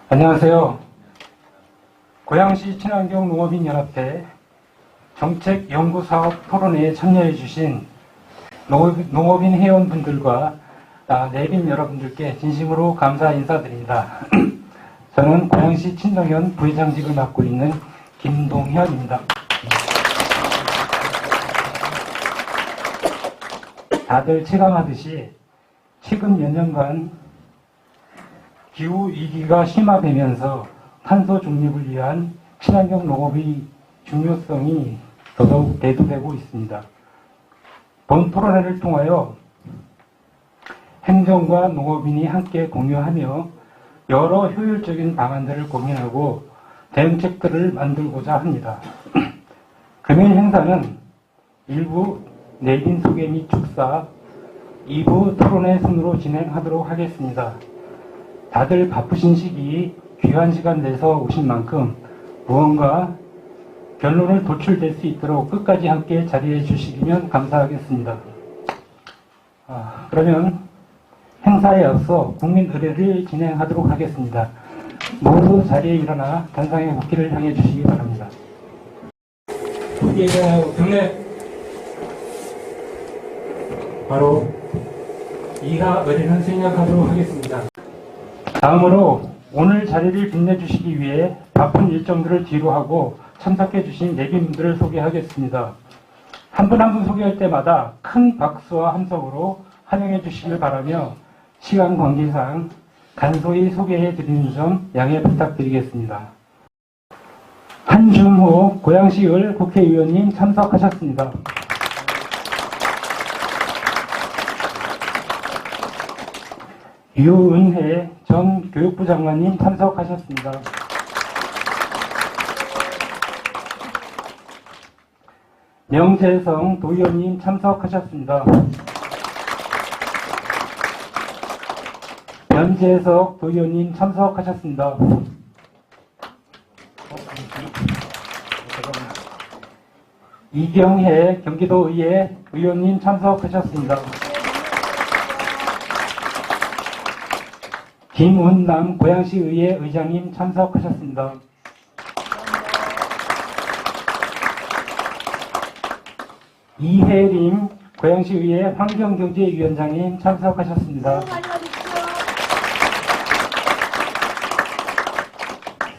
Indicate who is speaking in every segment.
Speaker 1: 안녕하세요. 고양시 친환경 농업인연합회 정책연구사업 토론회에 참여해 주신 농업인 회원분들과 내빈 여러분들께 진심으로 감사 인사드립니다. 저는 고양시 친정연 부회장직을 맡고 있는 김동현입니다. 다들 체감하듯이 최근 몇 년간 기후위기가 심화되면서 탄소 중립을 위한 친환경 농업의 중요성이 더더욱 대두되고 있습니다. 본 토론회를 통하여 행정과 농업인이 함께 공유하며 여러 효율적인 방안들을 고민하고 대응책들을 만들고자 합니다. 금일 행사는 1부 내빈 소개 및 축사, 2부 토론회 순으로 진행하도록 하겠습니다. 다들 바쁘신 시기 귀한 시간 내서 오신 만큼 무언가 결론을 도출될 수 있도록 끝까지 함께 자리해 주시면 감사하겠습니다. 그러면 행사에 앞서 국민 의례를 진행하도록 하겠습니다. 모두 자리에 일어나 단상의 국기를 향해 주시기 바랍니다. 국기에 경례. 바로 이하 의례는 수행하도록 하겠습니다. 다음으로 오늘 자리를 빛내주시기 위해 바쁜 일정들을 뒤로하고 참석해주신 내빈분들을 소개하겠습니다. 한 분 한 분 소개할 때마다 큰 박수와 함성으로 환영해 주시길 바라며 시간 관계상 간소히 소개해드리는 점 양해 부탁드리겠습니다. 한준호 고양시을 국회의원님 참석하셨습니다. 유은혜 전 교육부 장관님 참석하셨습니다. 명재성 도의원님 참석하셨습니다. 변재석 도의원님 참석하셨습니다. 이경혜 경기도의회 의원님 참석하셨습니다. 김운남 고양시의회 의장님 참석하셨습니다. 이혜림 고양시의회 환경경제위원장님 참석하셨습니다.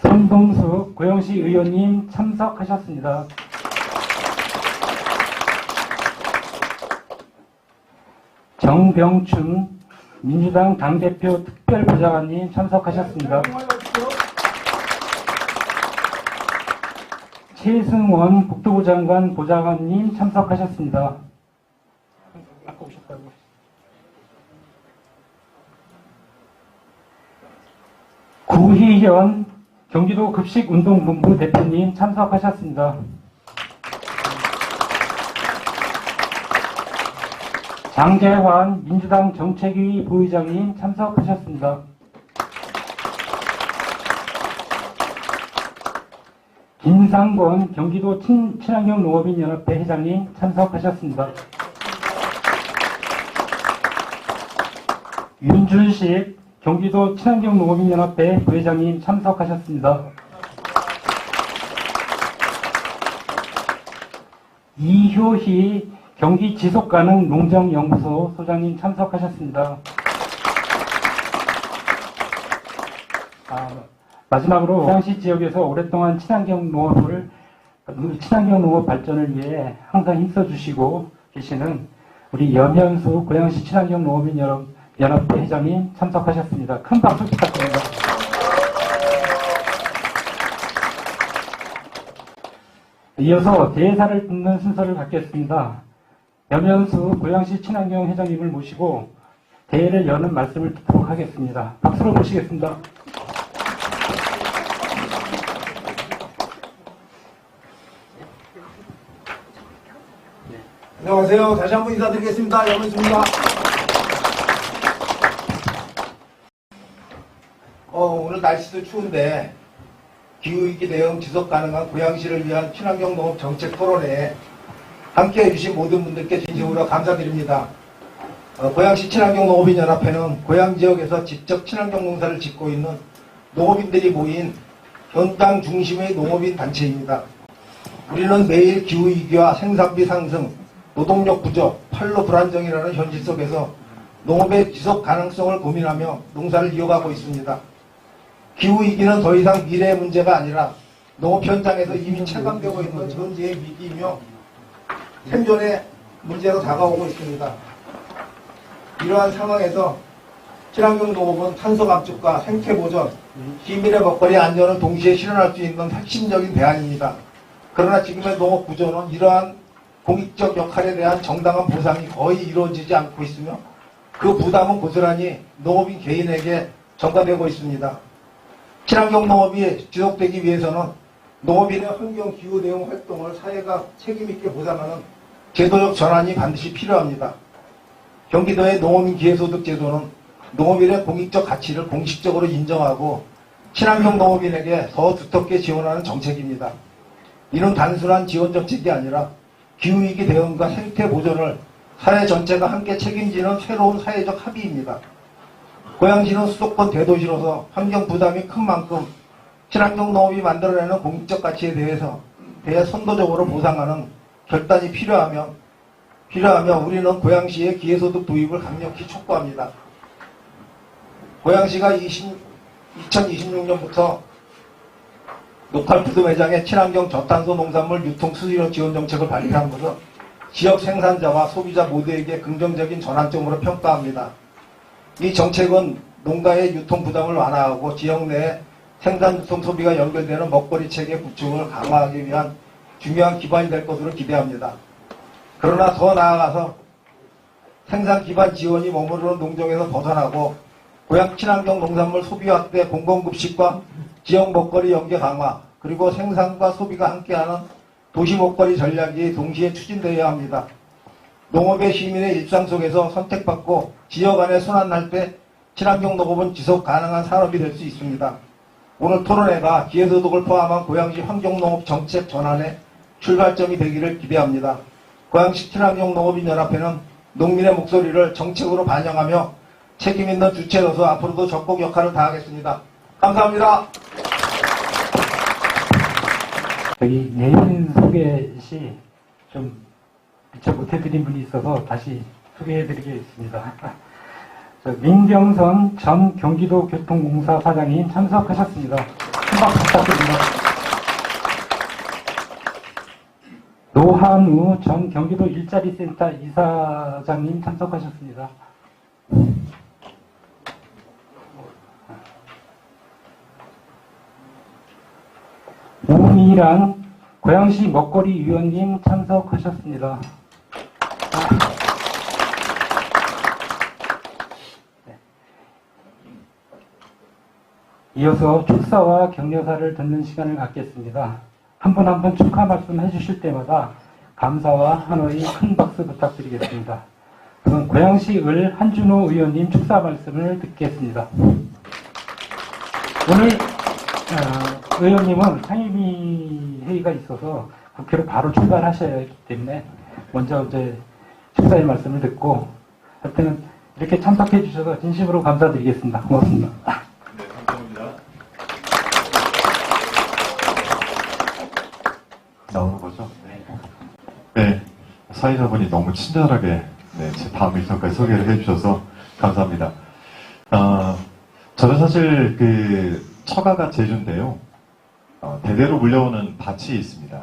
Speaker 1: 손동숙 고양시 의원님 참석하셨습니다. 정병춘 민주당 당대표 특별보좌관님 참석하셨습니다. 최승원 국토부 장관 보좌관님 참석하셨습니다. 구희현 경기도 급식운동본부 대표님 참석하셨습니다. 장재환 민주당 정책위 부의장님 참석하셨습니다. 김상권 경기도 친환경 농업인 연합회 회장님 참석하셨습니다. 윤준식 경기도 친환경 농업인 연합회 부회장님 참석하셨습니다. 이효희 경기 지속가능 농정연구소 소장님 참석하셨습니다. 마지막으로 고양시 지역에서 오랫동안 친환경 농업 발전을 위해 항상 힘써주시고 계시는 우리 염현수 고양시 친환경 농업인 연합회 회장님 참석하셨습니다. 큰 박수 부탁드립니다. 이어서 대사를 듣는 순서를 갖겠습니다. 염현수 고양시 친환경 회장님을 모시고 대회를 여는 말씀을 듣도록 하겠습니다. 박수로 모시겠습니다.
Speaker 2: 안녕하세요. 다시 한번 인사드리겠습니다. 염현수입니다. 오늘 날씨도 추운데 기후위기 대응 지속 가능한 고양시를 위한 친환경 농업 정책 토론회에 함께 해주신 모든 분들께 진심으로 감사드립니다. 고양시 친환경 농업인 연합회는 고양 지역에서 직접 친환경 농사를 짓고 있는 농업인들이 모인 현장 중심의 농업인 단체입니다. 우리는 매일 기후위기와 생산비 상승, 노동력 부족, 판로 불안정이라는 현실 속에서 농업의 지속 가능성을 고민하며 농사를 이어가고 있습니다. 기후위기는 더 이상 미래의 문제가 아니라 농업 현장에서 이미 체감되고 있는 현재의 위기이며 생존의 문제로 다가오고 있습니다. 이러한 상황에서 친환경 농업은 탄소 감축과 생태 보전, 시민의 먹거리 안전을 동시에 실현할 수 있는 핵심적인 대안입니다. 그러나 지금의 농업 구조는 이러한 공익적 역할에 대한 정당한 보상이 거의 이루어지지 않고 있으며 그 부담은 고스란히 농업인 개인에게 전가되고 있습니다. 친환경 농업이 지속되기 위해서는 농업인의 환경 기후 대응 활동을 사회가 책임있게 보상하는 제도적 전환이 반드시 필요합니다. 경기도의 농업인 기회소득 제도는 농업인의 공익적 가치를 공식적으로 인정하고 친환경 농업인에게 더 두텁게 지원하는 정책입니다. 이는 단순한 지원 정책이 아니라 기후위기 대응과 생태 보존을 사회 전체가 함께 책임지는 새로운 사회적 합의입니다. 고양시는 수도권 대도시로서 환경 부담이 큰 만큼 친환경 농업이 만들어내는 공익적 가치에 대해 선도적으로 보상하는 결단이 필요하며 우리는 고양시의 기회소득 도입을 강력히 촉구합니다. 고양시가 2026년부터 로컬푸드 매장의 친환경 저탄소 농산물 유통 수수료 지원 정책을 발표한 것은 지역 생산자와 소비자 모두에게 긍정적인 전환점으로 평가합니다. 이 정책은 농가의 유통 부담을 완화하고 지역 내 생산, 유통, 소비가 연결되는 먹거리 체계 구축을 강화하기 위한 중요한 기반이 될 것으로 기대합니다. 그러나 더 나아가서 생산 기반 지원이 머무르는 농정에서 벗어나고 고향 친환경 농산물 소비 확대, 공공급식과 지역 먹거리 연계 강화, 그리고 생산과 소비가 함께하는 도시 먹거리 전략이 동시에 추진되어야 합니다. 농업의 시민의 일상 속에서 선택받고 지역 안에 순환할 때 친환경 농업은 지속 가능한 산업이 될 수 있습니다. 오늘 토론회가 기회소득을 포함한 고양시 환경농업 정책 전환의 출발점이 되기를 기대합니다. 고양시 친환경 농업인 연합회는 농민의 목소리를 정책으로 반영하며 책임있는 주체로서 앞으로도 적극 역할을 다하겠습니다. 감사합니다.
Speaker 1: 저기 내용 소개 시 좀 미처 못해드린 분이 있어서 다시 소개해드리겠습니다. 민경선 전 경기도 교통공사 사장님 참석하셨습니다. 한 박수 부탁드립니다. 노한우 전 경기도 일자리센터 이사장님 참석하셨습니다. 우미란 고양시 먹거리 위원님 참석하셨습니다. 이어서 축사와 격려사를 듣는 시간을 갖겠습니다. 한 분 한 분 축하 말씀 해주실 때마다 감사와 한호의 큰 박수 부탁드리겠습니다. 그럼 고양시 을 한준호 의원님 축사 말씀을 듣겠습니다. 오늘 의원님은 상임위 회의가 있어서 국회로 바로 출발하셔야 하기 때문에 먼저 이제 축사의 말씀을 듣고 하여튼 이렇게 참석해 주셔서 진심으로 감사드리겠습니다. 고맙습니다.
Speaker 3: 네, 감사합니다. 나오는 거죠? 네, 사회자분이 너무 친절하게 제 다음 일정까지 소개를 해주셔서 감사합니다. 저는 사실 처가가 제주인데요. 대대로 물려오는 밭이 있습니다.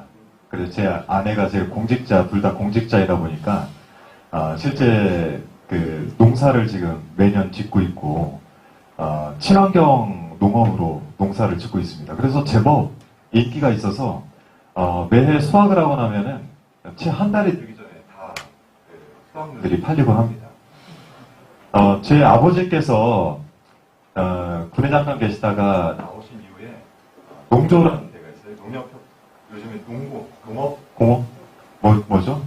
Speaker 3: 그래서 제 아내가 제 공직자, 둘 다 공직자이다 보니까 실제 농사를 지금 매년 짓고 있고 친환경 농업으로 농사를 짓고 있습니다. 그래서 제법 인기가 있어서 매해 수확을 하고 나면은 채 한 달이 되기 전에 다 수확물들이 팔리곤 합니다. 제 아버지께서 군에 잠깐 계시다가 나오신 이후에 농조라는 데가 있어요. 농협협 요즘에 농업 뭐죠?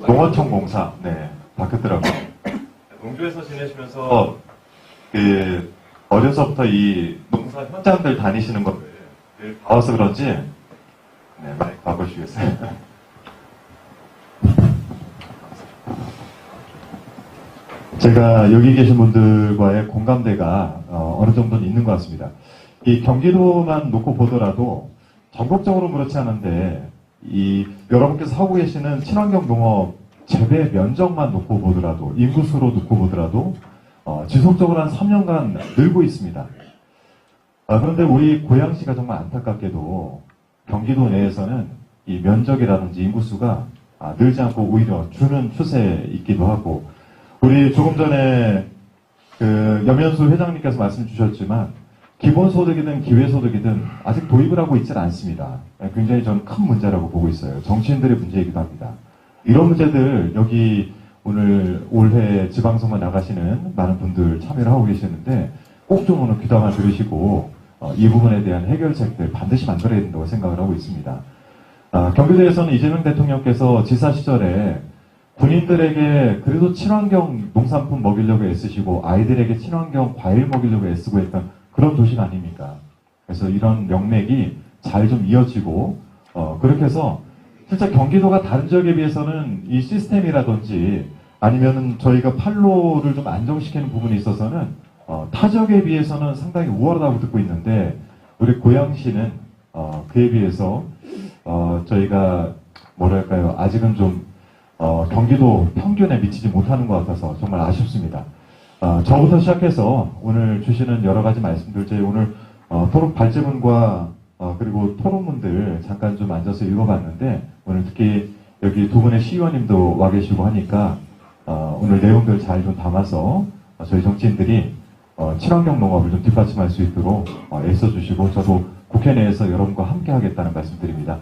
Speaker 3: 농어촌공사 바뀌었더라고요. 농조에서 지내시면서 어려서부터 이 농사 현장들 다니시는 거를 봐와서 그런지 마이크 바꿔주시겠어요? 제가 여기 계신 분들과의 공감대가 어느 정도는 있는 것 같습니다. 이 경기도만 놓고 보더라도 전국적으로 그렇지 않은데 여러분께서 하고 계시는 친환경 농업 재배 면적만 놓고 보더라도 인구수로 놓고 보더라도 지속적으로 한 3년간 늘고 있습니다. 그런데 우리 고양시가 정말 안타깝게도 경기도 내에서는 이 면적이라든지 인구수가 늘지 않고 오히려 주는 추세에 있기도 하고, 우리 조금 전에 그 염현수 회장님께서 말씀 주셨지만 기본소득이든 기회소득이든 아직 도입을 하고 있지는 않습니다. 굉장히 저는 큰 문제라고 보고 있어요. 정치인들의 문제이기도 합니다. 이런 문제들 여기 오늘 올해 지방선거 나가시는 많은 분들 참여를 하고 계시는데 꼭 좀 오늘 귀담아 들으시고 이 부분에 대한 해결책들 반드시 만들어야 된다고 생각을 하고 있습니다. 경기도에서는 이재명 대통령께서 지사 시절에 군인들에게 그래도 친환경 농산품 먹이려고 애쓰시고 아이들에게 친환경 과일 먹이려고 애쓰고 했던 그런 도시가 아닙니까? 그래서 이런 명맥이 잘 좀 이어지고 그렇게 해서 실제 경기도가 다른 지역에 비해서는 이 시스템이라든지 아니면은 저희가 판로를 좀 안정시키는 부분에 있어서는 타 지역에 비해서는 상당히 우월하다고 듣고 있는데 우리 고양시는 그에 비해서 저희가 뭐랄까요, 아직은 좀 경기도 평균에 미치지 못하는 것 같아서 정말 아쉽습니다. 저부터 시작해서 오늘 주시는 여러 가지 말씀들, 제 오늘 토론 발제문과 그리고 토론문들 잠깐 좀 앉아서 읽어봤는데 오늘 특히 여기 두 분의 시의원님도 와 계시고 하니까 오늘 내용들 잘 좀 담아서 저희 정치인들이 친환경 농업을 좀 뒷받침할 수 있도록 애써주시고 저도 국회 내에서 여러분과 함께 하겠다는 말씀드립니다.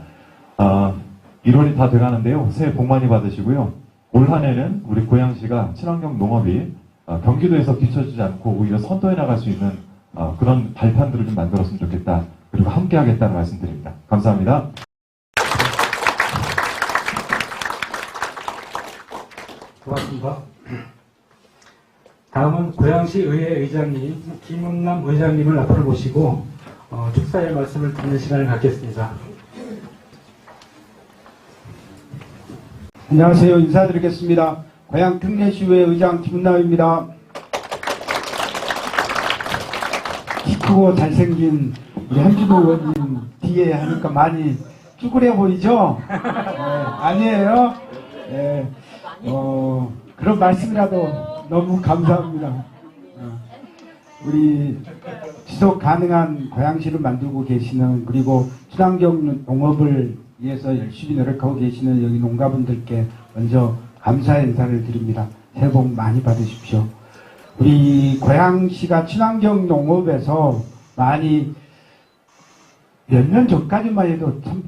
Speaker 3: 1월이 다 돼가는데요. 새해 복 많이 받으시고요. 올 한해는 우리 고양시가 친환경 농업이 경기도에서 뒤처지지 않고 오히려 선도해 나갈 수 있는 그런 발판들을 좀 만들었으면 좋겠다. 그리고 함께 하겠다는 말씀드립니다. 감사합니다.
Speaker 1: 고맙습니다. 다음은 고양시 의회 의장님 김은남 의장님을 앞으로 모시고 축사의 말씀을 듣는 시간을 갖겠습니다.
Speaker 4: 안녕하세요. 인사드리겠습니다. 고양 특례시의회 의장 김은남입니다. 키 크고 잘생긴 우리 한준호 의원님 뒤에 하니까 많이 쭈그려 보이죠? 네, 아니에요? 네, 그런 말씀이라도 너무 감사합니다. 우리 지속 가능한 고양시를 만들고 계시는, 그리고 친환경 농업을 위해서 열심히 노력하고 계시는 여기 농가분들께 먼저 감사의 인사를 드립니다. 새해 복 많이 받으십시오. 우리 고양시가 친환경 농업에서 많이 몇 년 전까지만 해도 참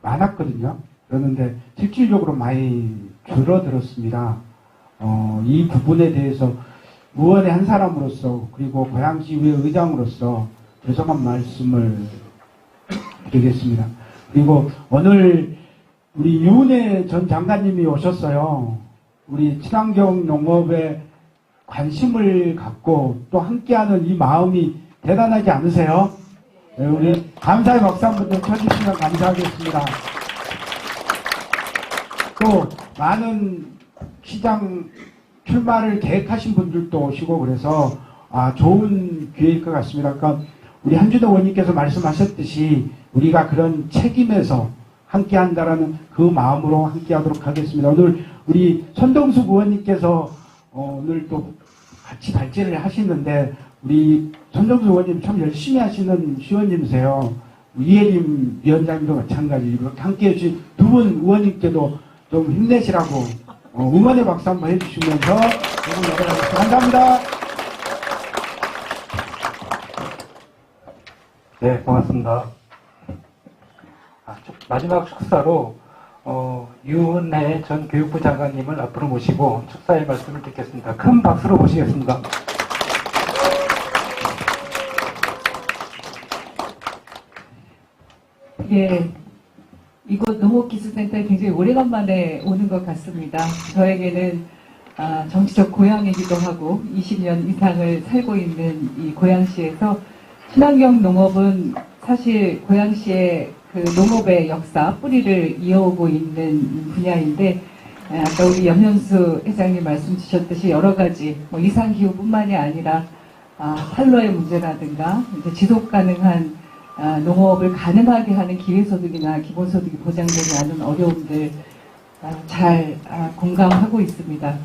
Speaker 4: 많았거든요. 그러는데 실질적으로 많이 줄어들었습니다. 이 부분에 대해서 의원의 한 사람으로서 그리고 고양시의회 의장으로서 죄송한 말씀을 드리겠습니다. 그리고 오늘 우리 유은혜 전 장관님이 오셨어요. 우리 친환경 농업에 관심을 갖고 또 함께하는 이 마음이 대단하지 않으세요? 네, 우리 감사의 박수 한 번 좀 쳐주시면 감사하겠습니다. 또 많은 시장 출마를 계획하신 분들도 오시고 그래서 좋은 기회일 것 같습니다. 그러니까 우리 한준호 의원님께서 말씀하셨듯이 우리가 그런 책임에서 함께한다라는 그 마음으로 함께하도록 하겠습니다. 오늘 우리 손동숙 의원님께서 오늘 또 같이 발제를 하시는데 우리 손동숙 의원님 참 열심히 하시는 시의원님이세요. 이혜림 위원장님도 마찬가지. 이렇게 함께해 주신 두 분 의원님께도 좀 힘내시라고 응원의 박수 한번 해주시면서 감사합니다.
Speaker 1: 네, 고맙습니다. 마지막 축사로 유은혜 전 교육부 장관님을 앞으로 모시고 축사의 말씀을 듣겠습니다. 큰 박수로 모시겠습니다.
Speaker 5: 예, 이곳 농업기술센터에 굉장히 오래간만에 오는 것 같습니다. 저에게는 정치적 고향이기도 하고 20년 이상을 살고 있는 이 고양시에서 친환경 농업은 사실 고양시의 그 농업의 역사, 뿌리를 이어오고 있는 분야인데 아까 우리 염현수 회장님 말씀 주셨듯이 여러 가지 뭐 이상기후뿐만이 아니라 탈로의 문제라든가 이제 지속 가능한 농업을 가능하게 하는 기회소득이나 기본소득이 보장되지 않은 어려움들 잘 공감하고 있습니다.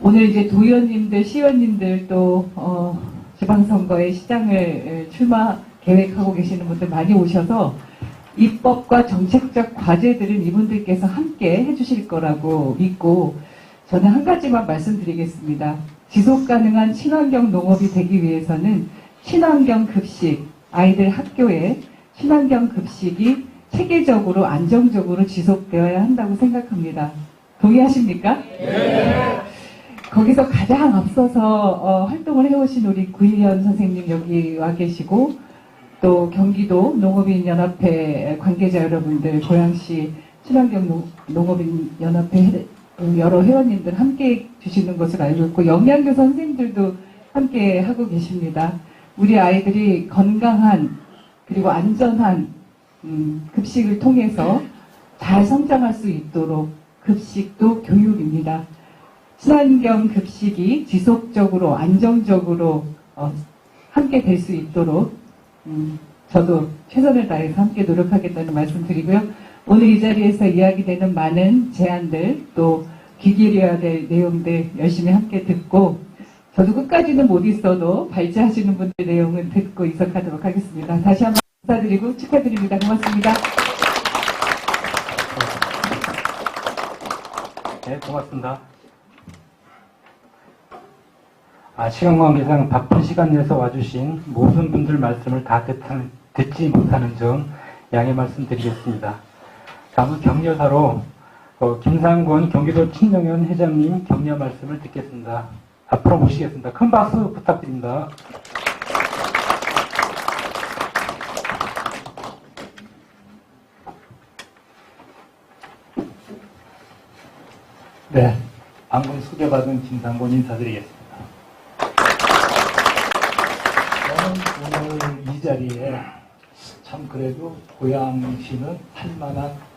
Speaker 5: 오늘 이제 도의원님들, 시의원님들 또 지방선거에 시장을 출마 계획하고 계시는 분들 많이 오셔서 입법과 정책적 과제들은 이분들께서 함께 해주실 거라고 믿고 저는 한 가지만 말씀드리겠습니다. 지속 가능한 친환경 농업이 되기 위해서는 친환경 급식, 아이들 학교에 친환경 급식이 체계적으로 안정적으로 지속되어야 한다고 생각합니다. 동의하십니까? 네. 거기서 가장 앞서서 활동을 해오신 우리 구일현 선생님 여기 와 계시고 또 경기도 농업인연합회 관계자 여러분들, 고양시 친환경 농업인연합회 여러 회원님들 함께 주시는 것을 알고 있고 영양교 선생님들도 함께 하고 계십니다. 우리 아이들이 건강한 그리고 안전한 급식을 통해서 잘 성장할 수 있도록 급식도 교육입니다. 친환경 급식이 지속적으로 안정적으로 함께 될 수 있도록 저도 최선을 다해서 함께 노력하겠다는 말씀 드리고요. 오늘 이 자리에서 이야기되는 많은 제안들 또 귀 기울여야 될 내용들 열심히 함께 듣고 저도 끝까지는 못 있어도 발제하시는 분들 내용은 듣고 이석하도록 하겠습니다. 다시 한번 감사드리고 축하드립니다. 고맙습니다.
Speaker 1: 네, 고맙습니다. 시간 관계상 바쁜 시간 내서 와주신 모든 분들 말씀을 다 듣지 못하는 점 양해 말씀드리겠습니다. 다음은 격려사로 김상권 경기도 친정연 회장님 격려 말씀을 듣겠습니다. 앞으로 모시겠습니다. 큰 박수 부탁드립니다.
Speaker 6: 네, 방금 소개받은 김상권 인사드리겠습니다. 저는 오늘 이 자리에 참 그래도 고양시는 살만한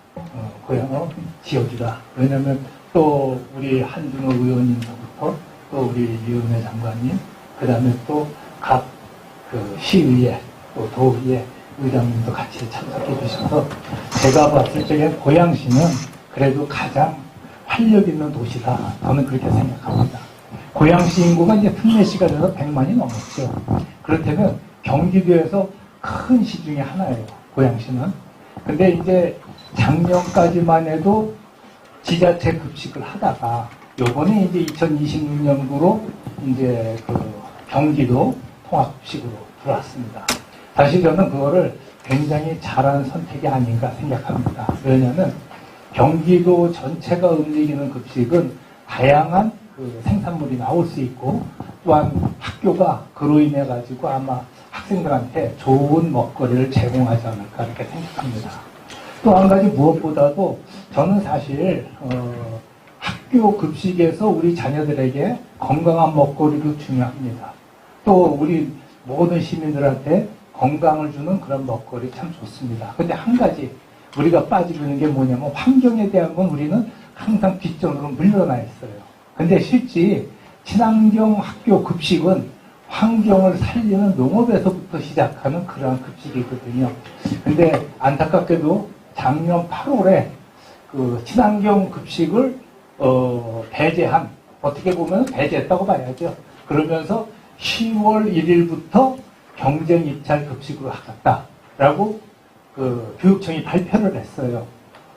Speaker 6: 고향 지역이다. 왜냐하면 또 우리 한준호 의원님부터 또 우리 유은혜 장관님, 그 다음에 또 각 시의회, 또 도의회 의장님도 같이 참석해 주셔서 제가 봤을 적엔 고양시는 그래도 가장 활력 있는 도시다. 저는 그렇게 생각합니다. 고양시 인구가 이제 특례시가 돼서 100만이 넘었죠. 그렇다면 경기도에서 큰 시 중에 하나예요. 고양시는. 근데 이제 작년까지만 해도 지자체 급식을 하다가 요번에 이제 2026년도로 이제 경기도 통합식으로 들어왔습니다. 사실 저는 그거를 굉장히 잘한 선택이 아닌가 생각합니다. 왜냐하면 경기도 전체가 움직이는 급식은 다양한 생산물이 나올 수 있고 또한 학교가 그로 인해 가지고 아마 학생들한테 좋은 먹거리를 제공하지 않을까 이렇게 생각합니다. 또 한 가지 무엇보다도 저는 사실 학교 급식에서 우리 자녀들에게 건강한 먹거리도 중요합니다. 또 우리 모든 시민들한테 건강을 주는 그런 먹거리 참 좋습니다. 근데 한 가지 우리가 빠지고 있는 게 뭐냐면 환경에 대한 건 우리는 항상 뒷전으로 물러나 있어요. 근데 실제 친환경 학교 급식은 환경을 살리는 농업에서부터 시작하는 그러한 급식이거든요. 근데 안타깝게도 작년 8월에 친환경 급식을 배제한, 어떻게 보면 배제했다고 봐야죠. 그러면서 10월 1일부터 경쟁 입찰 급식으로 하겠다라고 교육청이 발표를 했어요.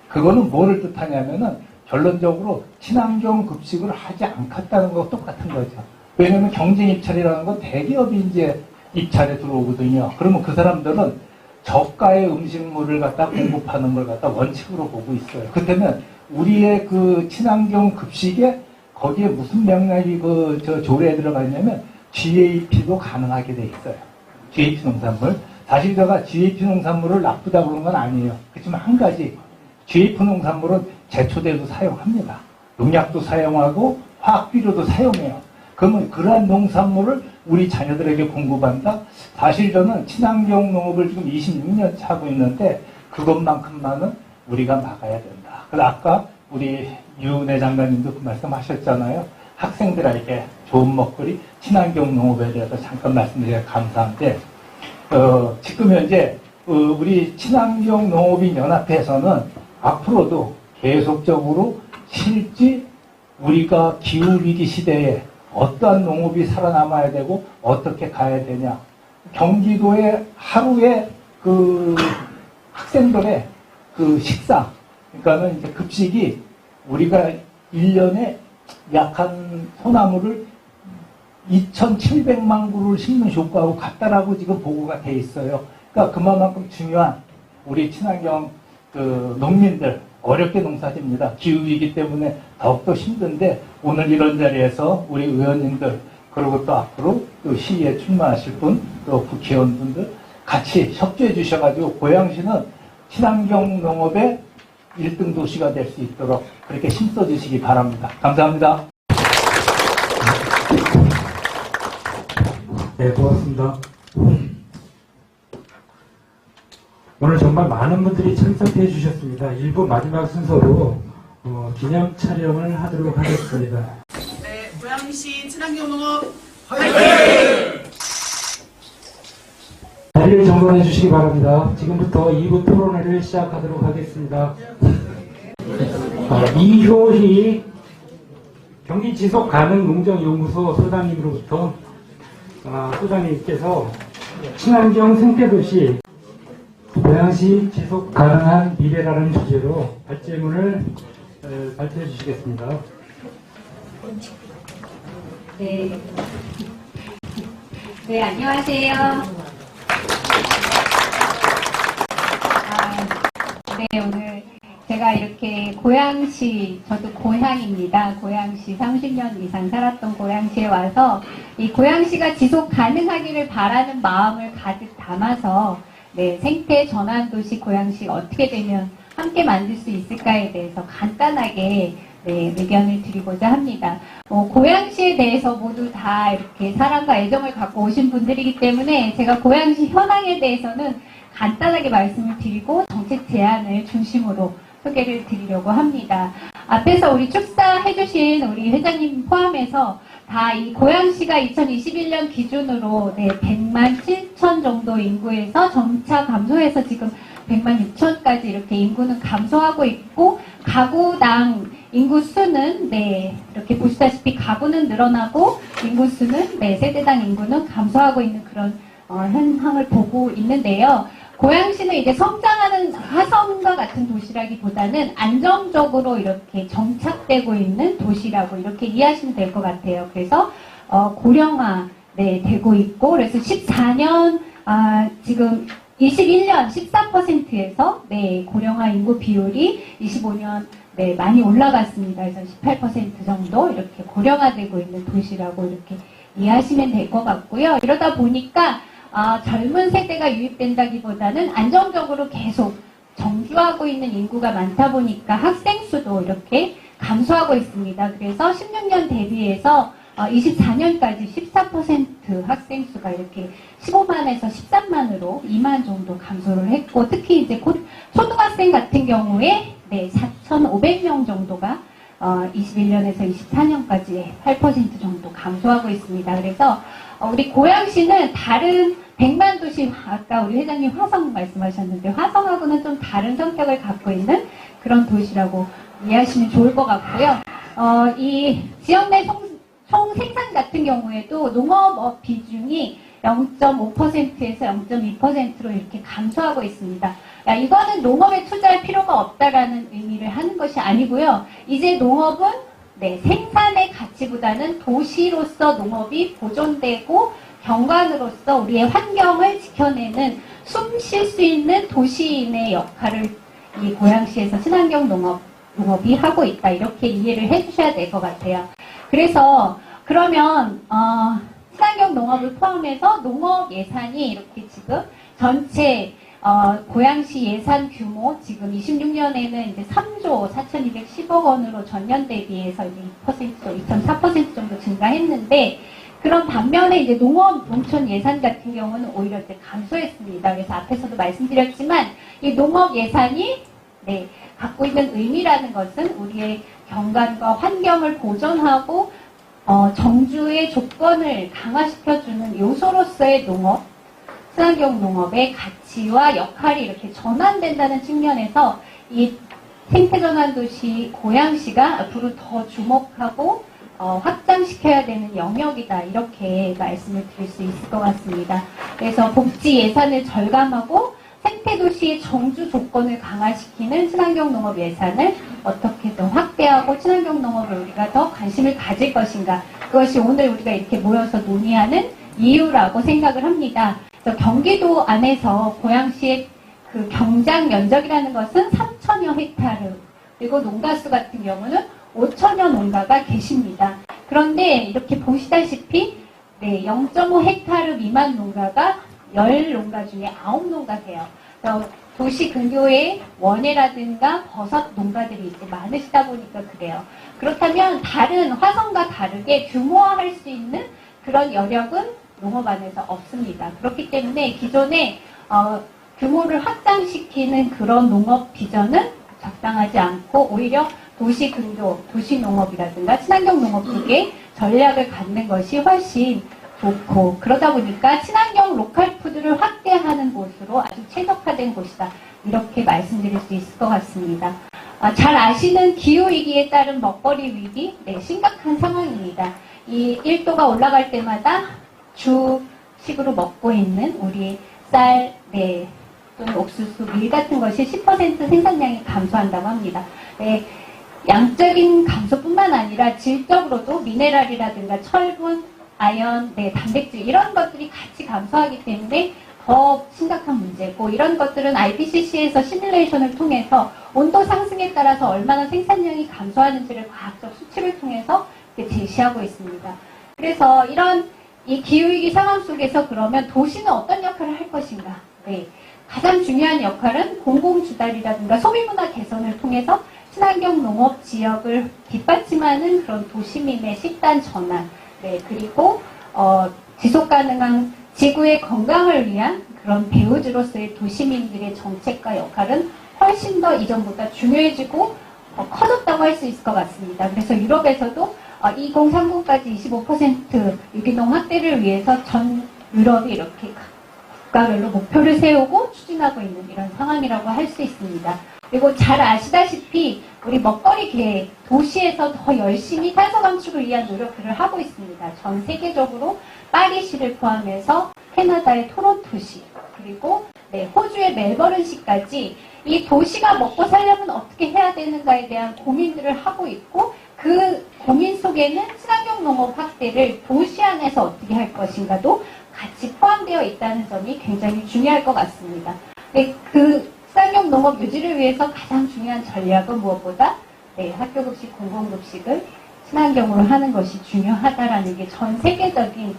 Speaker 6: 그거는 뭐를 뜻하냐면은 결론적으로 친환경 급식을 하지 않겠다는 거 똑같은 거죠. 왜냐하면 경쟁 입찰이라는 건 대기업이 이제 입찰에 들어오거든요. 그러면 그 사람들은 저가의 음식물을 갖다 공급하는 걸 갖다 원칙으로 보고 있어요. 그렇다면 우리의 친환경 급식에 거기에 무슨 맥락이 조례에 들어가 있냐면 GAP도 가능하게 돼 있어요. GAP 농산물. 사실 제가 GAP 농산물을 나쁘다 그런 건 아니에요. 그렇지만 한 가지 GAP 농산물은 제초제도 사용합니다. 농약도 사용하고 화학비료도 사용해요. 그러면 그러한 농산물을 우리 자녀들에게 공급한다? 사실 저는 친환경 농업을 지금 26년 차 하고 있는데 그것만큼만은 우리가 막아야 된다. 그래서 아까 우리 유은혜 장관님도 그 말씀하셨잖아요. 학생들에게 좋은 먹거리, 친환경 농업에 대해서 잠깐 말씀드려 감사한데, 지금 현재 우리 친환경 농업인 연합회에서는 앞으로도 계속적으로 실제 우리가 기후위기 시대에 어떠한 농업이 살아남아야 되고 어떻게 가야 되냐. 경기도의 하루에 그 학생들의 그 식사, 그러니까는 이제 급식이 우리가 1년에 약 한 소나무를 2,700만 그루를 심는 효과하고 같다라고 지금 보고가 돼 있어요. 그러니까 그만큼 중요한 우리 친환경 그 농민들 어렵게 농사집니다. 기후위기 때문에 더욱더 힘든데 오늘 이런 자리에서 우리 의원님들 그리고 또 앞으로 또 시의회 출마하실 분, 또 국회의원분들 같이 협조해 주셔가지고 고양시는 친환경 농업의 1등 도시가 될 수 있도록 그렇게 힘써 주시기 바랍니다. 감사합니다.
Speaker 1: 네, 고맙습니다. 오늘 정말 많은 분들이 참석해 주셨습니다. 1부 마지막 순서로 기념 촬영을 하도록 하겠습니다.
Speaker 7: 네, 고양시 친환경 농업
Speaker 1: 자리를 정돈해 주시기 바랍니다. 지금부터 2부 토론회를 시작하도록 하겠습니다. 이효희 경기지속가능농정연구소 소장님으로부터 소장님께서 친환경 생태도시 고양시 지속가능한 미래라는 주제로 발제문을 발표해 주시겠습니다.
Speaker 8: 네. 네, 안녕하세요. 네, 오늘 제가 이렇게 고양시, 저도 고향입니다. 고양시 30년 이상 살았던 고양시에 와서 이 고양시가 지속 가능하기를 바라는 마음을 가득 담아서 네, 생태 전환 도시 고양시 어떻게 되면 함께 만들 수 있을까에 대해서 간단하게 네, 의견을 드리고자 합니다. 고양시에 대해서 모두 다 이렇게 사랑과 애정을 갖고 오신 분들이기 때문에 제가 고양시 현황에 대해서는 간단하게 말씀을 드리고 정책 제안을 중심으로 소개를 드리려고 합니다. 앞에서 우리 축사해주신 우리 회장님 포함해서 다 이 고양시가 2021년 기준으로 네, 100만 7천 정도 인구에서 점차 감소해서 지금 100만 6천까지 이렇게 인구는 감소하고 있고 가구당 인구 수는 네, 이렇게 보시다시피 가구는 늘어나고 인구 수는 네, 세대당 인구는 감소하고 있는 그런 현상을 보고 있는데요. 고양시는 이제 성장하는 화성과 같은 도시라기보다는 안정적으로 이렇게 정착되고 있는 도시라고 이렇게 이해하시면 될 것 같아요. 그래서 고령화 네, 되고 있고 그래서 14년 지금 21년 14%에서 네, 고령화 인구 비율이 25년 네, 많이 올라갔습니다. 그래서 18% 정도 이렇게 고령화되고 있는 도시라고 이렇게 이해하시면 될 것 같고요. 이러다 보니까 젊은 세대가 유입된다기보다는 안정적으로 계속 정주하고 있는 인구가 많다 보니까 학생 수도 이렇게 감소하고 있습니다. 그래서 16년 대비해서 24년까지 14% 학생 수가 이렇게 15만에서 13만으로 2만 정도 감소를 했고 특히 이제 곧 초등학생 같은 경우에 네, 4,500명 정도가 21년에서 24년까지 8% 정도 감소하고 있습니다. 그래서 우리 고양시는 다른 100만 도시, 아까 우리 회장님 화성 말씀하셨는데 화성하고는 좀 다른 성격을 갖고 있는 그런 도시라고 이해하시면 좋을 것 같고요. 이 지역 내 총 생산 같은 경우에도 농업 비중이 0.5%에서 0.2%로 이렇게 감소하고 있습니다. 이거는 농업에 투자할 필요가 없다라는 의미를 하는 것이 아니고요. 이제 농업은 네, 생산의 가치보다는 도시로서 농업이 보존되고 경관으로서 우리의 환경을 지켜내는 숨 쉴 수 있는 도시인의 역할을 이 고양시에서 친환경 농업이 하고 있다. 이렇게 이해를 해주셔야 될 것 같아요. 그래서 그러면 친환경 농업을 포함해서 농업 예산이 이렇게 지금 전체 고양시 예산 규모 지금 26년에는 이제 3조 4,210억 원으로 전년 대비해서 이제 2.4% 정도 증가했는데 그런 반면에 이제 농업 농촌 예산 같은 경우는 오히려 이제 감소했습니다. 그래서 앞에서도 말씀드렸지만 이 농업 예산이 네, 갖고 있는 의미라는 것은 우리의 경관과 환경을 보존하고 정주의 조건을 강화시켜주는 요소로서의 농업, 친환경 농업의 가치와 역할이 이렇게 전환된다는 측면에서 이 생태전환 도시 고양시가 앞으로 더 주목하고 확장시켜야 되는 영역이다, 이렇게 말씀을 드릴 수 있을 것 같습니다. 그래서 복지 예산을 절감하고 생태도시의 정주 조건을 강화시키는 친환경 농업 예산을 어떻게든 확대하고 친환경 농업을 우리가 더 관심을 가질 것인가, 그것이 오늘 우리가 이렇게 모여서 논의하는 이유라고 생각을 합니다. 그래서 경기도 안에서 고양시의 그 경장 면적이라는 것은 3,000여 헥타르, 그리고 농가수 같은 경우는 5,000여 농가가 계십니다. 그런데 이렇게 보시다시피 0.5 헥타르 미만 농가가 10농가 중에 9농가 돼요. 도시 근교에 원예라든가 버섯 농가들이 이제 많으시다 보니까 그래요. 그렇다면 다른 화성과 다르게 규모화할 수 있는 그런 여력은 농업 안에서 없습니다. 그렇기 때문에 기존에 규모를 확장시키는 그런 농업 비전은 적당하지 않고 오히려 도시 근교, 도시 농업이라든가 친환경 농업 쪽에 전략을 갖는 것이 훨씬 좋고, 그러다 보니까 친환경 로컬 푸드를 확대하는 곳으로 아주 최적화된 곳이다, 이렇게 말씀드릴 수 있을 것 같습니다. 잘 아시는 기후위기에 따른 먹거리 위기, 심각한 상황입니다. 이 1도가 올라갈 때마다 주식으로 먹고 있는 우리 쌀, 또는 옥수수, 밀 같은 것이 10% 생산량이 감소한다고 합니다. 양적인 감소뿐만 아니라 질적으로도 미네랄이라든가 철분, 아연, 단백질 이런 것들이 같이 감소하기 때문에 더 심각한 문제고, 이런 것들은 IPCC에서 시뮬레이션을 통해서 온도 상승에 따라서 얼마나 생산량이 감소하는지를 과학적 수치를 통해서 제시하고 있습니다. 그래서 이런 이 기후위기 상황 속에서 그러면 도시는 어떤 역할을 할 것인가? 가장 중요한 역할은 공공주달이라든가 소비문화 개선을 통해서 친환경 농업 지역을 뒷받침하는 그런 도시민의 식단 전환, 그리고 지속가능한 지구의 건강을 위한 그런 배우주로서의 도시민들의 정책과 역할은 훨씬 더 이전보다 중요해지고 커졌다고 할 수 있을 것 같습니다. 그래서 유럽에서도 2030까지 25% 유기농 확대를 위해서 전 유럽이 이렇게 국가별로 목표를 세우고 추진하고 있는 이런 상황이라고 할 수 있습니다. 그리고 잘 아시다시피 우리 먹거리 계획, 도시에서 더 열심히 탄소 감축을 위한 노력들을 하고 있습니다. 전 세계적으로 파리시를 포함해서 캐나다의 토론토시, 그리고 호주의 멜버른시까지 이 도시가 먹고 살려면 어떻게 해야 되는가에 대한 고민들을 하고 있고, 그 고민 속에는 친환경 농업 확대를 도시 안에서 어떻게 할 것인가도 같이 포함되어 있다는 점이 굉장히 중요할 것 같습니다. 그 친환경 농업 유지를 위해서 가장 중요한 전략은 무엇보다 학교급식, 공공급식을 친환경으로 하는 것이 중요하다라는 게 전 세계적인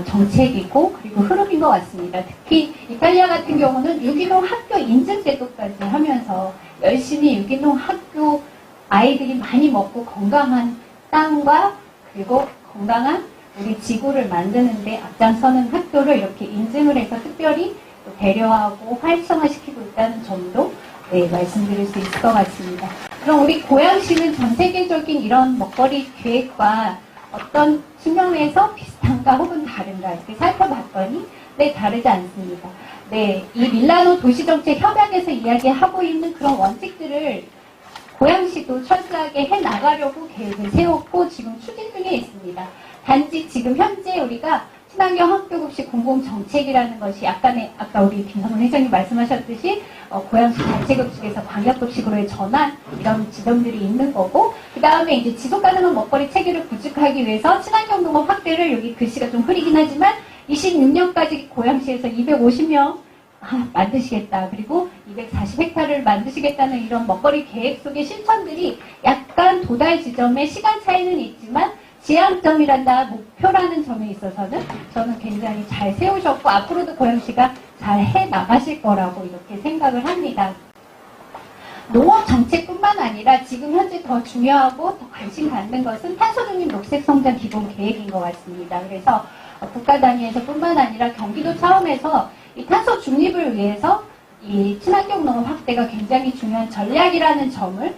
Speaker 8: 정책이고 그리고 흐름인 것 같습니다. 특히 이탈리아 같은 경우는 유기농 학교 인증 제도까지 하면서 열심히 유기농 학교 아이들이 많이 먹고 건강한 땅과 그리고 건강한 우리 지구를 만드는데 앞장서는 학교를 이렇게 인증을 해서 특별히 배려하고 활성화시키고 있다는 점도 말씀드릴 수 있을 것 같습니다. 그럼 우리 고양시는 전 세계적인 이런 먹거리 계획과 어떤 측면에서 비슷한가 혹은 다른가 이렇게 살펴봤더니 다르지 않습니다. 이 밀라노 도시정책 협약에서 이야기하고 있는 그런 원칙들을 고양시도 철저하게 해나가려고 계획을 세웠고 지금 추진 중에 있습니다. 단지 지금 현재 우리가 친환경 학교급식 공공정책이라는 것이 아까 우리 김성문 회장님 말씀하셨듯이 고양시 단체급식에서 광역급식으로의 전환 이런 지점들이 있는 거고, 그 다음에 이제 지속가능한 먹거리 체계를 구축하기 위해서 친환경 농업 확대를, 여기 글씨가 좀 흐리긴 하지만 26년까지 고양시에서 250명 만드시겠다, 그리고 240헥타르를 만드시겠다는 이런 먹거리 계획 속의 실천들이 약간 도달 지점의 시간 차이는 있지만 지향점이란다, 목표라는 점에 있어서는 저는 굉장히 잘 세우셨고 앞으로도 고양시가 잘 해나가실 거라고 이렇게 생각을 합니다. 농업 정책뿐만 아니라 지금 현재 더 중요하고 더 관심 갖는 것은 탄소중립 녹색성장 기본 계획인 것 같습니다. 그래서 국가 단위에서 뿐만 아니라 경기도 차원에서 이 탄소 중립을 위해서 이 친환경 농업 확대가 굉장히 중요한 전략이라는 점을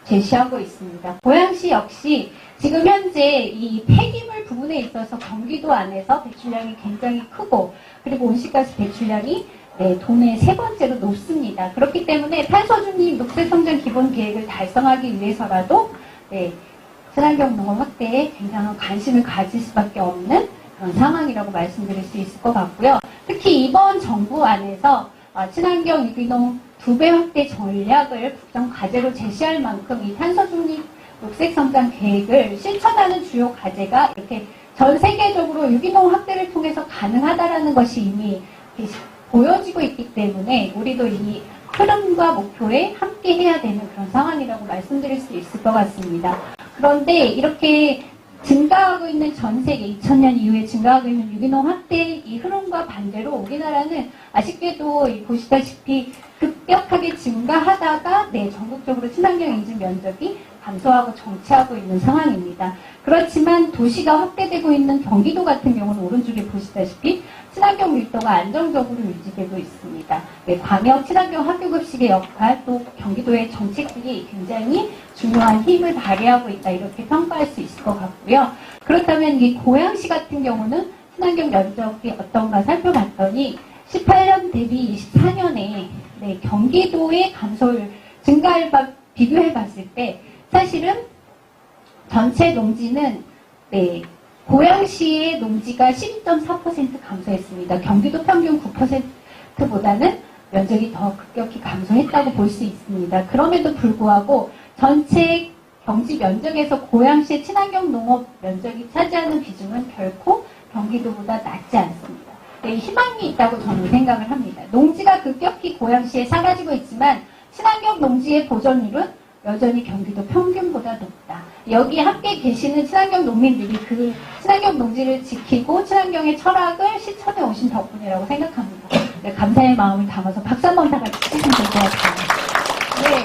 Speaker 8: 제시하고 있습니다. 고양시 역시 지금 현재 이 폐기물 부분에 있어서 경기도 안에서 배출량이 굉장히 크고 그리고 온실가스 배출량이 도내 세 번째로 높습니다. 그렇기 때문에 탄소중립 녹색성장 기본계획을 달성하기 위해서라도 친환경 농업 확대에 굉장한 관심을 가질 수밖에 없는 그런 상황이라고 말씀드릴 수 있을 것 같고요. 특히 이번 정부 안에서 친환경 유기농 2배 확대 전략을 국정과제로 제시할 만큼 이 탄소중립 녹색성장 계획을 실천하는 주요 과제가 이렇게 전 세계적으로 유기농 확대를 통해서 가능하다라는 것이 이미 보여지고 있기 때문에 우리도 이 흐름과 목표에 함께 해야 되는 그런 상황이라고 말씀드릴 수 있을 것 같습니다. 그런데 이렇게 증가하고 있는 전 세계 2000년 이후에 증가하고 있는 유기농 확대의 이 흐름과 반대로 우리나라는 아쉽게도 보시다시피 급격하게 증가하다가 전국적으로 친환경 인증 면적이 감소하고 정체하고 있는 상황입니다. 그렇지만 도시가 확대되고 있는 경기도 같은 경우는 오른쪽에 보시다시피 친환경 밀도가 안정적으로 유지되고 있습니다. 광역 친환경 학교급식의 역할 또 경기도의 정책들이 굉장히 중요한 힘을 발휘하고 있다 이렇게 평가할 수 있을 것 같고요. 그렇다면 이 고양시 같은 경우는 친환경 면적이 어떤가 살펴봤더니 18년 대비 24년에 경기도의 감소율 증가율 비교해 봤을 때 사실은 전체 농지는 고양시의 농지가 12.4% 감소했습니다. 경기도 평균 9%보다는 면적이 더 급격히 감소했다고 볼 수 있습니다. 그럼에도 불구하고 전체 경지 면적에서 고양시의 친환경 농업 면적이 차지하는 비중은 결코 경기도보다 낮지 않습니다. 희망이 있다고 저는 생각을 합니다. 농지가 급격히 고양시에 사라지고 있지만 친환경 농지의 보존율은 여전히 경기도 평균보다 높다. 여기 함께 계시는 친환경 농민들이 그 친환경 농지를 지키고 친환경의 철학을 실천해 오신 덕분이라고 생각합니다. 감사의 마음을 담아서 박수 한번 다 같이 치시면 될 것 같아요.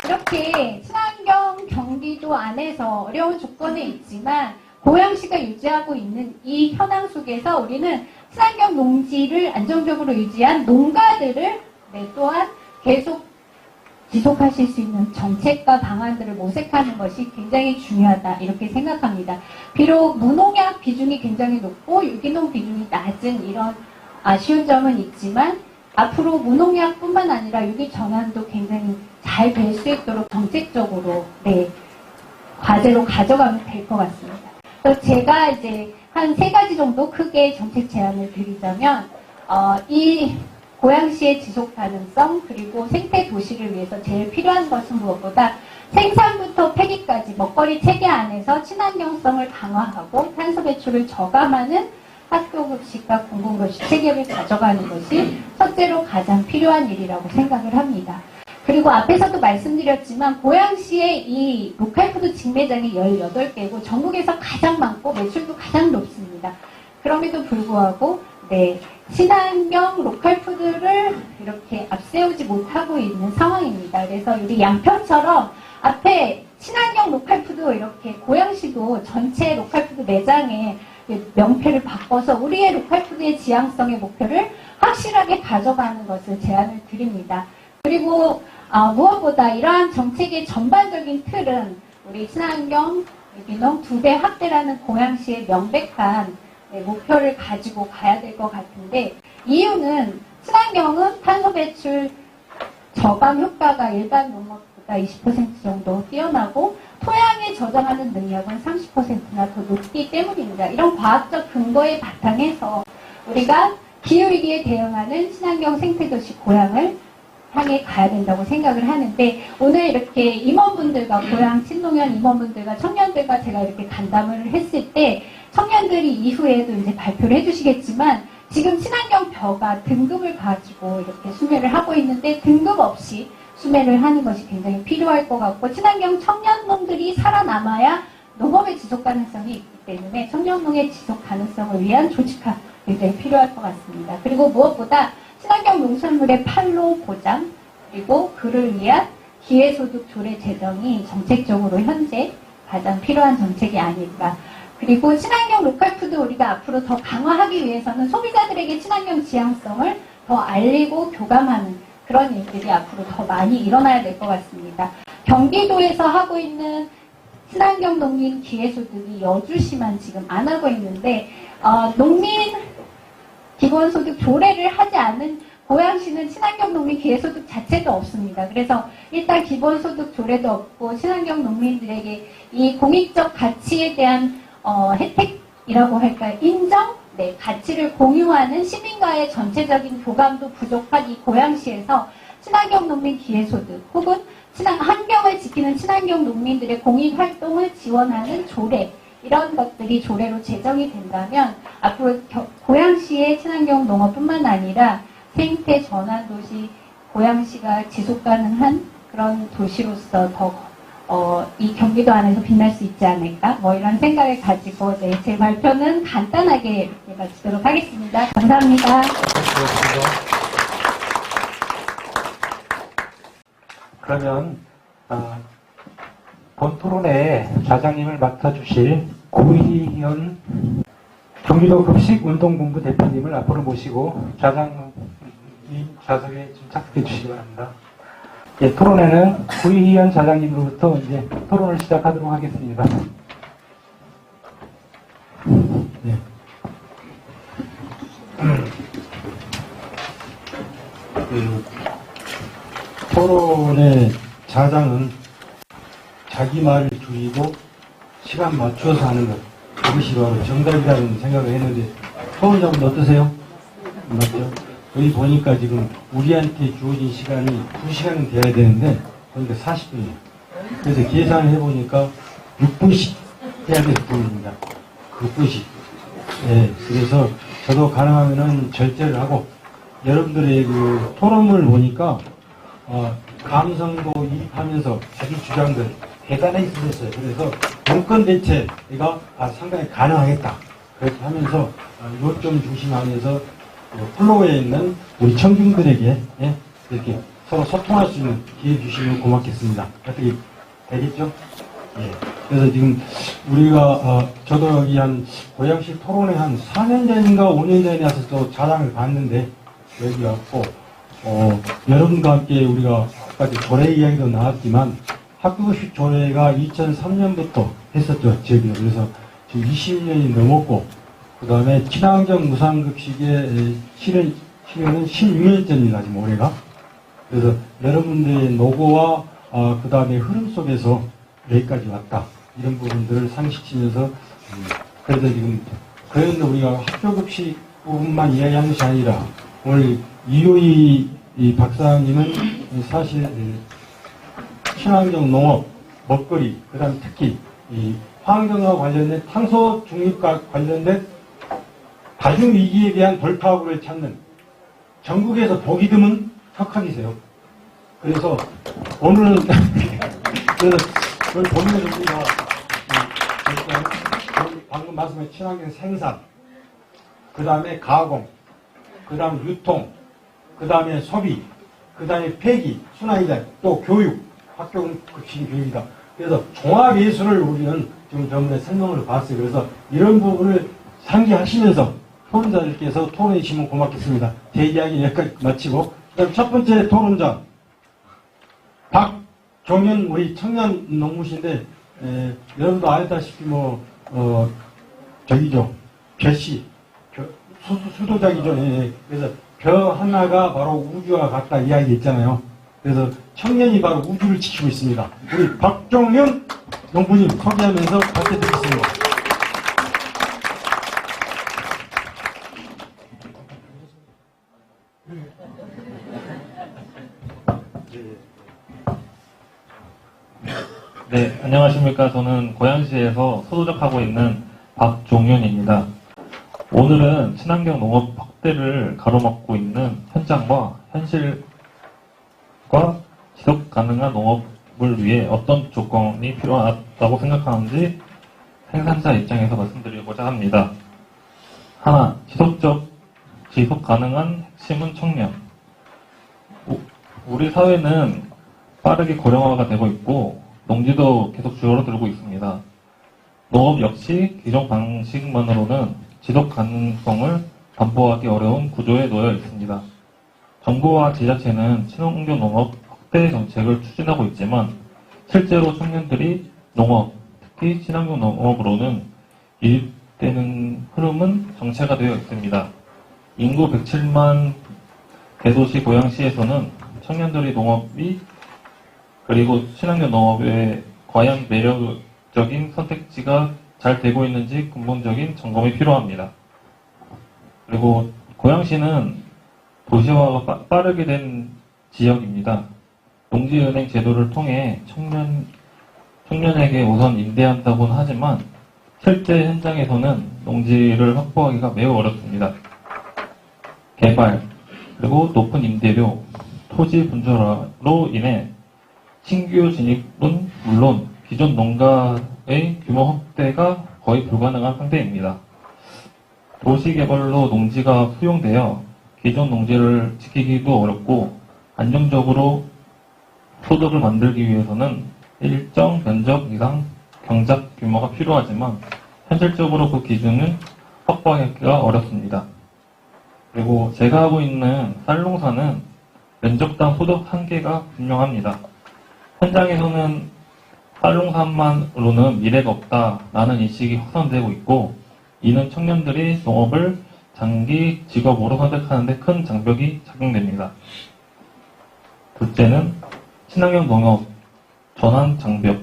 Speaker 8: 이렇게 친환경 경기도 안에서 어려운 조건에 있지만 고양시가 유지하고 있는 이 현황 속에서 우리는 친환경 농지를 안정적으로 유지한 농가들을 또한 계속 지속하실 수 있는 정책과 방안들을 모색하는 것이 굉장히 중요하다 이렇게 생각합니다. 비록 무농약 비중이 굉장히 높고 유기농 비중이 낮은 이런 아쉬운 점은 있지만 앞으로 무농약뿐만 아니라 유기 전환도 굉장히 잘 될 수 있도록 정책적으로 과제로 가져가면 될 것 같습니다. 그래서 제가 이제 한 3가지 정도 크게 정책 제안을 드리자면 이 고양시의 지속 가능성 그리고 생태 도시를 위해서 제일 필요한 것은 무엇보다 생산부터 폐기까지 먹거리 체계 안에서 친환경성을 강화하고 탄소 배출을 저감하는 학교급식과 공공급식 체계를 가져가는 것이 첫째로 가장 필요한 일이라고 생각을 합니다. 그리고 앞에서도 말씀드렸지만 고양시의 이 로컬푸드 직매장이 18개고 전국에서 가장 많고 매출도 가장 높습니다. 그럼에도 불구하고 친환경 로컬푸드를 이렇게 앞세우지 못하고 있는 상황입니다. 그래서 우리 양평처럼 앞에 친환경 로컬푸드 이렇게 고양시도 전체 로컬푸드 매장에 명패를 바꿔서 우리의 로컬푸드의 지향성의 목표를 확실하게 가져가는 것을 제안을 드립니다. 그리고 무엇보다 이러한 정책의 전반적인 틀은 우리 친환경 유기농 2배 확대라는 고양시의 명백한 목표를 가지고 가야 될 것 같은데 이유는 친환경은 탄소 배출 저감 효과가 일반 농업보다 20% 정도 뛰어나고 토양에 저장하는 능력은 30%나 더 높기 때문입니다. 이런 과학적 근거에 바탕해서 우리가 기후위기에 대응하는 친환경 생태도시 고양을 향해 가야 된다고 생각을 하는데 오늘 이렇게 임원분들과 고양 친노년 임원분들과 청년들과 제가 이렇게 간담을 했을 때 청년들이 이후에도 이제 발표를 해주시겠지만 지금 친환경 벼가 등급을 가지고 이렇게 수매를 하고 있는데 등급 없이 수매를 하는 것이 굉장히 필요할 것 같고 친환경 청년농들이 살아남아야 농업의 지속 가능성이 있기 때문에 청년농의 지속 가능성을 위한 조직화 굉장히 필요할 것 같습니다. 그리고 무엇보다 친환경 농산물의 판로 보장 그리고 그를 위한 기회소득 조례 제정이 정책적으로 현재 가장 필요한 정책이 아닐까. 그리고 친환경 로컬푸드 우리가 앞으로 더 강화하기 위해서는 소비자들에게 친환경 지향성을 더 알리고 교감하는 그런 일들이 앞으로 더 많이 일어나야 될 것 같습니다. 경기도에서 하고 있는 친환경 농민 기회소득이 여주시만 지금 안 하고 있는데 농민 기본소득 조례를 하지 않은 고양시는 친환경 농민 기회소득 자체도 없습니다. 그래서 일단 기본소득 조례도 없고 친환경 농민들에게 이 공익적 가치에 대한 혜택이라고 할까요? 인정? 네, 가치를 공유하는 시민과의 전체적인 교감도 부족한 이 고양시에서 친환경 농민 기회소득 혹은 환경을 지키는 친환경 농민들의 공익활동을 지원하는 조례, 이런 것들이 조례로 제정이 된다면 앞으로 고양시의 친환경 농업뿐만 아니라 생태 전환 도시 고양시가 지속 가능한 그런 도시로서 더 이 경기도 안에서 빛날 수 있지 않을까? 이런 생각을 가지고 제 발표는 간단하게 이렇게 마치도록 하겠습니다. 감사합니다.
Speaker 1: 그러면 본 토론회 좌장님을 맡아주실 고희현 경기도 급식운동본부 대표님을 앞으로 모시고 좌장님 좌석에 좀 착석해 주시기 바랍니다. 예, 토론회는 고희현 좌장님으로부터 이제 토론을 시작하도록 하겠습니다.
Speaker 4: 네. 토론의 자장은 자기 말을 줄이고 시간 맞춰서 하는 것, 그것이 바로 정답이라는 생각을 했는데 토론자분 어떠세요? 맞죠? 여기 보니까 지금 우리한테 주어진 시간이 2시간은 돼야 되는데 그러니까 40분이에요. 그래서 계산을 해보니까 6분씩 해야 될 부분입니다. 6분씩. 예, 그래서 저도 가능하면은 절제를 하고 여러분들의 그 토론을 보니까 감성도 이입하면서 자기 주장들 대단히 있으셨어요. 그래서 정권 대체가 상당히 가능하겠다. 그렇게 하면서 요점 중심하면서 플로어에 있는 우리 청중들에게 이렇게 서로 소통할 수 있는 기회 주시면 고맙겠습니다. 어떻게 되겠죠? 예. 그래서 지금 우리가 저도 여기 한 고양시 토론회 한 4년 전인가 5년 전에 와서 또 자랑을 봤는데 여기 왔고 여러분과 함께 우리가 아까 조례 이야기도 나왔지만 학교급식 조례가 2003년부터 했었죠. 지역에. 그래서 지금 20년이 넘었고 그 다음에 친환경 무상급식의 실현은 16년째입니다. 지금 올해가. 그래서 여러분들의 노고와 그 다음에 흐름 속에서 여기까지 왔다. 이런 부분들을 상식시면서 그래서 지금 그런데 우리가 학교급식 부분만 이야기하는 것이 아니라 오늘 이효희 박사님은 사실 친환경 농업, 먹거리, 그 다음에 특히 이 환경과 관련된 탄소 중립과 관련된 다중위기에 대한 돌파구를 찾는 전국에서 보기 드문 혁학이세요. 그래서 오늘은 그래서 그걸 보면서 우리가 방금 말씀하신 친환경 생산, 그 다음에 가공, 그 다음에 유통, 그 다음에 소비, 그 다음에 폐기, 순환이다, 또 교육, 학교급식 교육이다. 그래서 종합예술을 우리는 지금 저번에 설명을 봤어요. 그래서 이런 부분을 상기하시면서 토론자들께서 토론해 주시면 고맙겠습니다. 제 이야기 여기까지 마치고 그다음 첫 번째 토론자 박종현 우리 청년 농무시인데 여러분도 알다시피 저기죠. 벼씨 수도작이죠. 예. 그래서 벼 하나가 바로 우주와 같다 이야기 있잖아요. 그래서 청년이 바로 우주를 지키고 있습니다. 우리 박종현 농부님 소개하면서 발표드리겠습니다.
Speaker 9: 네, 안녕하십니까. 저는 고양시에서 소도적하고 있는 박종윤입니다. 오늘은 친환경 농업 확대를 가로막고 있는 현장과 현실과 지속 가능한 농업을 위해 어떤 조건이 필요하다고 생각하는지 생산자 입장에서 말씀드리고자 합니다. 하나, 지속 가능한 핵심은 청년. 우리 사회는 빠르게 고령화가 되고 있고 농지도 계속 줄어들고 있습니다. 농업 역시 기존 방식만으로는 지속 가능성을 담보하기 어려운 구조에 놓여 있습니다. 정부와 지자체는 친환경 농업 확대 정책을 추진하고 있지만 실제로 청년들이 농업, 특히 친환경 농업으로는 유입되는 흐름은 정체가 되어 있습니다. 인구 107만 대도시 고양시에서는 청년들이 농업이 그리고 친환경 농업에 과연 매력적인 선택지가 잘 되고 있는지 근본적인 점검이 필요합니다. 그리고 고양시는 도시화가 빠르게 된 지역입니다. 농지은행 제도를 통해 청년에게 우선 임대한다고는 하지만 실제 현장에서는 농지를 확보하기가 매우 어렵습니다. 개발, 그리고 높은 임대료, 토지 분절화로 인해 신규 진입은 물론 기존 농가의 규모 확대가 거의 불가능한 상태입니다. 도시개발로 농지가 수용되어 기존 농지를 지키기도 어렵고 안정적으로 소득을 만들기 위해서는 일정 면적 이상 경작 규모가 필요하지만 현실적으로 그 기준은 확보하기가 어렵습니다. 그리고 제가 하고 있는 쌀농사는 면적당 소득 한계가 분명합니다. 현장에서는 쌀농사만으로는 미래가 없다라는 인식이 확산되고 있고 이는 청년들이 농업을 장기 직업으로 선택하는 데 큰 장벽이 작용됩니다. 둘째는 친환경 농업 전환 장벽.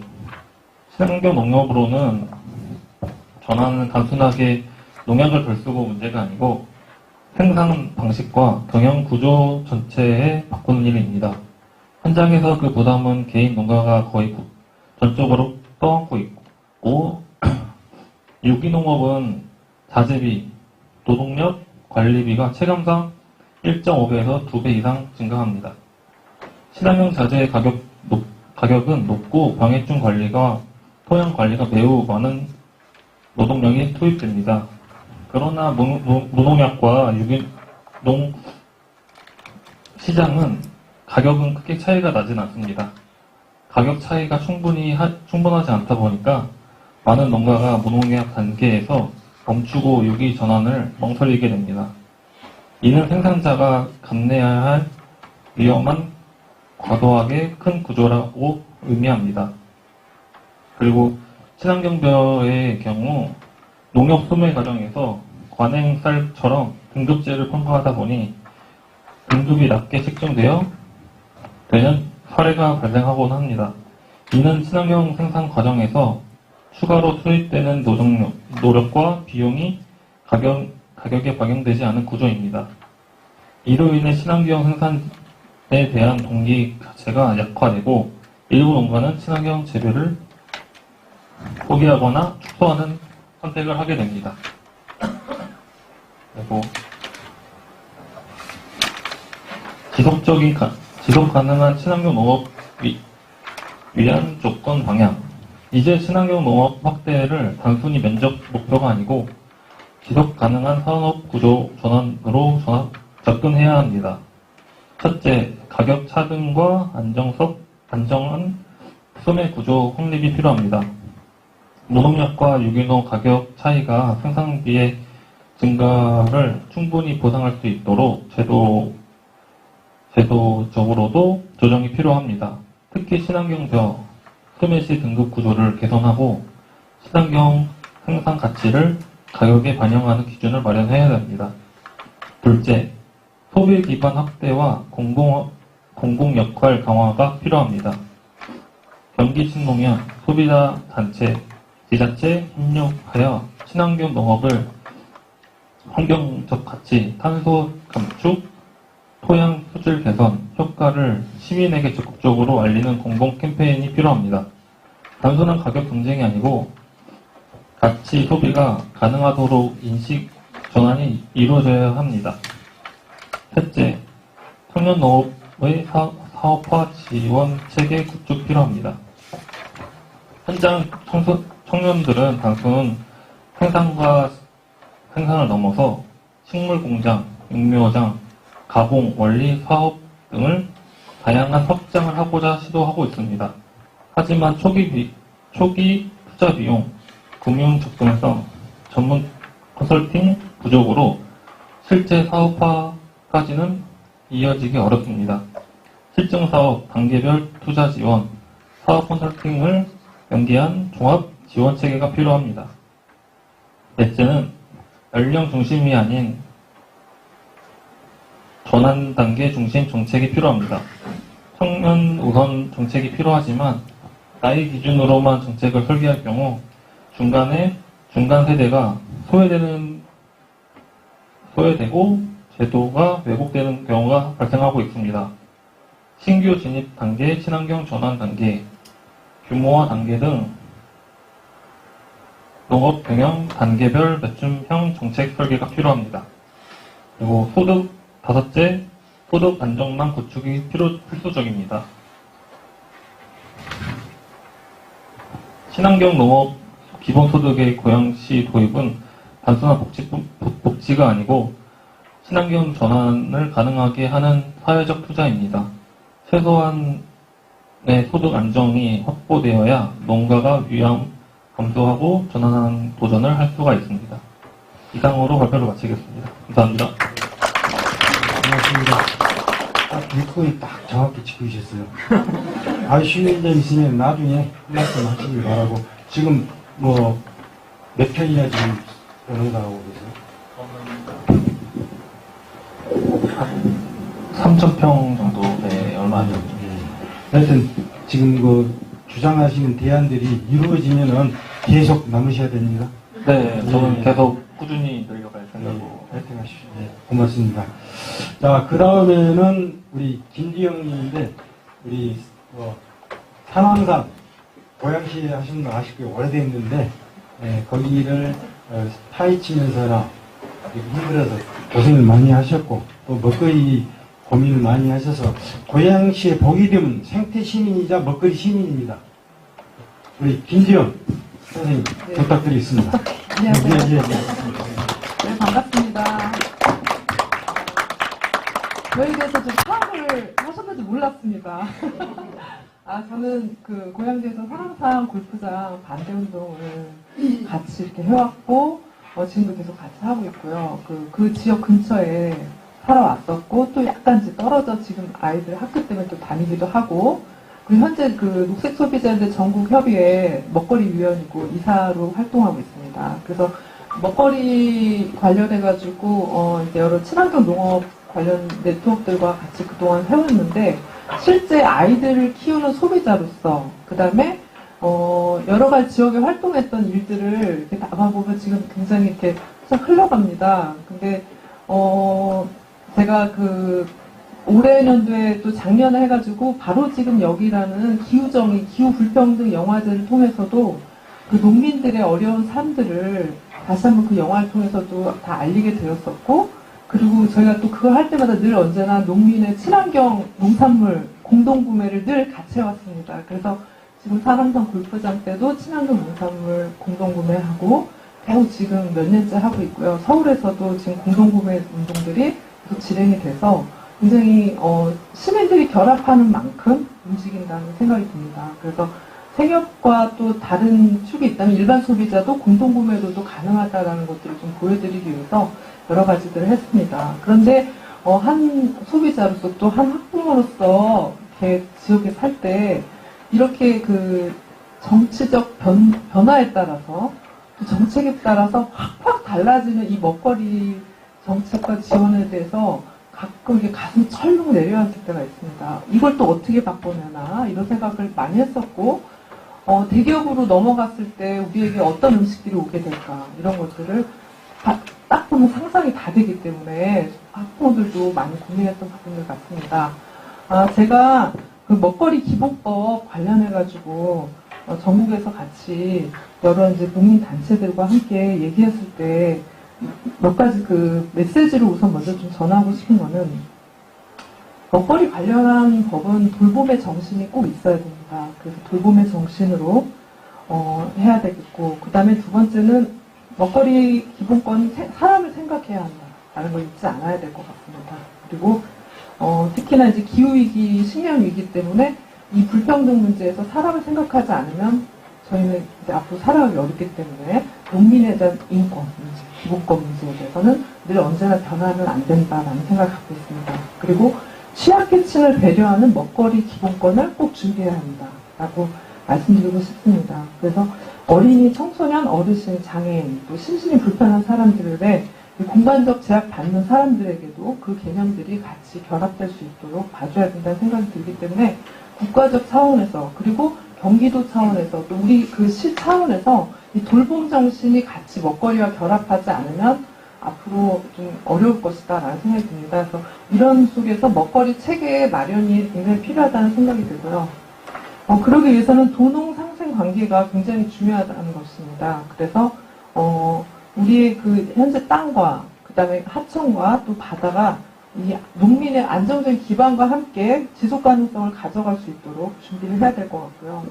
Speaker 9: 친환경 농업으로는 전환은 단순하게 농약을 덜 쓰고 문제가 아니고 생산 방식과 경영 구조 전체에 바꾸는 일입니다. 현장에서 그 부담은 개인 농가가 거의 전적으로 떠안고 있고 유기농업은 자재비, 노동력, 관리비가 체감상 1.5배에서 2배 이상 증가합니다. 친환경 자재의 가격은 높고 병해충 관리가 토양 관리가 매우 많은 노동력이 투입됩니다. 그러나 무농약과 유기농 시장은 가격은 크게 차이가 나진 않습니다. 가격 차이가 충분하지 않다 보니까 많은 농가가 무농약 단계에서 멈추고 유기 전환을 멈춰리게 됩니다. 이는 생산자가 감내해야 할 위험한 과도하게 큰 구조라고 의미합니다. 그리고 친환경벼의 경우 농협 소매 과정에서 관행쌀처럼 등급제를 평가하다 보니 등급이 낮게 책정되어 되는 사례가 발생하곤 합니다. 이는 친환경 생산 과정에서 추가로 투입되는 노력과 비용이 가격에 반영되지 않은 구조입니다. 이로 인해 친환경 생산에 대한 동기 자체가 약화되고 일부 농가는 친환경 재배를 포기하거나 축소하는 선택을 하게 됩니다. 그리고 지속 가능한 친환경 농업 위한 조건 방향. 이제 친환경 농업 확대를 단순히 면적 목표가 아니고 지속 가능한 산업 구조 전환으로 접근해야 합니다. 첫째, 가격 차등과 안정한 소매 구조 확립이 필요합니다. 무농약과 유기농 가격 차이가 생산비의 증가를 충분히 보상할 수 있도록 제도적으로도 조정이 필요합니다. 특히 친환경벼, 소매시 등급 구조를 개선하고 친환경 생산 가치를 가격에 반영하는 기준을 마련해야 됩니다. 둘째, 소비 기반 확대와 공공 역할 강화가 필요합니다. 경기 신농협, 소비자 단체, 지자체 협력하여 친환경 농업을 환경적 가치, 탄소 감축, 토양 수질 개선 효과를 시민에게 적극적으로 알리는 공공 캠페인이 필요합니다. 단순한 가격 경쟁이 아니고 가치 소비가 가능하도록 인식 전환이 이루어져야 합니다. 셋째, 청년 농업의 사업화 지원 체계 구축 필요합니다. 현장 청년들은 단순 생산을 넘어서 식물 공장, 육묘장, 가공, 원리 사업 등을 다양한 확장을 하고자 시도하고 있습니다. 하지만 초기 투자 비용, 금융 접근성, 전문 컨설팅 부족으로 실제 사업화까지는 이어지기 어렵습니다. 실증 사업, 단계별 투자 지원, 사업 컨설팅을 연계한 종합 지원 체계가 필요합니다. 넷째는 연령 중심이 아닌 전환 단계 중심 정책이 필요합니다. 청년 우선 정책이 필요하지만 나이 기준으로만 정책을 설계할 경우 중간 세대가 소외되고 제도가 왜곡되는 경우가 발생하고 있습니다. 신규 진입 단계, 친환경 전환 단계, 규모와 단계 등 농업 경영 단계별 맞춤형 정책 설계가 필요합니다. 그리고 다섯째, 소득 안정망 구축이 필수적입니다. 친환경 농업 기본소득의 고양시 도입은 단순한 복지가 아니고 친환경 전환을 가능하게 하는 사회적 투자입니다. 최소한의 소득 안정이 확보되어야 농가가 위험 감소하고 전환하는 도전을 할 수가 있습니다. 이상으로 발표를 마치겠습니다. 감사합니다.
Speaker 4: 고맙습니다. 일꾼이 딱 정확히 짚으셨어요. 아쉬운 점 있으면 나중에 말씀하시길 바라고. 지금 몇 편이나 지금 연구하고 계세요?
Speaker 9: 3,000평 정도, 네, 얼마 안 됩니다.
Speaker 4: 하여튼 지금 주장하시는 대안들이 이루어지면은 계속 남으셔야 됩니다.
Speaker 9: 네, 저는 계속 꾸준히 늘려갈 생각으로.
Speaker 4: 파이팅 하십시오. 네, 고맙습니다. 자, 그 다음에는 우리 김기영님인데, 우리 산왕산 고양시에 하신 거 아쉽게 오래됐는데, 거기를 파헤치면서나 힘들어서 고생을 많이 하셨고, 또 먹거리 고민을 많이 하셔서 고양시에 보기 드문 생태 시민이자 먹거리 시민입니다. 우리 김지영 선생님 부탁드리겠습니다.
Speaker 10: 안녕하세요. 네, 반갑습니다. 저에 대해서 좀 파악을 하셨는지 몰랐습니다. 저는 고양시에서 사랑산 골프장 반대 운동을 같이 이렇게 해왔고, 지금도 계속 같이 하고 있고요. 그 지역 근처에 살아왔었고, 또 약간 이제 떨어져 지금 아이들 학교 때문에 또 다니기도 하고, 그리고 현재 녹색소비자연대 전국협의회 먹거리위원이고 이사로 활동하고 있습니다. 그래서 먹거리 관련해가지고, 이제 여러 친환경 농업 관련 네트워크들과 같이 그동안 해왔는데, 실제 아이들을 키우는 소비자로서, 그 다음에, 여러 가지 지역에 활동했던 일들을 이렇게 담아보면 지금 굉장히 이렇게 흘러갑니다. 근데, 제가 올해 연도에 또 작년에 해가지고 바로 지금 여기라는 기후정의, 기후불평등 영화제를 통해서도 농민들의 어려운 삶들을 다시 한번 그 영화를 통해서도 다 알리게 되었었고, 그리고 저희가 또 그걸 할 때마다 늘 언제나 농민의 친환경 농산물 공동구매를 늘 같이 해왔습니다. 그래서 지금 사랑산 골프장 때도 친환경 농산물 공동구매하고 겨우 지금 몇 년째 하고 있고요. 서울에서도 지금 공동구매 운동들이 계속 진행이 돼서 굉장히 시민들이 결합하는 만큼 움직인다는 생각이 듭니다. 그래서 생협과 또 다른 축이 있다면 일반 소비자도 공동구매로도 가능하다는 것들을 좀 보여드리기 위해서 여러 가지들을 했습니다. 그런데 한 소비자로서 또 한 학부모로서 이렇게 지역에 살 때 이렇게 정치적 변화에 따라서 또 정책에 따라서 확 달라지는 이 먹거리 정책과 지원에 대해서 가끔 이게 가슴이 철렁 내려앉을 때가 있습니다. 이걸 또 어떻게 바꿔내나 이런 생각을 많이 했었고, 대기업으로 넘어갔을 때 우리에게 어떤 음식들이 오게 될까 이런 것들을 딱 보면 상상이 다 되기 때문에 학부모들도 많이 고민했던 부분들 같습니다. 제가 먹거리 기본법 관련해가지고 전국에서 같이 여러 이제 농민 단체들과 함께 얘기했을 때 몇 가지 메시지를 우선 먼저 좀 전하고 싶은 거는, 먹거리 관련한 법은 돌봄의 정신이 꼭 있어야 됩니다. 그래서 돌봄의 정신으로 해야 되겠고, 그 다음에 두 번째는 먹거리 기본권은 사람을 생각해야 한다라는 걸 잊지 않아야 될 것 같습니다. 그리고 특히나 이제 기후위기, 식량위기 때문에 이 불평등 문제에서 사람을 생각하지 않으면 저희는 이제 앞으로 살아가기 어렵기 때문에 농민에 대한 인권 문제, 기본권 문제에 대해서는 늘 언제나 변하면 안 된다라는 생각을 갖고 있습니다. 그리고 취약계층을 배려하는 먹거리 기본권을 꼭 준비해야 합니다. 라고 말씀드리고 싶습니다. 그래서 어린이, 청소년, 어르신, 장애인, 또 심신이 불편한 사람들의 공간적 제약 받는 사람들에게도 그 개념들이 같이 결합될 수 있도록 봐줘야 된다는 생각이 들기 때문에 국가적 차원에서 그리고 경기도 차원에서 또 우리 그 시 차원에서 이 돌봄 정신이 같이 먹거리와 결합하지 않으면 앞으로 좀 어려울 것이다 라는 생각이 듭니다. 그래서 이런 속에서 먹거리 체계 마련이 굉장히 필요하다는 생각이 들고요. 그러기 위해서는 도농 상생 관계가 굉장히 중요하다는 것입니다. 그래서 우리의 그 현재 땅과 그 다음에 하천과 또 바다가 이 농민의 안정적인 기반과 함께 지속 가능성을 가져갈 수 있도록 준비를 해야 될 것 같고요.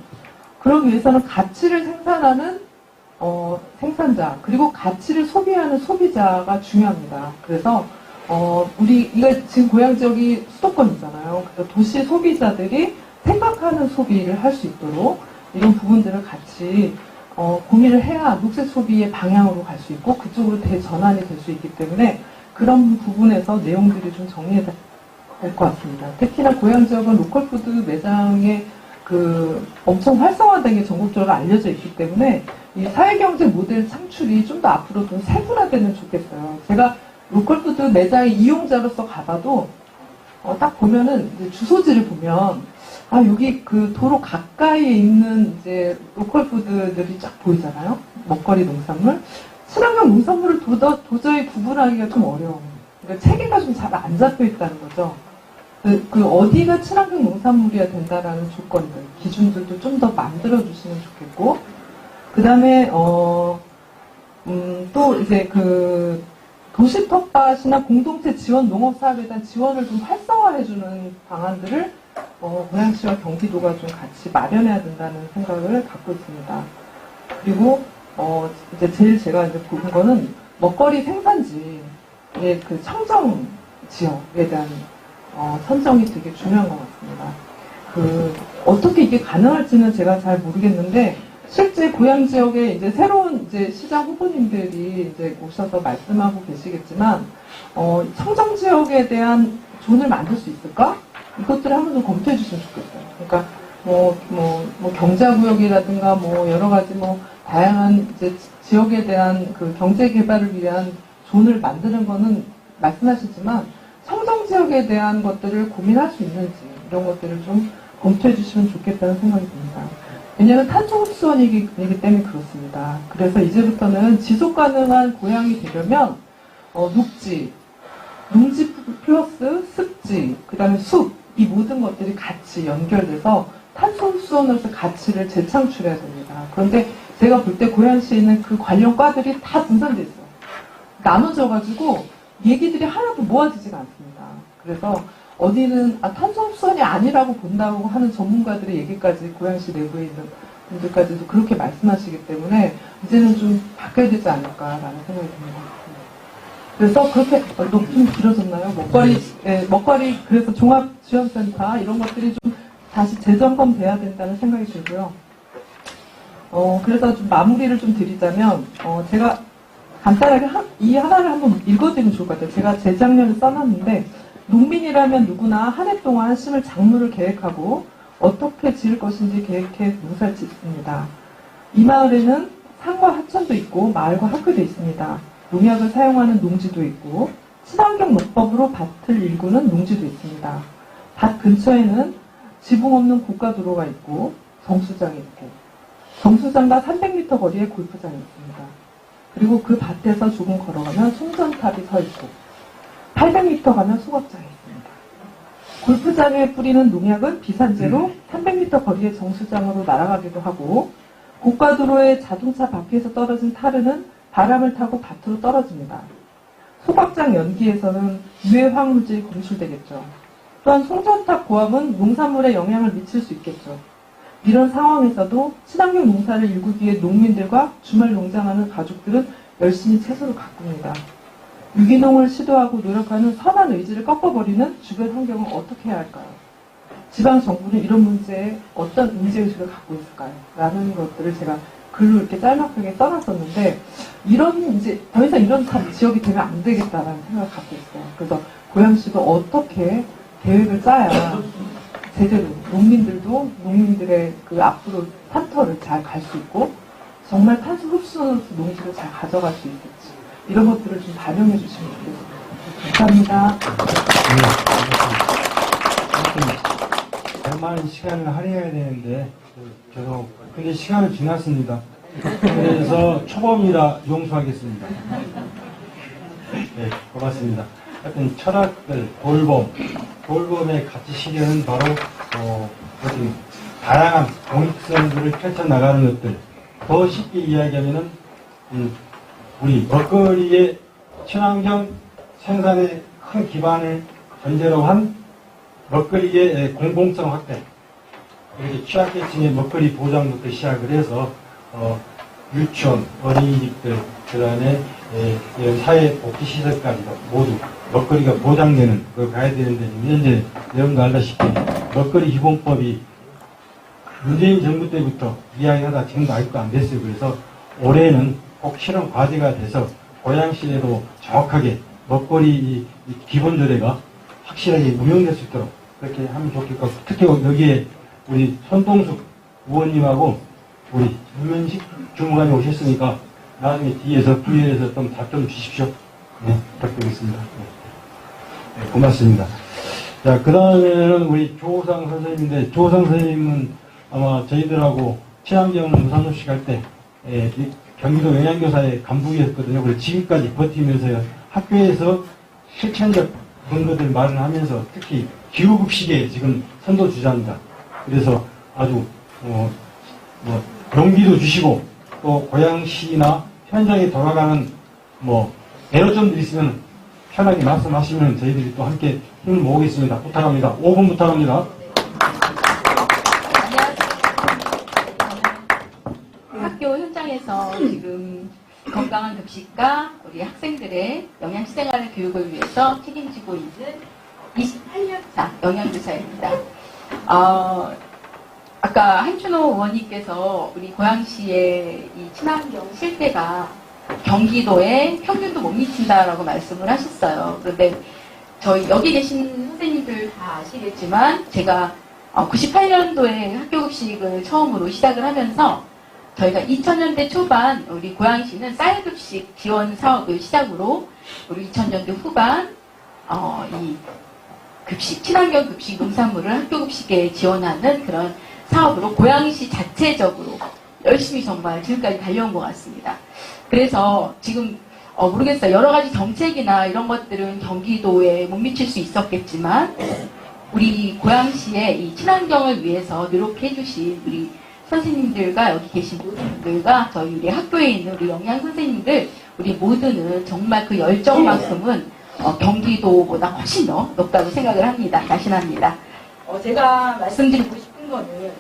Speaker 10: 그러기 위해서는 가치를 생산하는 생산자 그리고 가치를 소비하는 소비자가 중요합니다. 그래서 우리가 지금 고향 지역이 수도권이잖아요. 그래서 도시 소비자들이 생각하는 소비를 할 수 있도록 이런 부분들을 같이 고민을 해야 녹색 소비의 방향으로 갈 수 있고 그쪽으로 대전환이 될 수 있기 때문에 그런 부분에서 내용들이 좀 정리가 될 것 같습니다. 특히나 고향 지역은 로컬푸드 매장의 그 엄청 활성화된 게 전국적으로 알려져 있기 때문에 이 사회경제 모델 창출이 좀 더 앞으로 좀 세분화되면 좋겠어요. 제가 로컬푸드 매장의 이용자로서 가봐도 딱 보면은 이제 주소지를 보면 여기 그 도로 가까이에 있는 이제 로컬푸드들이 쫙 보이잖아요. 먹거리 농산물. 친환경 농산물을 도저히 구분하기가 좀 어려워요. 그러니까 체계가 좀 잘 안 잡혀 있다는 거죠. 그 어디가 친환경 농산물이어야 된다라는 조건들, 기준들도 좀 더 만들어 주시면 좋겠고, 그 다음에 또 이제 그 도시 텃밭이나 공동체 지원 농업 사업에 대한 지원을 좀 활성화해주는 방안들을 고양시와 경기도가 좀 같이 마련해야 된다는 생각을 갖고 있습니다. 그리고 이제 제일 제가 이제 본 거는 먹거리 생산지의 그 청정 지역에 대한 선정이 되게 중요한 것 같습니다. 어떻게 이게 가능할지는 제가 잘 모르겠는데, 실제 고향 지역에 이제 새로운 이제 시장 후보님들이 이제 오셔서 말씀하고 계시겠지만, 청정 지역에 대한 존을 만들 수 있을까? 이것들을 한번 좀 검토해 주시면 좋겠어요. 그러니까, 경자구역이라든가 여러 가지 다양한 이제 지역에 대한 그 경제 개발을 위한 존을 만드는 거는 말씀하시지만, 청정 지역에 대한 것들을 고민할 수 있는지, 이런 것들을 좀 검토해 주시면 좋겠다는 생각이 듭니다. 왜냐하면 탄소 흡수원이기 때문에 그렇습니다. 그래서 이제부터는 지속 가능한 고향이 되려면 농지 플러스 습지, 그 다음에 숲, 이 모든 것들이 같이 연결돼서 탄소 흡수원으로서 가치를 재창출해야 됩니다. 그런데 제가 볼 때 고양시에 있는 그 관련 과들이 다 분산돼 있어요. 나눠져가지고 얘기들이 하나도 모아지지가 않습니다. 그래서 어디는 탄소 흡수원이 아니라고 본다고 하는 전문가들의 얘기까지 고양시 내부에 있는 분들까지도 그렇게 말씀하시기 때문에 이제는 좀 바뀌어야 되지 않을까라는 생각이 듭니다. 그래서 그렇게 좀 길어졌나요? 먹거리 그래서 종합지원센터 이런 것들이 좀 다시 재점검돼야 된다는 생각이 들고요. 그래서 좀 마무리를 좀 드리자면 제가 간단하게 이 하나를 한번 읽어드리면 좋을 것 같아요. 제가 재작년에 써놨는데, 농민이라면 누구나 한 해 동안 심을 작물을 계획하고 어떻게 지을 것인지 계획해 농사를 짓습니다. 이 마을에는 산과 하천도 있고 마을과 학교도 있습니다. 농약을 사용하는 농지도 있고 친환경 농법으로 밭을 일구는 농지도 있습니다. 밭 근처에는 지붕 없는 고가도로가 있고 정수장이 있고 정수장과 300m 거리에 골프장이 있습니다. 그리고 그 밭에서 조금 걸어가면 송전탑이 서 있고 800m 가면 소각장이 있습니다. 골프장에 뿌리는 농약은 비산제로 300m 거리의 정수장으로 날아가기도 하고 고가도로의 자동차 바퀴에서 떨어진 타르는 바람을 타고 밭으로 떨어집니다. 소각장 연기에서는 유해 화학물질이 검출되겠죠. 또한 송전탑 고압은 농산물에 영향을 미칠 수 있겠죠. 이런 상황에서도 친환경 농사를 일구기 위해 농민들과 주말 농장하는 가족들은 열심히 채소를 가꿉니다. 유기농을 시도하고 노력하는 선한 의지를 꺾어버리는 주변 환경을 어떻게 해야 할까요? 지방정부는 이런 문제에 어떤 인지의식을 갖고 있을까요? 라는 것들을 제가 글로 이렇게 짤막하게 써놨었는데, 이제 더 이상 이런 지역이 되면 안 되겠다라는 생각을 갖고 있어요. 그래서 고양시도 어떻게 계획을 짜야 제대로 농민들도 농민들의 그 앞으로 산터를 잘 갈 수 있고 정말 탄소 흡수로서 농지를 잘 가져갈 수 있겠지. 이런 것들을 좀 반영해 주시면 좋겠습니다. 감사합니다.
Speaker 4: 더 많은 시간을 할애해야 되는데 계속 근데 시간은 지났습니다. 그래서 초범이라 용서하겠습니다. 네, 고맙습니다. 하여튼 철학들 돌봄의 가치 실현은 바로 어떤 다양한 공익성들을 펼쳐나가는 것들. 더 쉽게 이야기하면은 우리 먹거리의 친환경 생산에 큰 기반을 전제로 한 먹거리의 공공성 확대. 이렇게 취약계층의 먹거리 보장부터 시작을 해서 유치원, 어린이집들, 그다음에 사회복지시설까지도 모두 먹거리가 보장되는 걸 가야 되는데 현재 여러분도 알다시피 먹거리 기본법이 문재인 정부 때부터 이야기하다 지금도 아직도 안 됐어요. 그래서 올해는 꼭 실험 과제가 돼서 고양시에도 정확하게 먹거리 이 기본조례가 확실하게 운영될 수 있도록 그렇게 하면 좋겠고 특히 여기에 우리 손동숙 의원님하고 우리 윤면식 주무관이 오셨으니까 나중에 뒤에서 부위에서 좀 답좀 주십시오. 네, 부탁드리겠습니다. 네, 고맙습니다. 자, 그 다음에는 우리 조호상 선생님인데, 조호상 선생님은 아마 저희들하고 친환경 무상급식 할 때, 경기도 영양교사의 간부였거든요. 그래서 지금까지 버티면서 학교에서 실천적 근거들 마련하면서 특히 기후급식에 지금 선도주자입니다. 그래서 아주, 용기도 주시고, 또 고양시나 현장에 돌아가는 애로점들이 있으면 편하게 말씀하시면 저희들이 또 함께 힘을 모으겠습니다. 부탁합니다. 5분 부탁합니다.
Speaker 11: 학교 현장에서 지금 건강한 급식과 우리 학생들의 영양생활 교육을 위해서 책임지고 있는 28년차 영양교사입니다. 아까 한춘호 의원님께서 우리 고양시의 이 친환경 실태가 경기도에 평균도 못 미친다라고 말씀을 하셨어요. 그런데 저희 여기 계신 선생님들 다 아시겠지만 제가 98년도에 학교급식을 처음으로 시작을 하면서 저희가 2000년대 초반 우리 고양시는 쌀급식 지원 사업을 시작으로 우리 2000년대 후반 이 급식 친환경 급식 농산물을 학교급식에 지원하는 그런 사업으로 고양시 자체적으로 열심히 정말 지금까지 달려온 것 같습니다. 그래서 지금 모르겠어요. 여러 가지 정책이나 이런 것들은 경기도에 못 미칠 수 있었겠지만 우리 고양시의 이 친환경을 위해서 노력해 주신 우리 선생님들과 여기 계신 모든 분들과 저희 우리 학교에 있는 우리 영양 선생님들 우리 모두는 정말 그 열정만큼은 경기도보다 훨씬 더 높다고 생각을 합니다. 자신합니다. 제가 말씀드리고 싶은 거는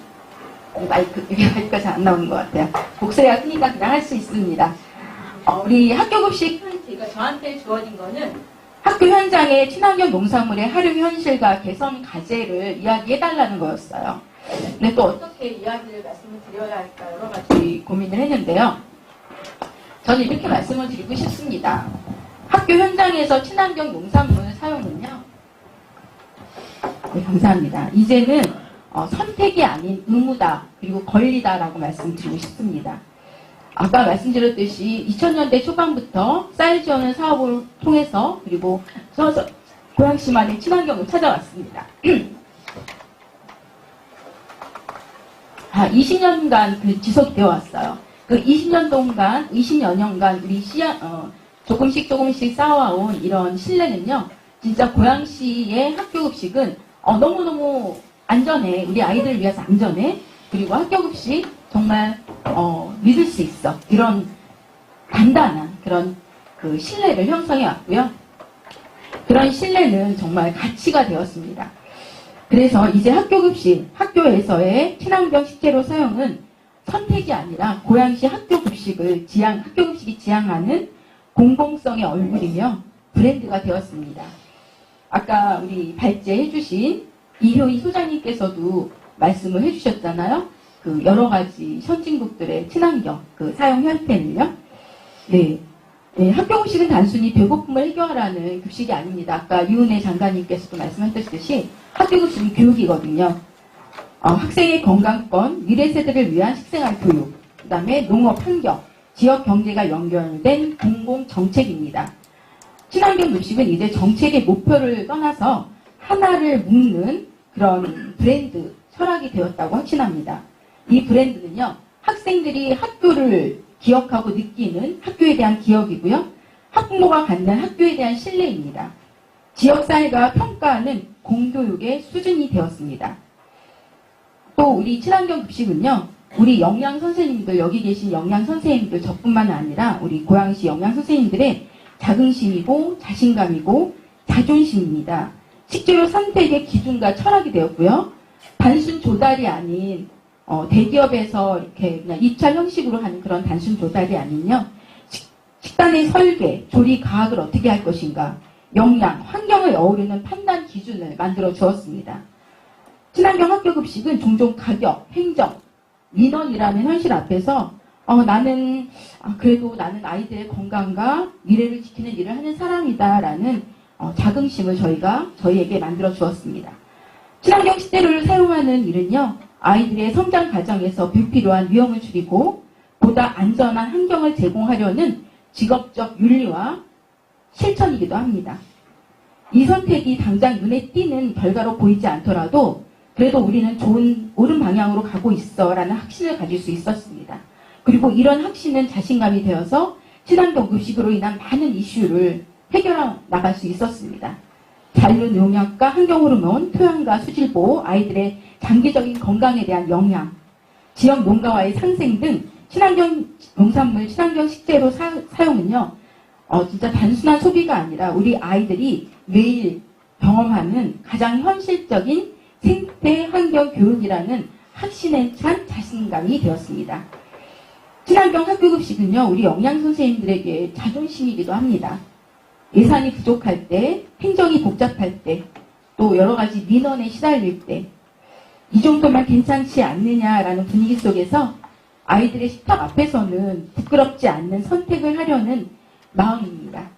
Speaker 11: 이게 마이크가 잘 안 나오는 것 같아요. 목소리가 크니까 그냥 할 수 있습니다. 우리 학교급식 제가 저한테 주어진 거는 학교 현장의 친환경 농산물의 활용 현실과 개선 과제를 이야기해달라는 거였어요. 근데 또 어떻게 이야기를 말씀을 드려야 할까 여러 가지 고민을 했는데요. 저는 이렇게 말씀을 드리고 싶습니다. 학교 현장에서 친환경 농산물 사용은요. 네, 감사합니다. 이제는 선택이 아닌 의무다 그리고 권리다라고 말씀드리고 싶습니다. 아까 말씀드렸듯이 2000년대 초반부터 쌀 지원을 사업을 통해서 그리고 고양시만의 친환경을 찾아왔습니다. 20년간 지속되어 왔어요. 그 20여 년간 우리 조금씩 쌓아온 이런 신뢰는요. 진짜 고양시의 학교급식은 너무너무 안전해. 우리 아이들을 위해서 안전해. 그리고 학교급식 정말 믿을 수 있어. 이런 단단한 그런 그 신뢰를 형성해 왔고요. 그런 신뢰는 정말 가치가 되었습니다. 그래서 이제 학교급식, 학교에서의 친환경 식재료 사용은 선택이 아니라 고양시 학교급식이 지향하는 공공성의 얼굴이며 브랜드가 되었습니다. 아까 우리 발제해주신 이효희 소장님께서도 말씀을 해주셨잖아요. 그 여러 가지 선진국들의 친환경 그 사용 형태는요. 네, 예, 학교 급식은 단순히 배고픔을 해결하라는 급식이 아닙니다. 아까 이은혜 장관님께서도 말씀하셨듯이 학교 급식은 교육이거든요. 학생의 건강권, 미래 세대를 위한 식생활 교육, 그 다음에 농업 환경, 지역 경제가 연결된 공공 정책입니다. 친환경 급식은 이제 정책의 목표를 떠나서 하나를 묶는 그런 브랜드 철학이 되었다고 확신합니다. 이 브랜드는요, 학생들이 학교를 기억하고 느끼는 학교에 대한 기억이고요. 학부모가 갖는 학교에 대한 신뢰입니다. 지역사회가 평가하는 공교육의 수준이 되었습니다. 또 우리 친환경 급식은요, 우리 영양 선생님들, 여기 계신 영양 선생님들 저뿐만 아니라 우리 고양시 영양 선생님들의 자긍심이고 자신감이고 자존심입니다. 식재료 선택의 기준과 철학이 되었고요. 단순 조달이 아닌 대기업에서 이렇게 그냥 입찰 형식으로 하는 그런 단순 조달이 아닌요. 식단의 설계, 조리 과학을 어떻게 할 것인가, 영양, 환경을 어우르는 판단 기준을 만들어 주었습니다. 친환경 학교 급식은 종종 가격, 행정, 민원이라는 현실 앞에서 그래도 나는 아이들의 건강과 미래를 지키는 일을 하는 사람이다라는 자긍심을 저희에게 만들어 주었습니다. 친환경 식재료를 사용하는 일은요, 아이들의 성장 과정에서 불필요한 위험을 줄이고 보다 안전한 환경을 제공하려는 직업적 윤리와 실천이기도 합니다. 이 선택이 당장 눈에 띄는 결과로 보이지 않더라도 그래도 우리는 옳은 방향으로 가고 있어라는 확신을 가질 수 있었습니다. 그리고 이런 확신은 자신감이 되어서 친환경 급식으로 인한 많은 이슈를 해결해 나갈 수 있었습니다. 잔류 농약과 환경호르몬, 토양과 수질보호, 아이들의 장기적인 건강에 대한 영향, 지역 농가와의 상생 등 친환경 농산물, 친환경 식재료 사용은요, 진짜 단순한 소비가 아니라 우리 아이들이 매일 경험하는 가장 현실적인 생태 환경 교육이라는 확신에 찬 자신감이 되었습니다. 친환경 학교 급식은요, 우리 영양 선생님들에게 자존심이기도 합니다. 예산이 부족할 때, 행정이 복잡할 때, 또 여러 가지 민원에 시달릴 때, 이 정도만 괜찮지 않느냐라는 분위기 속에서 아이들의 식탁 앞에서는 부끄럽지 않는 선택을 하려는 마음입니다.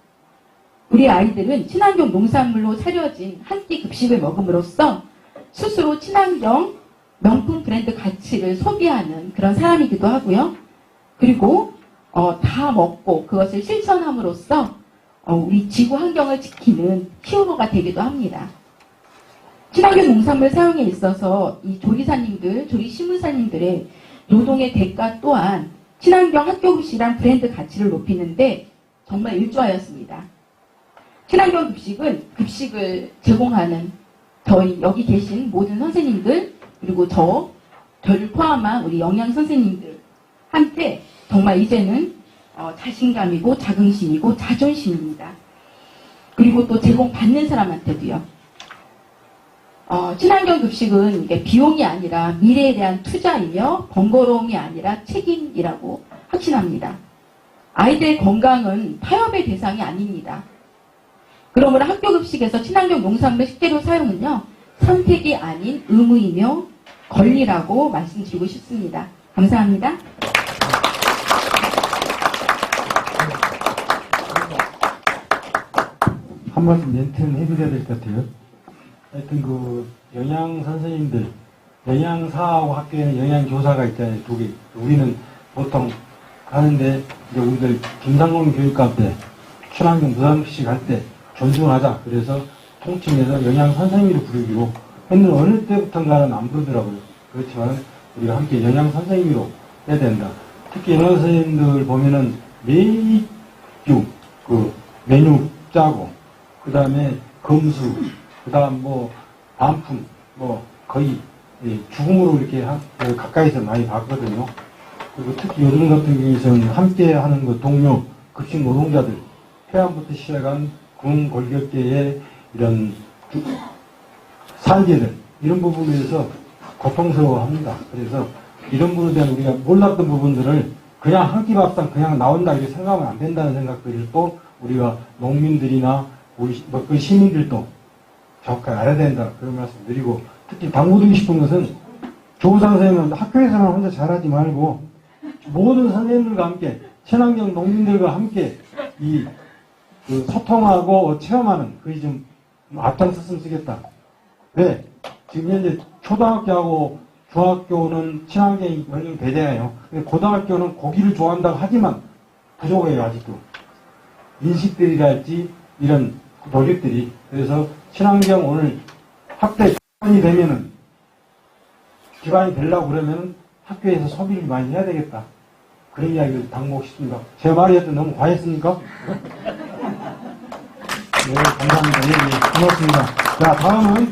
Speaker 11: 우리 아이들은 친환경 농산물로 차려진 한 끼 급식을 먹음으로써 스스로 친환경 명품 브랜드 가치를 소비하는 그런 사람이기도 하고요. 그리고 다 먹고 그것을 실천함으로써 우리 지구 환경을 지키는 히어로가 되기도 합니다. 친환경 농산물 사용에 있어서 이 조리사님들, 조리시문사님들의 노동의 대가 또한 친환경 학교급식이란 브랜드 가치를 높이는데 정말 일조하였습니다. 친환경 급식은 급식을 제공하는 저희 여기 계신 모든 선생님들, 그리고 저를 포함한 우리 영양 선생님들 한테 정말 이제는 자신감이고 자긍심이고 자존심입니다. 그리고 또 제공받는 사람한테도요. 친환경 급식은 이게 비용이 아니라 미래에 대한 투자이며 번거로움이 아니라 책임이라고 확신합니다. 아이들의 건강은 타협의 대상이 아닙니다. 그러므로 학교 급식에서 친환경 농산물 식재료 사용은요, 선택이 아닌 의무이며 권리라고 말씀드리고 싶습니다. 감사합니다.
Speaker 4: 한 말씀 멘트는 해드려야 될 것 같아요. 하여튼 영양 선생님들, 영양사하고 학교에는 영양교사가 있잖아요, 두 개. 우리는 보통 하는데, 이제 우리들 김상곤 교육감 때, 친환경 무상급식 할 때 존중하자. 그래서 통칭해서 영양 선생님으로 부르기로 했는데 어느 때부터인가는 안 부르더라고요. 그렇지만 우리가 함께 영양 선생님으로 해야 된다. 특히 영양 선생님들 보면은 매주 메뉴 짜고, 그 다음에 검수, 그 다음 반품, 거의 죽음으로 이렇게 가까이서 많이 봤거든요. 그리고 특히 요즘 같은 경우에는 함께 하는 동료, 급식 노동자들, 폐암부터 시작한 군골격계의 이런 산재들, 이런 부분에서 고통스러워합니다. 그래서 이런 부분에 대한 우리가 몰랐던 부분들을 그냥 한 끼 밥상 그냥 나온다 이렇게 생각하면 안 된다는 생각들을 또 우리가 농민들이나 우리 그 시민들도 정확하게 알아야 된다 그런 말씀 드리고, 특히 당부드리고 싶은 것은 조우상 선생님은 학교에서만 혼자 잘하지 말고 모든 선생님들과 함께 친환경 농민들과 함께 그 소통하고 체험하는 그게 좀 앞장섰으면 쓰겠다. 왜? 지금 현재 초등학교하고 중학교는 친환경이 되잖아요. 근데 고등학교는 고기를 좋아한다고 하지만 부족해요, 아직도. 인식들이랄지 이런 노력들이. 그래서 친환경 오늘 학대 기반이 되면은, 기반이 되려고 그러면은 학교에서 소비를 많이 해야 되겠다. 그런 이야기를 당부하고 싶습니다. 제 말이 너무 과했습니까? 네, 감사합니다. 예, 예, 고맙습니다. 자, 다음은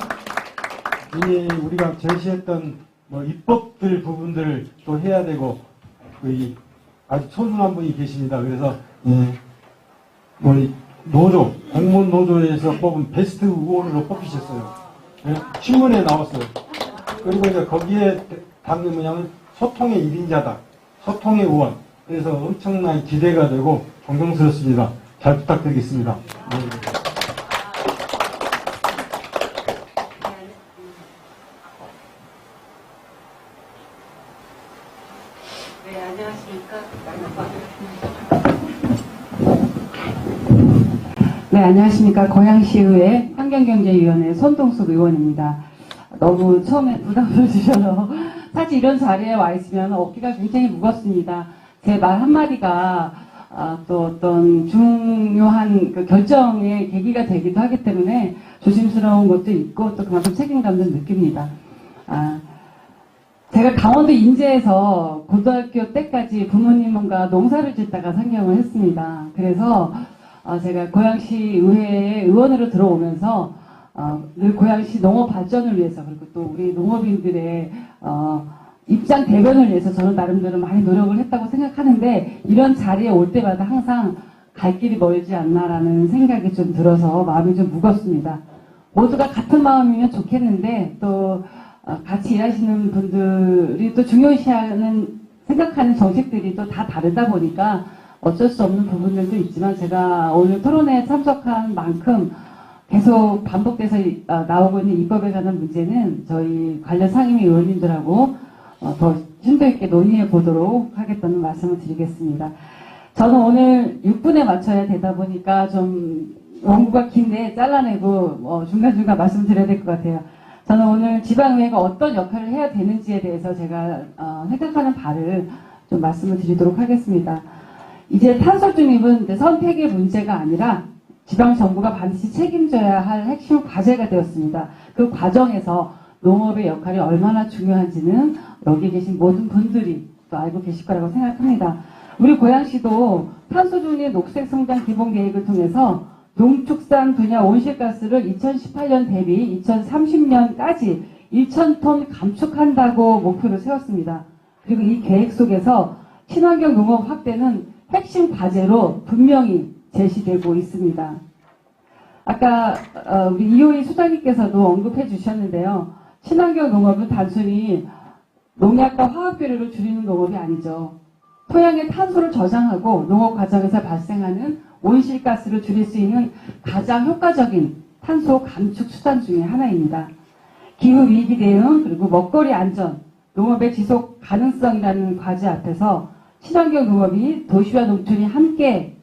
Speaker 4: 우리가 제시했던 입법들 부분들을 또 해야 되고, 아주 소중한 분이 계십니다. 그래서, 노조, 공무원 노조에서 뽑은 베스트 의원으로 뽑히셨어요. 예, 신문에 나왔어요. 그리고 이제 거기에 담긴 뭐냐면 소통의 1인자다. 소통의 의원. 그래서 엄청나게 기대가 되고 존경스럽습니다. 잘 부탁드리겠습니다. 네.
Speaker 12: 네, 안녕하십니까.
Speaker 5: 네, 안녕하십니까. 고양시의회 환경경제위원회 손동숙 의원입니다. 너무 처음에 부담을 주셔서 사실 이런 자리에 와 있으면 어깨가 굉장히 무겁습니다. 제 말 한마디가 또 어떤 중요한 그 결정의 계기가 되기도 하기 때문에 조심스러운 것도 있고 또 그만큼 책임감도 느낍니다. 제가 강원도 인제에서 고등학교 때까지 부모님과 농사를 짓다가 상경을 했습니다. 그래서 제가 고양시 의회에 의원으로 들어오면서 늘 고양시 농업 발전을 위해서 그리고 또 우리 농업인들의 입장 대변을 위해서 저는 나름대로 많이 노력을 했다고 생각하는데 이런 자리에 올 때마다 항상 갈 길이 멀지 않나라는 생각이 좀 들어서 마음이 좀 무겁습니다. 모두가 같은 마음이면 좋겠는데 또 같이 일하시는 분들이 또 중요시하는 생각하는 정책들이 또 다 다르다 보니까 어쩔 수 없는 부분들도 있지만 제가 오늘 토론회에 참석한 만큼 계속 반복돼서 나오고 있는 입법에 관한 문제는 저희 관련 상임위 의원님들하고 더 심도 있게 논의해 보도록 하겠다는 말씀을 드리겠습니다. 저는 오늘 6분에 맞춰야 되다 보니까 좀 원고가 긴데 잘라내고 중간중간 말씀드려야 될 것 같아요. 저는 오늘 지방의회가 어떤 역할을 해야 되는지에 대해서 제가 생각하는 바를 좀 말씀을 드리도록 하겠습니다. 이제 탄소 중립은 선택의 문제가 아니라 지방정부가 반드시 책임져야 할 핵심 과제가 되었습니다. 그 과정에서 농업의 역할이 얼마나 중요한지는 여기 계신 모든 분들이 또 알고 계실 거라고 생각합니다. 우리 고양시도 탄소 중립 녹색 성장 기본 계획을 통해서 농축산 분야 온실가스를 2018년 대비 2030년까지 1,000톤 감축한다고 목표를 세웠습니다. 그리고 이 계획 속에서 친환경 농업 확대는 핵심 과제로 분명히 제시되고 있습니다. 아까 우리 이호희 소장님께서도 언급해 주셨는데요. 친환경 농업은 단순히 농약과 화학비료를 줄이는 농업이 아니죠. 토양의 탄소를 저장하고 농업 과정에서 발생하는 온실가스를 줄일 수 있는 가장 효과적인 탄소 감축 수단 중에 하나입니다. 기후위기 대응 그리고 먹거리 안전, 농업의 지속 가능성이라는 과제 앞에서 친환경 농업이 도시와 농촌이 함께